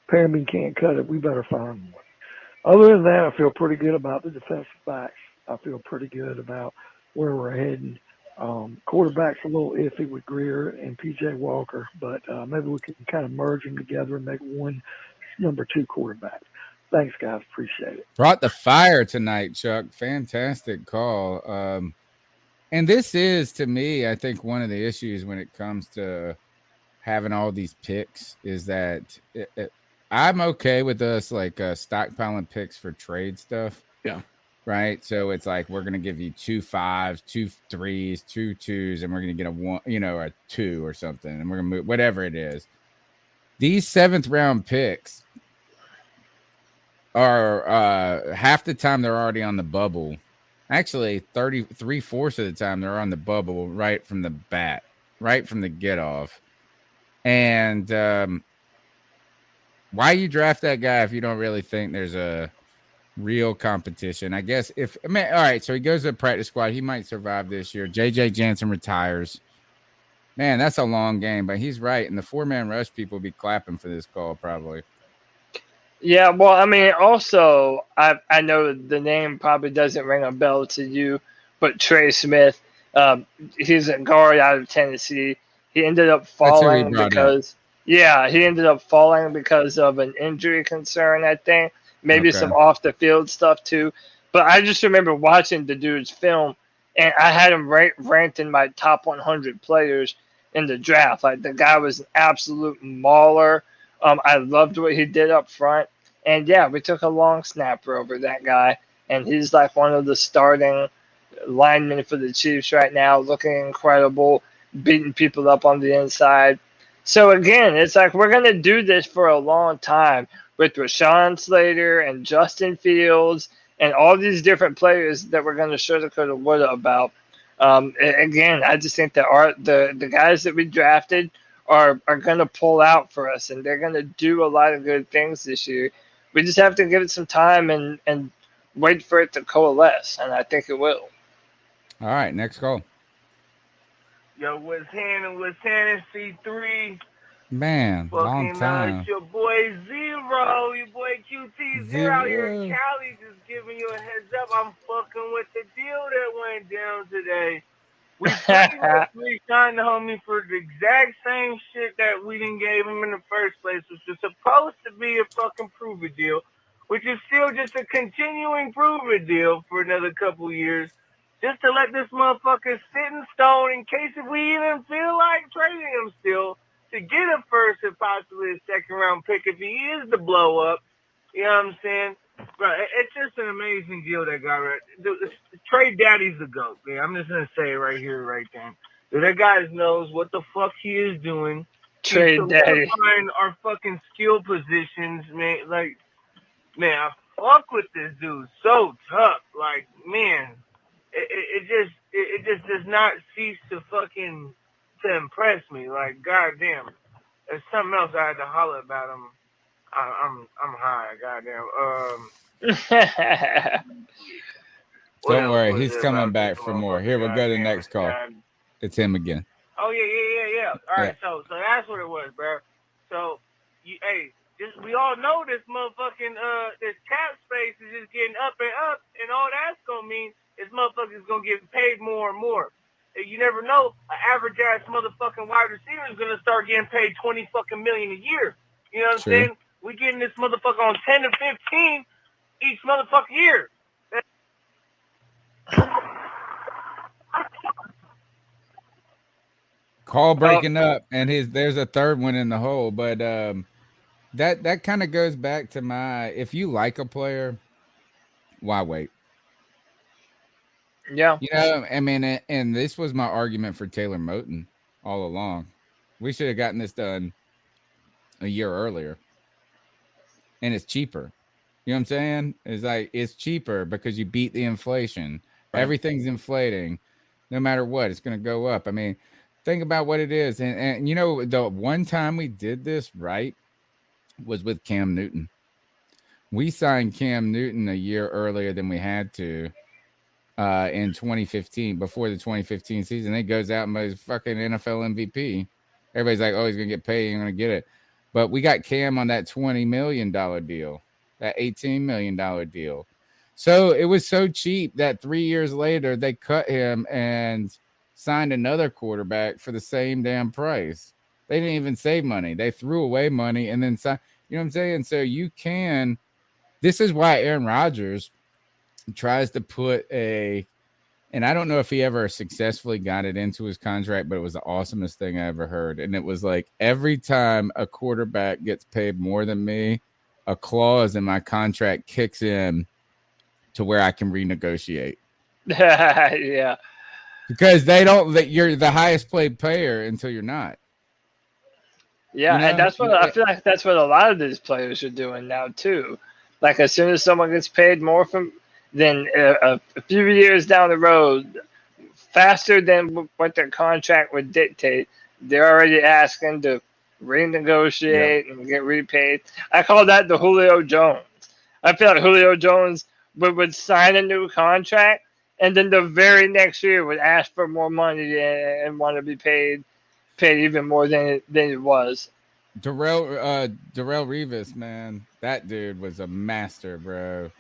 N: Perriman can't cut it. We better find one. Other than that, I feel pretty good about the defensive backs. I feel pretty good about where we're heading. Quarterback's a little iffy with Greer and P.J. Walker, but maybe we can kind of merge them together and make one number 2 quarterback. Thanks, guys. Appreciate it.
A: Brought the fire tonight, Chuck. Fantastic call. And this is, to me, I think one of the issues when it comes to having all these picks is that I'm okay with us stockpiling picks for trade stuff.
D: Yeah.
A: Right. So it's like we're gonna give you 2 5s, 2 3s, 2 2s, and we're gonna get a 1, a 2 or something, and we're gonna move whatever it is. These 7th round picks are half the time they're already on the bubble. Actually, 3/4 of the time they're on the bubble right from the bat, right from the get off. And why you draft that guy if you don't really think there's a real competition? I guess all right, so he goes to the practice squad. He might survive this year. J.J. Jensen retires. Man, that's a long game, but he's right. And the 4-man rush people will be clapping for this call probably.
C: Yeah, well, I mean, also, I know the name probably doesn't ring a bell to you, but Trey Smith, he's a guard out of Tennessee. He ended up falling because he ended up falling because of an injury concern, I think. Maybe some off the field stuff too. But I just remember watching the dude's film, and I had him ranked in my top 100 players in the draft. Like, the guy was an absolute mauler. I loved what he did up front. And yeah, we took a long snapper over that guy, and he's like one of the starting linemen for the Chiefs right now, looking incredible, beating people up on the inside. So again, it's like we're going to do this for a long time with Rashawn Slater and Justin Fields and all these different players that we're going to shoulda, coulda, woulda about. Again, I just think that the guys that we drafted are going to pull out for us, and they're going to do a lot of good things this year. We just have to give it some time and wait for it to coalesce, and I think it will.
A: All right, next call.
O: Yo, what's happening, C3?
A: Man, long time.
O: It's your boy Zero, your boy QT0 out here in Cali, just giving you a heads up. I'm fucking with the deal that went down today. We pretty much re-signed the homie for the exact same shit that we didn't give him in the first place, which was supposed to be a fucking prove-it deal. which is still just a continuing prove-it deal for another couple years, just to let this motherfucker sit in stone in case if we even feel like trading him still to get a first and possibly a second-round pick if he is to blow up. You know what I'm saying? Bro, it's just an amazing deal that got right. Trade Daddy's the GOAT, man. I'm just going to say it right here, right then. That guy knows what the fuck he is doing.
C: Trade
O: He's
C: Daddy.
O: solidifying our fucking skill positions, man. Like, man, I fuck with this dude. So tough. Like, man, it just does not cease to fucking to impress me. Like, goddamn. There's something else I had to holler about him. I'm high, goddamn.
A: Don't worry, he's coming back for more. Here, we'll go to the next call. It's him again.
O: Oh yeah. All right, so that's what it was, bro. So, we all know this motherfucking this cap space is just getting up, and all that's gonna mean is motherfuckers gonna get paid more and more. You never know, an average ass motherfucking wide receiver is gonna start getting paid $20 fucking million a year. You know what I'm saying? We getting this motherfucker on 10 to 15 each motherfucking year.
A: Call breaking up, and there's a third one in the hole, but that kind of goes back to if you like a player, why wait?
C: Yeah.
A: You know, I mean, and this was my argument for Taylor Moton all along. We should have gotten this done a year earlier. And it's cheaper. You know what I'm saying? It's cheaper because you beat the inflation. Right. Everything's inflating. No matter what, it's going to go up. I mean, think about what it is. And you know, the one time we did this right was with Cam Newton. We signed Cam Newton a year earlier than we had to in 2015, before the 2015 season. It goes out and plays fucking NFL MVP. Everybody's like, oh, he's going to get paid. He's going to get it. But we got Cam on that $20 million deal, that $18 million deal. So it was so cheap that 3 years later, they cut him and signed another quarterback for the same damn price. They didn't even save money. They threw away money and then signed. You know what I'm saying? So this is why Aaron Rodgers tries to put and I don't know if he ever successfully got it into his contract, but it was the awesomest thing I ever heard. And it was like, every time a quarterback gets paid more than me, a clause in my contract kicks in to where I can renegotiate.
C: Yeah.
A: Because you're the highest paid player until you're not.
C: Yeah,
A: you know?
C: And that's what I feel like that's what a lot of these players are doing now too. Like, as soon as someone gets paid more then a few years down the road, faster than what their contract would dictate, they're already asking to renegotiate and get repaid. I call that the Julio Jones. I feel like Julio Jones would sign a new contract, and then the very next year would ask for more money and want to be paid even more than it was.
A: Darrell Revis, man, that dude was a master, bro.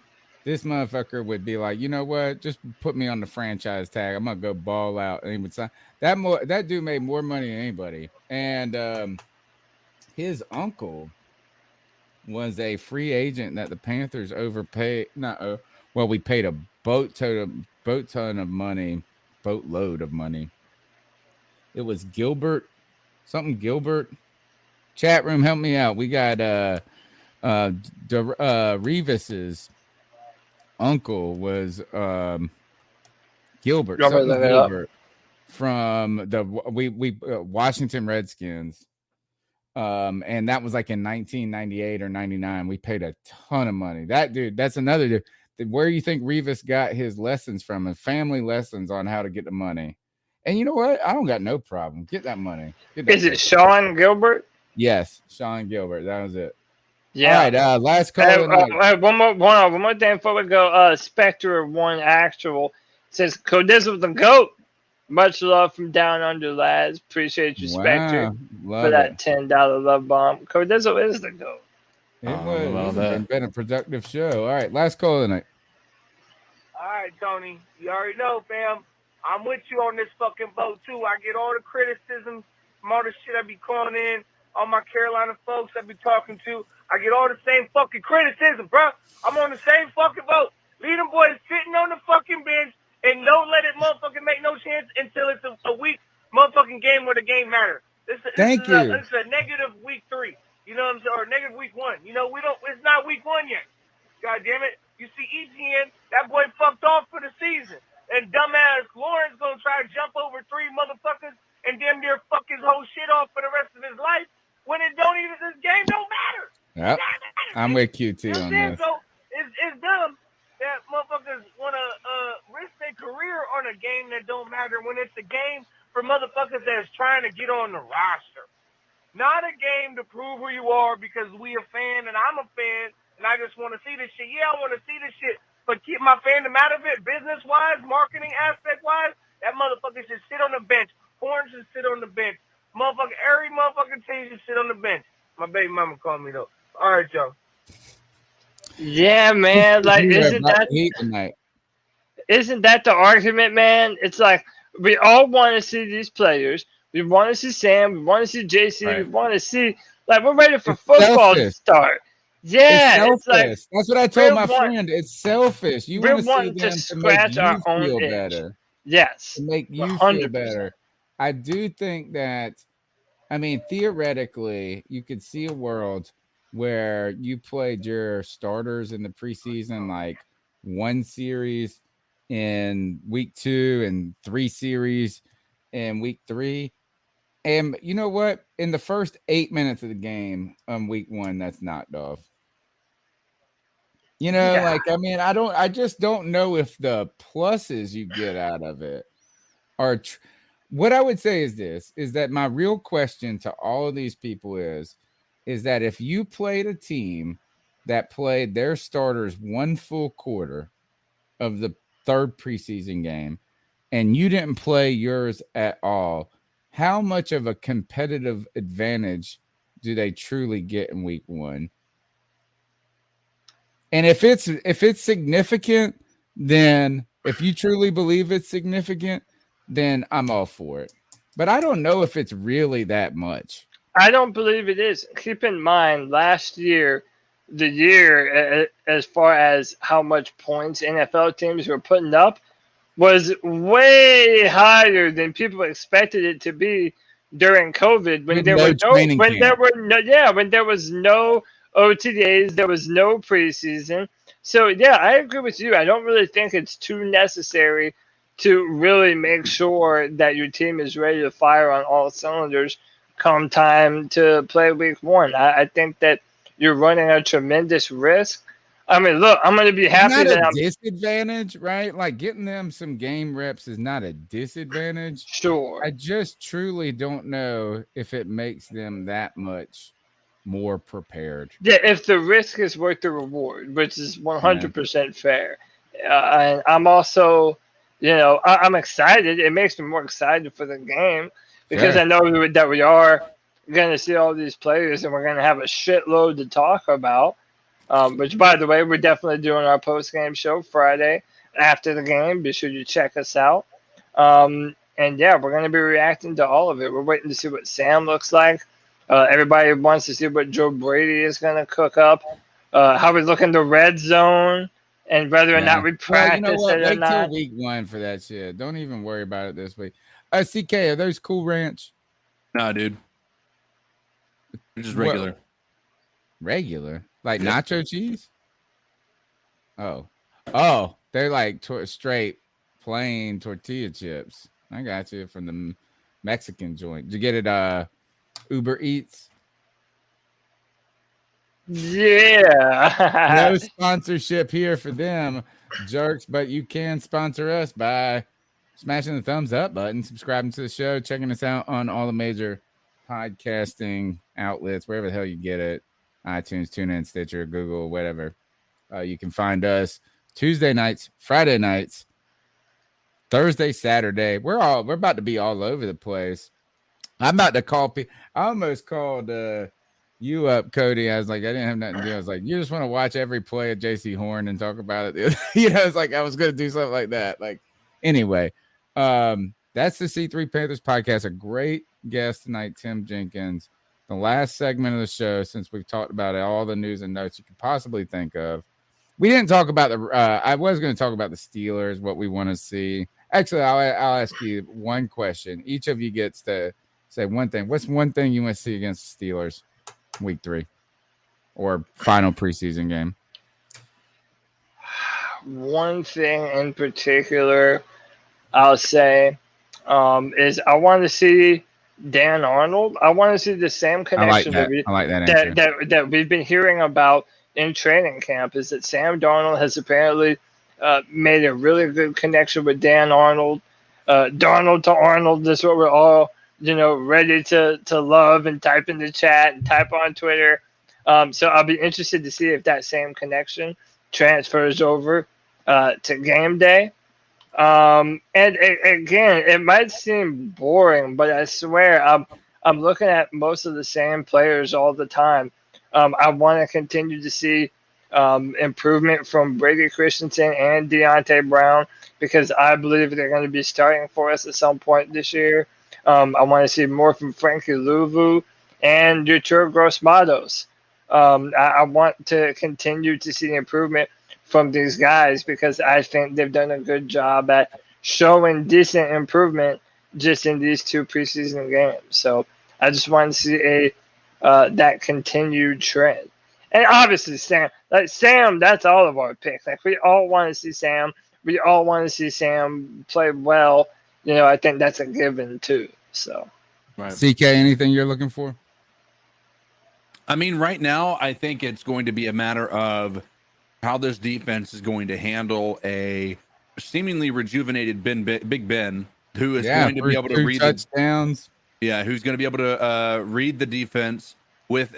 A: This motherfucker would be like, you know what? Just put me on the franchise tag. I'm gonna go ball out. And he would sign that dude made more money than anybody. And his uncle was a free agent that the Panthers overpaid. We paid a boatload of money. It was Gilbert. Chat room, help me out. We got Revis's uncle was Gilbert from the Washington Redskins, and that was like in 1998 or 99. We paid a ton of money. That dude, that's another dude. Where you think Revis got his lessons from? And family lessons on how to get the money. And you know what? I don't got no problem. Get that money.
C: Is it Sean Gilbert?
A: Yes, Sean Gilbert. That was it.
C: Yeah.
A: All right. Last call.
C: One more thing before we go. Spectre of One Actual says Cody was the GOAT. Much love from down under, lads. Appreciate you, Spectre, for that $10 love bomb. Cody is the GOAT.
A: It's been a productive show. All right. Last call of the night.
O: All right, Tony. You already know, fam. I'm with you on this fucking boat too. I get all the criticism from all the shit I be calling in. all my Carolina folks I be talking to, I get all the same fucking criticism, bro. I'm on the same fucking boat. Leave them boys sitting on the fucking bench and don't let it motherfucking make no chance until it's a week motherfucking game where the game matters. This is a negative week 3. You know what I'm saying? Or negative week 1. You know, it's not week 1 yet. God damn it. You see ETN, that boy fucked off for the season. And dumbass Lawrence gonna try to jump over 3 motherfuckers and damn near fuck his whole shit off for the rest of his life when this game don't matter.
A: Yep. I'm with QT
O: You know what
A: on
O: I'm saying?
A: this.
O: So it's dumb that motherfuckers wanna risk their career on a game that don't matter when it's a game for motherfuckers that's trying to get on the roster. Not a game to prove who you are because we a fan and I'm a fan and I just want to see this shit. Yeah, I want to see this shit, but keep my fandom out of it, business-wise, marketing aspect-wise. That motherfucker should sit on the bench. Horn should sit on the bench. Motherfucker, every motherfucking team should sit on the bench. My baby mama called me though. All right, y'all.
C: Yeah, man. Like, isn't that the argument, man? It's like we all want to see these players. We want to see Sam. We want to see JC.
A: Right.
C: We want to see, like, we're ready for football to start. Yeah,
A: it's
C: like
A: that's what I told my friend. It's selfish. You want to see them
C: to
A: to
C: scratch
A: make
C: our
A: you
C: own
A: feel
C: itch.
A: better.
C: Yes,
A: To make you
C: 100%.
A: feel better. I do think that, I mean, theoretically, you could see a world where you played your starters in the preseason, like 1 series in week 2 and 3 series in week 3. And you know what? In the first 8 minutes of the game on week 1, that's knocked off. You know, like, I mean, I just don't know if the pluses you get out of it are what I would say is this, is that my real question to all of these people is that if you played a team that played their starters 1 full quarter of the 3rd preseason game and you didn't play yours at all, how much of a competitive advantage do they truly get in week 1? And if it's significant, then if you truly believe it's significant, then I'm all for it. But I don't know if it's really that much.
C: I don't believe it is. Keep in mind, last year, the year as far as how much points NFL teams were putting up was way higher than people expected it to be during COVID when there was no OTAs, there was no preseason. So yeah, I agree with you. I don't really think it's too necessary to really make sure that your team is ready to fire on all cylinders come time to play week 1. I think that you're running a tremendous risk. I mean, look, I'm going to be happy
A: that
C: I'm
A: disadvantage, right? Like getting them some game reps is not a disadvantage.
C: Sure.
A: I just truly don't know if it makes them that much more prepared.
C: Yeah, if the risk is worth the reward, which is 100% fair. And I'm also, I'm excited. It makes me more excited for the game because I know that we are going to see all these players and we're going to have a shitload to talk about. Which, by the way, we're definitely doing our post-game show Friday after the game. Be sure you check us out. And, yeah, we're going to be reacting to all of it. We're waiting to see what Sam looks like. Everybody wants to see what Joe Brady is going to cook up. How we look in the red zone and whether or not we practice it or
A: Wait
C: not.
A: till week 1 for that shit. Don't even worry about it this week. CK, are those Cool Ranch?
D: No, dude. They're just regular.
A: Regular? Like nacho cheese? Oh, they're like straight plain tortilla chips. I got you from the Mexican joint. Did you get it Uber Eats?
C: Yeah.
A: No sponsorship here for them, jerks, but you can sponsor us by smashing the thumbs up button, subscribing to the show, checking us out on all the major podcasting outlets, wherever the hell you get it. iTunes, TuneIn, Stitcher, Google, whatever. You can find us Tuesday nights, Friday nights, Thursday, Saturday. We're about to be all over the place. I'm about to call people. I almost called you up, Cody. I was like, I didn't have nothing to do. I was like, you just want to watch every play of JC Horn and talk about it. It's like I was going to do something like that. Like, anyway, that's the C3 Panthers podcast. A great guest tonight, Tim Jenkins. the last segment of the show, since we've talked about all the news and notes you could possibly think of. We didn't talk about the. I was going to talk about the Steelers, what we want to see. Actually, I'll ask you one question. Each of you gets to say one thing. What's one thing you want to see against the Steelers, Week 3, or final preseason game?
C: One thing in particular, I'll say, is I want to see Dan Arnold. I want to see the same connection
A: I like that answer.
C: that we've been hearing about in training camp. Is that Sam Darnold has apparently made a really good connection with Dan Arnold. Darnold to Arnold is what we're all ready to love and type in the chat and type on Twitter. So I'll be interested to see if that same connection transfers over to game day. And again, it might seem boring, but I swear I'm looking at most of the same players all the time. I want to continue to see improvement from Brady Christensen and Deontay Brown because I believe they're going to be starting for us at some point this year. I want to see more from Frankie Louvu and Arturo Gross-Matos. I want to continue to see improvement from these guys because I think they've done a good job at showing decent improvement just in these 2 preseason games. So I just want to see that continued trend. And obviously Sam, that's all of our picks. Like we all want to see Sam. We all want to see Sam play well. I think that's a given too. So,
D: right.
A: CK, anything you're looking for?
D: I mean, right now, I think it's going to be a matter of how this defense is going to handle a seemingly rejuvenated Big Ben, who is going to be able to read
A: touchdowns.
D: Who's going to be able to read the defense with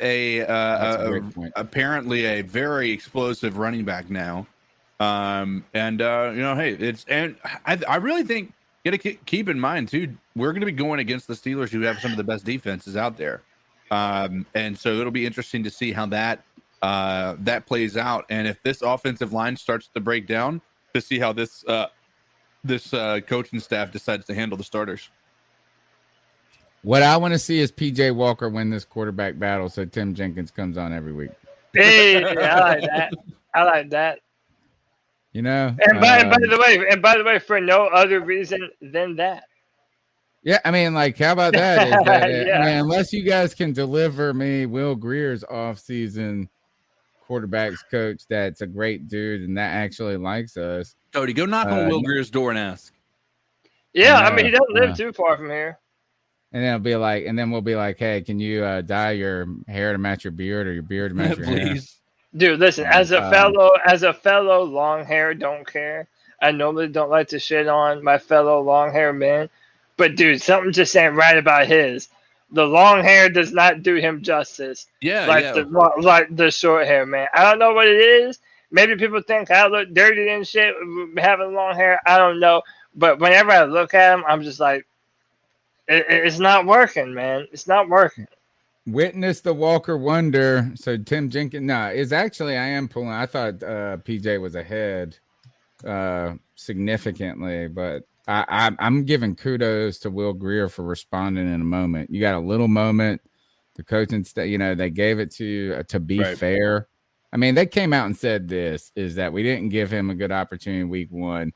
D: apparently a very explosive running back now. Hey, I really think you got to keep in mind too, we're going to be going against the Steelers, who have some of the best defenses out there. And so it'll be interesting to see how that plays out, and if this offensive line starts to break down, to see how this coaching staff decides to handle the starters.
A: What I want to see is PJ Walker win this quarterback battle, so Tim Jenkins comes on every week.
C: Hey, I like that.
A: And
C: by the way, for no other reason than that.
A: Yeah, I mean, like, how about that? Is that
C: Yeah.
A: Unless you guys can deliver me Will Greer's offseason quarterbacks coach that's a great dude and that actually likes us.
D: Cody, go knock on Will Greer's door and ask.
C: Yeah, I mean, he doesn't live too far from here.
A: And then we'll be like, hey, can you dye your hair to match your beard or your beard to match your hair?
C: Dude, listen, as a fellow long hair don't care. I normally don't like to shit on my fellow long hair men. But dude, something just ain't right about his. The long hair does not do him justice. Like the short hair, man. I don't know what it is. Maybe people think I look dirty and shit having long hair. I don't know. But whenever I look at him, I'm just like, it's not working, man. It's not working.
A: Witness the Walker wonder. So Tim Jenkins, is actually I am pulling. I thought PJ was ahead significantly, but I'm giving kudos to Will Greer for responding in a moment. You got a little moment. The coaching staff, they gave it to be fair. I mean, they came out and said this is that we didn't give him a good opportunity in week 1,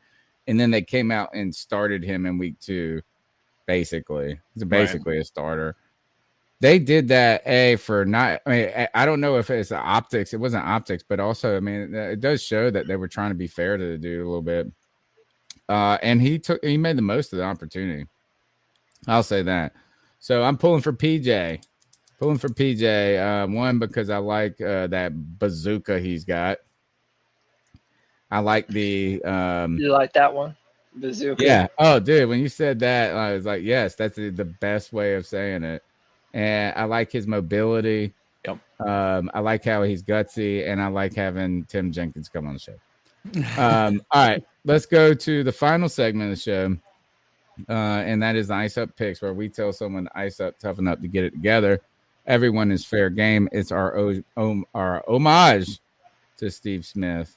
A: and then they came out and started him in week 2. Basically, it's basically a starter. They did that for not. I mean, I don't know if it's optics. It wasn't optics, but also, I mean, it does show that they were trying to be fair to the dude a little bit. And he made the most of the opportunity. I'll say that. So I'm pulling for PJ. One, because I like that bazooka he's got. I like the.
C: You like that one? Bazooka.
A: Yeah. Oh, dude, when you said that, I was like, yes, that's the best way of saying it. And I like his mobility.
D: Yep.
A: I like how he's gutsy, and I like having Tim Jenkins come on the show. All right, let's go to the final segment of the show, and that is the Ice Up Picks, where we tell someone to ice up, toughen up to get it together. Everyone is fair game. It's our homage to Steve Smith,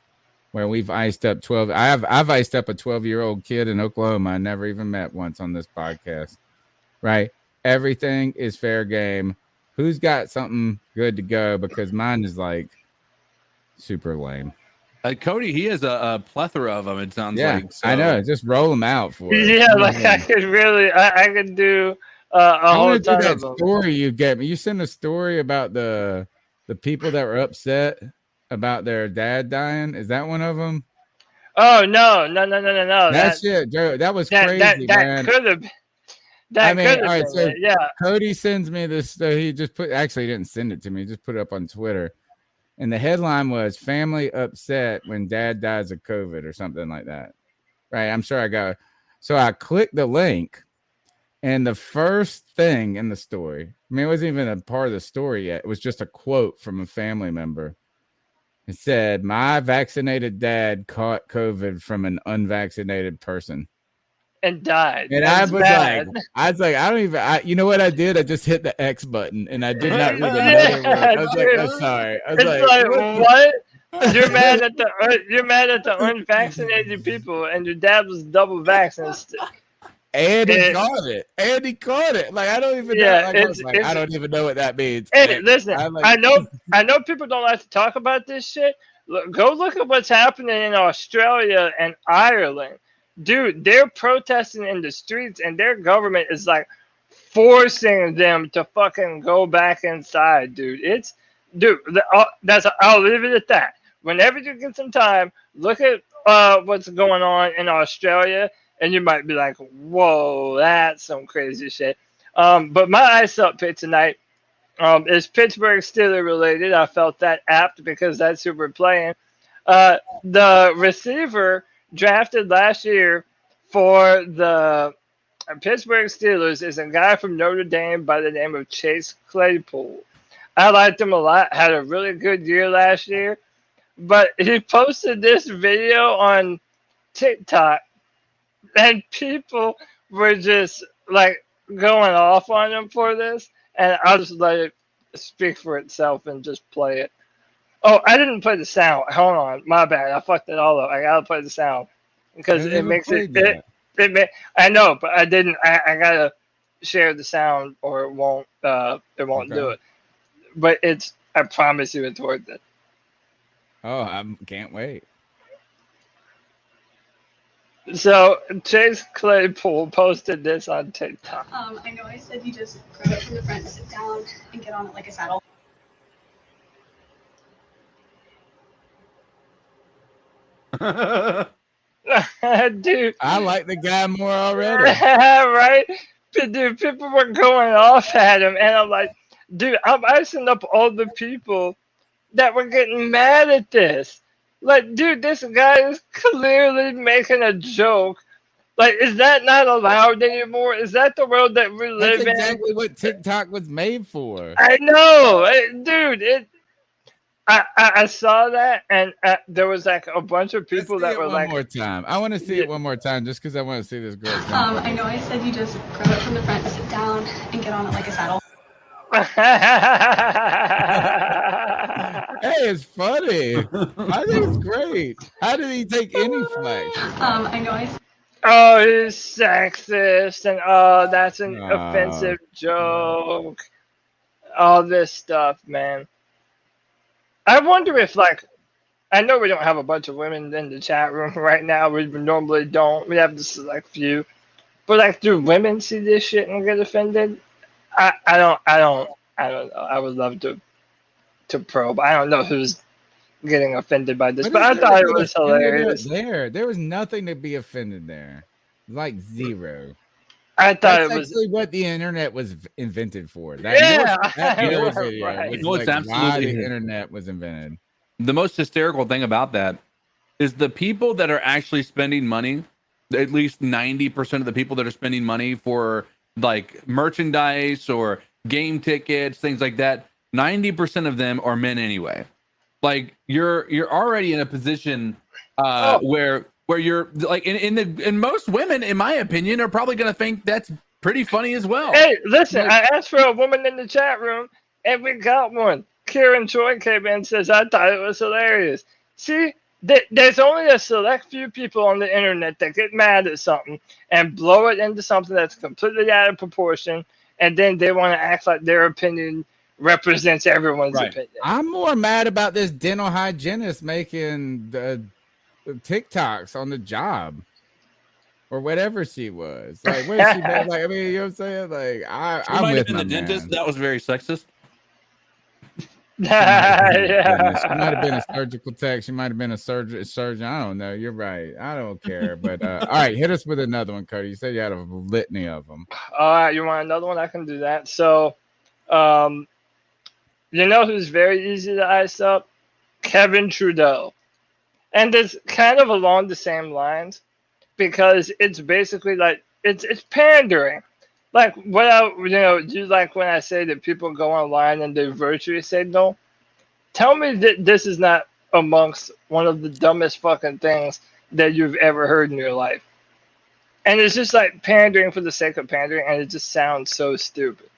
A: where we've iced up 12. I've iced up a 12-year-old kid in Oklahoma I never even met once on this podcast. Right? Everything is fair game. Who's got something good to go? Because mine is like super lame.
D: Cody, he has a plethora of them. It sounds
A: Yeah,
D: like. So.
A: I know. Just roll them out for us.
C: Yeah, like I could really, I could do a
A: I
C: whole
A: want to do
C: ton
A: that
C: of them.
A: story you gave me. You sent a story about the people that were upset about their dad dying. Is that one of them?
C: Oh no.
A: That shit, Joe. That was crazy, man.
C: That could have.
A: I
C: That
A: mean,
C: could
A: all
C: have
A: right.
C: been
A: So
C: it. Yeah.
A: Cody sends me this. He just put. Actually, he didn't send it to me. He just put it up on Twitter, and the headline was "Family upset when dad dies of COVID" or something like that. Right? I'm sure I got it. So I clicked the link, and the first thing in the story. I mean, it wasn't even a part of the story yet. It was just a quote from a family member. It said, "My vaccinated dad caught COVID from an unvaccinated person."
C: And died.
A: And I was like, I don't even, you know what I did? I just hit the X button and I did not read another word. I was like, I'm sorry. I was
C: it's what? You're mad at the unvaccinated people, and your dad was double vaccinated.
A: And he caught it. Like I don't even know. Like, I don't even know what that means.
C: Hey, listen,
A: I
C: know people don't like to talk about this shit. Go look at what's happening in Australia and Ireland. Dude, they're protesting in the streets, and their government is like forcing them to fucking go back inside, dude. I'll leave it at that. Whenever you get some time, look at what's going on in Australia, and you might be like, whoa, that's some crazy shit. But my ice up pick tonight is Pittsburgh Steelers related. I felt that apt because that's who we're playing. The receiver drafted last year for the Pittsburgh Steelers is a guy from Notre Dame by the name of Chase Claypool. I liked him a lot. Had a really good year last year. But he posted this video on TikTok, and people were just like going off on him for this. And I'll just let it speak for itself and just play it. Oh, I didn't play the sound. Hold on, my bad. I fucked it all up. I gotta play the sound because it makes it. I know, but I didn't. I gotta share the sound, or it won't. It won't do it. But it's. I promise you, it's worth it.
A: Oh, I can't wait.
C: So Chase Claypool posted this on TikTok.
P: I know I said you just grab it from the front, sit down, and get on it like a saddle.
C: Dude,
A: I like the guy more already.
C: Right? Dude, people were going off at him, and I'm like, dude, I'm icing up all the people that were getting mad at this. Like, dude, this guy is clearly making a joke. Like, is that not allowed anymore? Is that the world that we live in?
A: That's exactly what TikTok was made for.
C: I know, dude. I saw that, and there was like a bunch of people that were like,
A: one more time. I want to see it one more time, just because I want to see this girl.
P: I know I said you just grab it from the front, sit down, and get on it like a saddle.
A: Hey, it's funny. I think it's great. How did he take any flack?
P: I know I.
C: Oh, he's sexist, and oh, that's an offensive joke. All this stuff, man. I wonder if, like, I know we don't have a bunch of women in the chat room right now. We normally don't. We have this select few. But, like, do women see this shit and get offended? I don't know. I would love to probe. I don't know who's getting offended by this, but I thought it was hilarious.
A: There was nothing to be offended there. Like zero.
C: I thought
A: That's
C: it was
A: actually what the internet was invented for. That
D: Right.
A: was
D: It's
A: like why
D: absolutely
A: the internet was invented.
D: The most hysterical thing about that is the people that are actually spending money, at least 90% of the people that are spending money for like merchandise or game tickets, things like that, 90% of them are men anyway. Like you're already in a position where you're like in most women, in my opinion, are probably going to think that's pretty funny as well.
C: Hey, listen, I asked for a woman in the chat room, and we got one. Kieran Choi came in and says, I thought it was hilarious. See, there's only a select few people on the internet that get mad at something and blow it into something that's completely out of proportion, and then they want to act like their opinion represents everyone's
D: Right.
C: opinion.
A: I'm more mad about this dental hygienist making the TikToks on the job or whatever she was. Like, what is she like? I mean, you know what I'm saying? Like,
D: She
A: I'm
D: might
A: with
D: have been
A: my
D: the dentist.
A: man.
D: That was very sexist.
A: She might have been a surgical tech. She might have been a surgeon. I don't know. You're right. I don't care. But all right, hit us with another one, Cody. You said you had a litany of them.
C: All right, you want another one? I can do that. So, you know who's very easy to ice up? Kevin Trudeau. And it's kind of along the same lines because it's basically like it's pandering. Like you like when I say that people go online and they virtue signal. Tell me that this is not amongst one of the dumbest fucking things that you've ever heard in your life. And it's just like pandering for the sake of pandering, and it just sounds so stupid.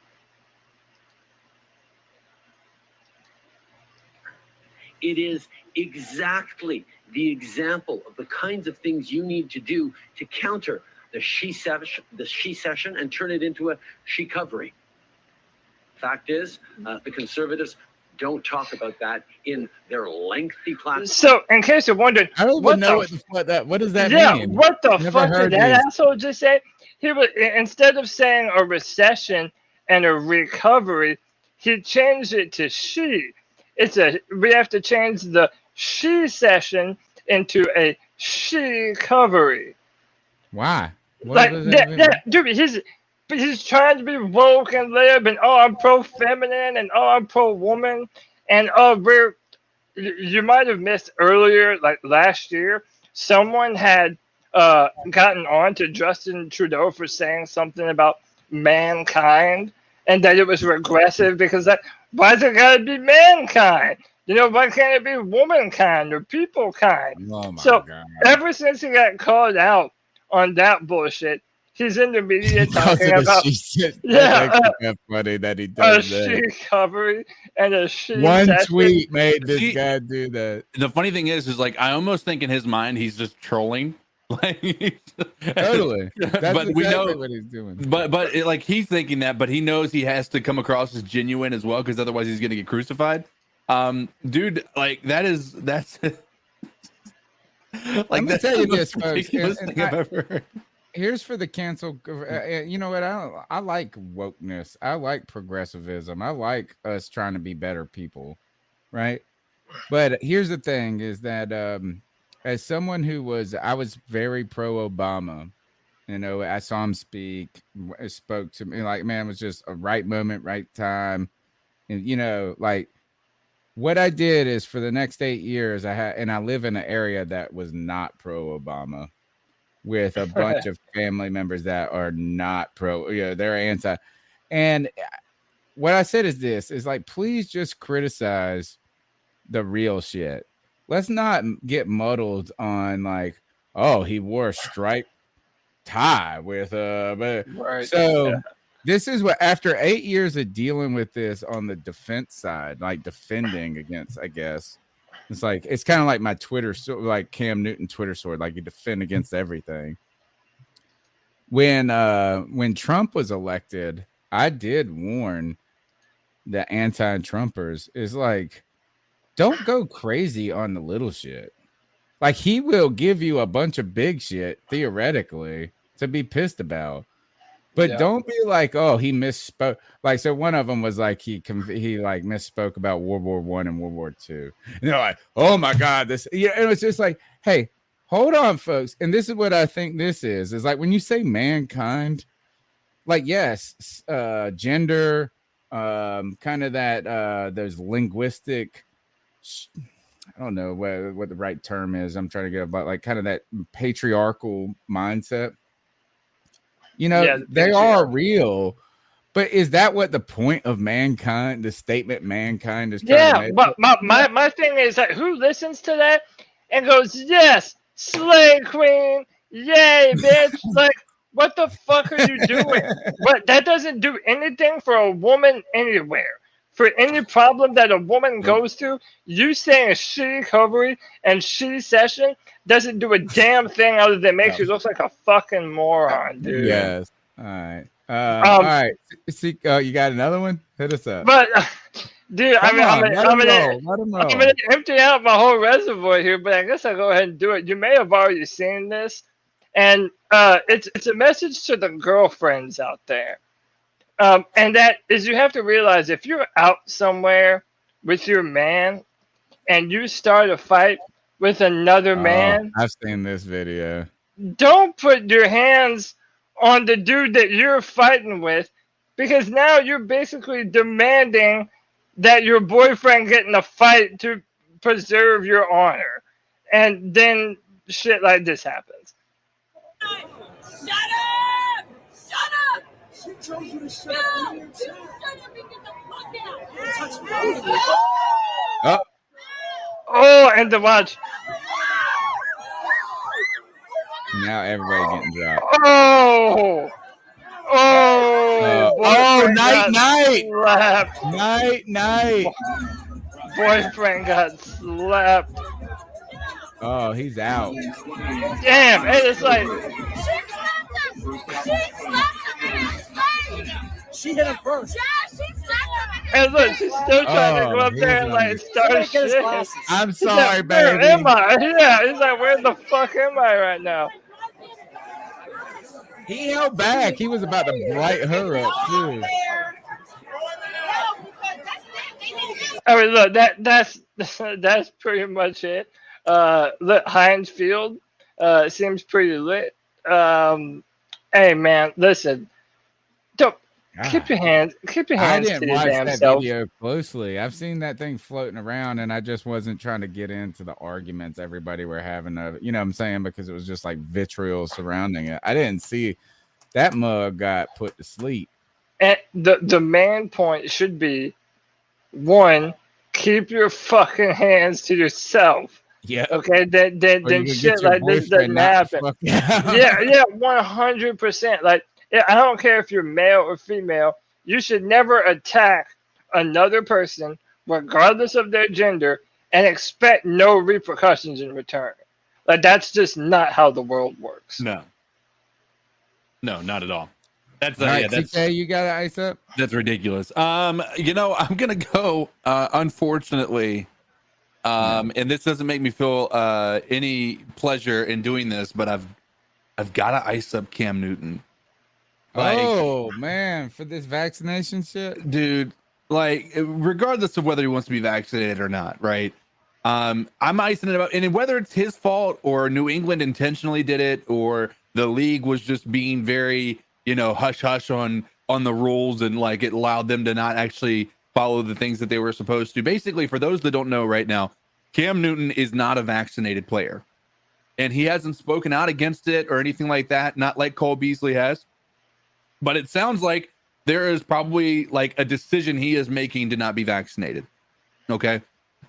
Q: It is exactly the example of the kinds of things you need to do to counter the she session and turn it into a she-covery. Fact is, the conservatives don't talk about that in their lengthy platform.
C: So, in case you're wondering,
A: I don't even know what does that mean?
C: What the
A: Never
C: fuck
A: heard
C: did that
A: this.
C: asshole just say? He was, instead of saying a recession and a recovery, he changed it to she. We have to change the she session into a she covery.
A: Why?
C: Like that, dude, he's trying to be woke and lib and I'm pro feminine and I'm pro woman and you might have missed earlier, like last year, someone had gotten on to Justin Trudeau for saying something about mankind and that it was regressive because why's it gotta be mankind? Why can't it be womankind or people kind?
A: Oh my
C: God.
A: ever
C: since he got called out on that bullshit, he's in the media talking about
A: that's funny that he does
C: a
A: that.
C: she covery and a she
A: One
C: session.
A: tweet made this guy do that.
D: The funny thing is like I almost think in his mind he's just trolling. Like
A: totally. That's
D: but
A: exactly
D: we know
A: what he's doing.
D: But like he's thinking that, but he knows he has to come across as genuine as well because otherwise he's gonna get crucified. Dude, like that's like
A: I'm gonna tell you this, folks.
D: And
A: here's for the cancel. You know what? I like wokeness. I like progressivism. I like us trying to be better people, right? But here's the thing: is that as someone I was very pro Obama. I saw him speak. It spoke to me like, man, it was just a right moment, right time, and like. What I did is for the next 8 years, I live in an area that was not pro Obama with a bunch of family members that are not pro, they're anti. And what I said is this is like, please just criticize the real shit. Let's not get muddled on like, oh, he wore a striped tie with
C: right.
A: So this is what, after 8 years of dealing with this on the defense side, like defending against, I guess it's like, it's kind of like my Twitter, like Cam Newton Twitter sword, like you defend against everything. When Trump was elected, I did warn the anti-Trumpers is like, don't go crazy on the little shit. Like he will give you a bunch of big shit theoretically to be pissed about. But don't be like, oh, he misspoke. Like, so one of them was like he like misspoke about World War I and World War II. And they're like, oh my God, this. It was just like, hey, hold on, folks. And this is what I think this is like when you say mankind, like yes, gender, kind of that there's linguistic. I don't know what the right term is. I'm trying to get about like kind of that patriarchal mindset. They are real, but is that what the point of mankind, the statement mankind is trying to make?
C: But my thing is that who listens to that and goes, yes, slay queen, yay, bitch. Like, what the fuck are you doing? But that doesn't do anything for a woman anywhere. For any problem that a woman goes to, you saying she covery and she session doesn't do a damn thing other than make you look like a fucking moron, dude.
A: Yes. All right. All right. See, you got another one? Hit us up.
C: But dude,
A: Come on, let him roll.
C: I'm gonna empty out my whole reservoir here, but I guess I'll go ahead and do it. You may have already seen this, and it's a message to the girlfriends out there. And that is, you have to realize, if you're out somewhere with your man and you start a fight with another man,
A: I've seen this video.
C: don't put your hands on the dude that you're fighting with, because now you're basically demanding that your boyfriend get in a fight to preserve your honor. And then shit like this happens.
G: Shut up! Shut up! She told you to shut up. You shut up and get the fuck out.
C: Oh, and the watch.
A: Now everybody getting dropped.
C: Oh!
A: Night.
C: Boyfriend got slapped.
A: Oh, he's out.
C: Damn, and it's like,
G: She hit him first.
C: and look, she's still trying to go up there and like start shit.
A: I'm
C: He's
A: sorry,
C: like, where
A: baby.
C: am I? Yeah, he's like, where the fuck am I right now?
A: He held back. He was about to light her up too.
C: I mean, look, that's pretty much it. Look, Heinz Field seems pretty lit. Hey man, listen, don't keep your hands
A: I
C: to
A: didn't
C: your
A: watch
C: damn
A: that
C: self.
A: video closely. I've seen that thing floating around, and I just wasn't trying to get into the arguments everybody were having of it. You know what I'm saying? Because it was just like vitriol surrounding it. I didn't see that mug got put to sleep.
C: And the main point should be, one, keep your fucking hands to yourself.
A: Yeah.
C: Okay. Then shit like this doesn't happen. Yeah. 100%. Like, yeah, I don't care if you're male or female. You should never attack another person, regardless of their gender, and expect no repercussions in return. Like, that's just not how the world works.
D: No, not at all. That's
A: All right,
D: yeah, that's
A: TK, you got to ice up.
D: that's ridiculous. I'm gonna go. Unfortunately, and this doesn't make me feel any pleasure in doing this, but I've got to ice up Cam Newton.
A: Oh man, for this vaccination shit,
D: dude. Like, regardless of whether he wants to be vaccinated or not, right? I'm icing it up, and whether it's his fault or New England intentionally did it, or the league was just being very, hush hush on the rules, and like it allowed them to not actually follow the things that they were supposed to. Basically, for those that don't know right now, Cam Newton is not a vaccinated player, and he hasn't spoken out against it or anything like that. Not like Cole Beasley has. But it sounds like there is probably like a decision he is making to not be vaccinated. Okay.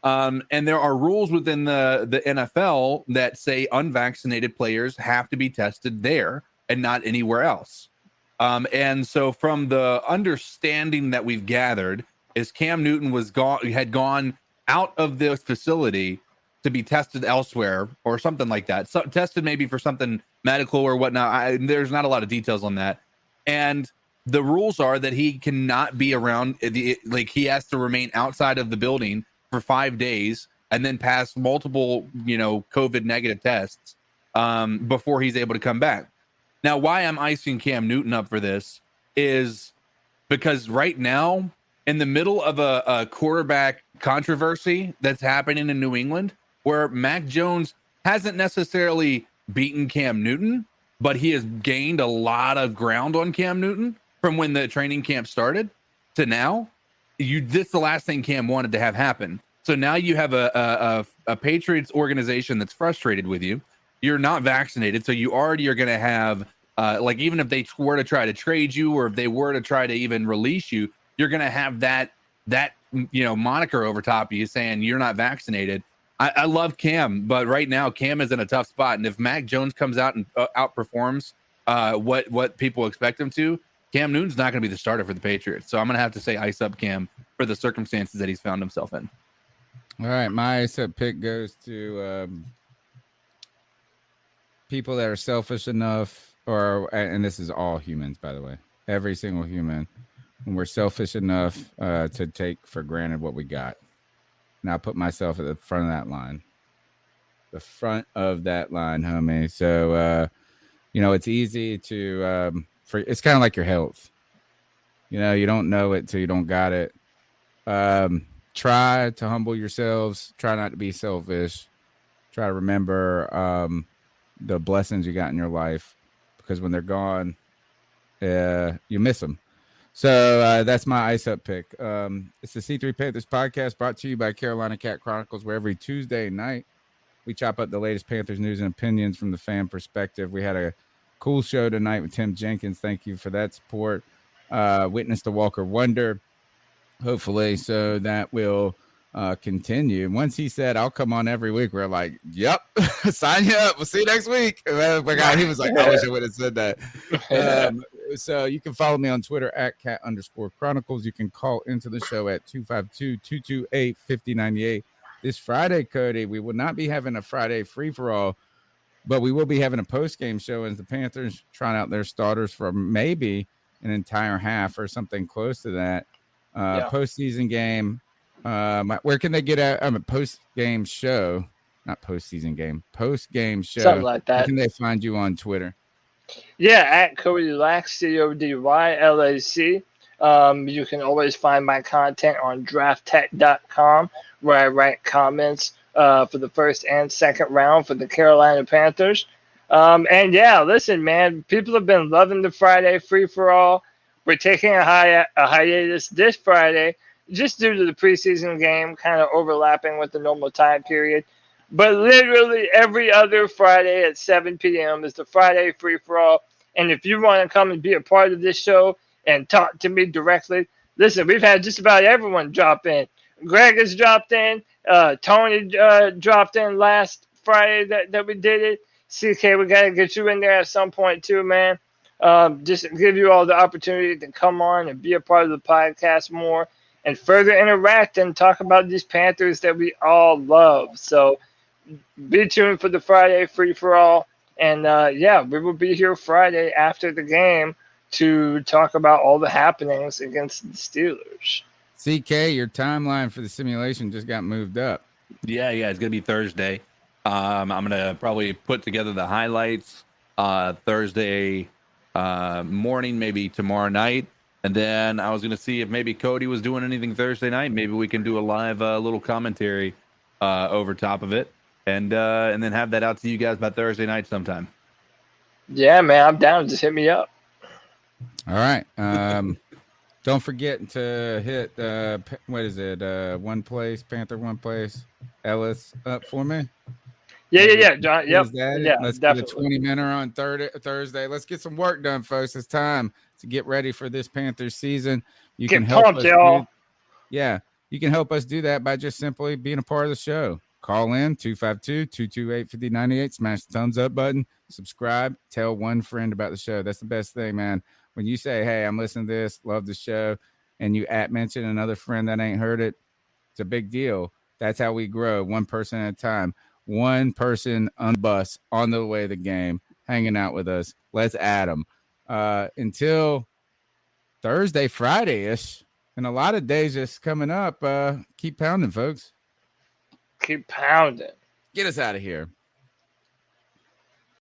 D: And there are rules within the NFL that say unvaccinated players have to be tested there and not anywhere else. And so from the understanding that we've gathered is Cam Newton had gone out of this facility to be tested elsewhere or something like that. So tested maybe for something medical or whatnot. There's not a lot of details on that. And the rules are that he cannot be around he has to remain outside of the building for 5 days and then pass multiple, COVID negative tests before he's able to come back. Now, why I'm icing Cam Newton up for this is because right now, in the middle of a quarterback controversy that's happening in New England, where Mac Jones hasn't necessarily beaten Cam Newton, but he has gained a lot of ground on Cam Newton from when the training camp started to now. This is the last thing Cam wanted to have happen. So now you have a Patriots organization that's frustrated with you. You're not vaccinated, so you already are going to have even if they were to try to trade you, or if they were to try to even release you, you're going to have that moniker over top of you saying you're not vaccinated. I love Cam, but right now Cam is in a tough spot, and if Mac Jones comes out and outperforms what people expect him to, Cam Newton's not going to be the starter for the Patriots. So I'm going to have to say ice up Cam for the circumstances that he's found himself in.
A: All right, my ice up pick goes to people that are selfish enough, and this is all humans, by the way, every single human, when we're selfish enough to take for granted what we got. And I'll put myself at the front of that line. The front of that line, homie. So, it's easy to, it's kind of like your health. You don't know it till you don't got it. Try to humble yourselves. Try not to be selfish. Try to remember the blessings you got in your life, because when they're gone, you miss them. So that's my ice up pick. It's the C3 Panthers podcast, brought to you by Carolina Cat Chronicles, where every Tuesday night we chop up the latest Panthers news and opinions from the fan perspective. We had a cool show tonight with Tim Jenkins. Thank you for that support. Witness the Walker Wonder, hopefully, so that will continue. Once he said, I'll come on every week, we're like, yep, sign you up. We'll see you next week. He was like, I wish I would have said that. So you can follow me on Twitter at @cat_chronicles. You can call into the show at 252-228-5098. This Friday, Cody, we will not be having a Friday free-for-all, but we will be having a post-game show as the Panthers trying out their starters for maybe an entire half or something close to that. Postseason game. Where can they get a post-game show? Not postseason game. Post-game show.
C: Something like that.
A: Where can they find you on Twitter?
C: Yeah, at Cody Lax, CODYLAC. You can always find my content on drafttech.com, where I write comments for the first and second round for the Carolina Panthers. And yeah, listen, man, people have been loving the Friday free-for-all. We're taking a hiatus this Friday just due to the preseason game kind of overlapping with the normal time period. But literally every other Friday at 7 p.m. is the Friday free-for-all. And if you want to come and be a part of this show and talk to me directly, listen, we've had just about everyone drop in. Greg has dropped in. Tony dropped in last Friday that we did it. CK, we got to get you in there at some point too, man. Just give you all the opportunity to come on and be a part of the podcast more and further interact and talk about these Panthers that we all love. So be tuned for the Friday free-for-all. And, we will be here Friday after the game to talk about all the happenings against the Steelers.
A: CK, your timeline for the simulation just got moved up.
D: Yeah, it's going to be Thursday. I'm going to probably put together the highlights Thursday morning, maybe tomorrow night. And then I was going to see if maybe Cody was doing anything Thursday night. Maybe we can do a live little commentary over top of it. And then have that out to you guys by Thursday night sometime.
C: Yeah, man, I'm down. Just hit me up.
A: All right. Don't forget to hit, One Place, Panther One Place, Ellis up for me.
C: Yeah, John. Yep.
A: Let's
C: definitely.
A: get a 20-minute on Thursday. Let's get some work done, folks. It's time to get ready for this Panthers season. You
C: Get
A: can help
C: pumped,
A: us.
C: y'all.
A: You can help us do that by just simply being a part of the show. Call in 252-228-5098. Smash the thumbs up button. Subscribe. Tell one friend about the show. That's the best thing, man. When you say, hey, I'm listening to this, love the show, and you mention another friend that ain't heard it, it's a big deal. That's how we grow, one person at a time. One person on the bus on the way to the game, hanging out with us. Let's add them. Until Thursday, Friday-ish, and a lot of days just coming up. Keep pounding, folks.
C: Keep pounding.
A: Get us out of here.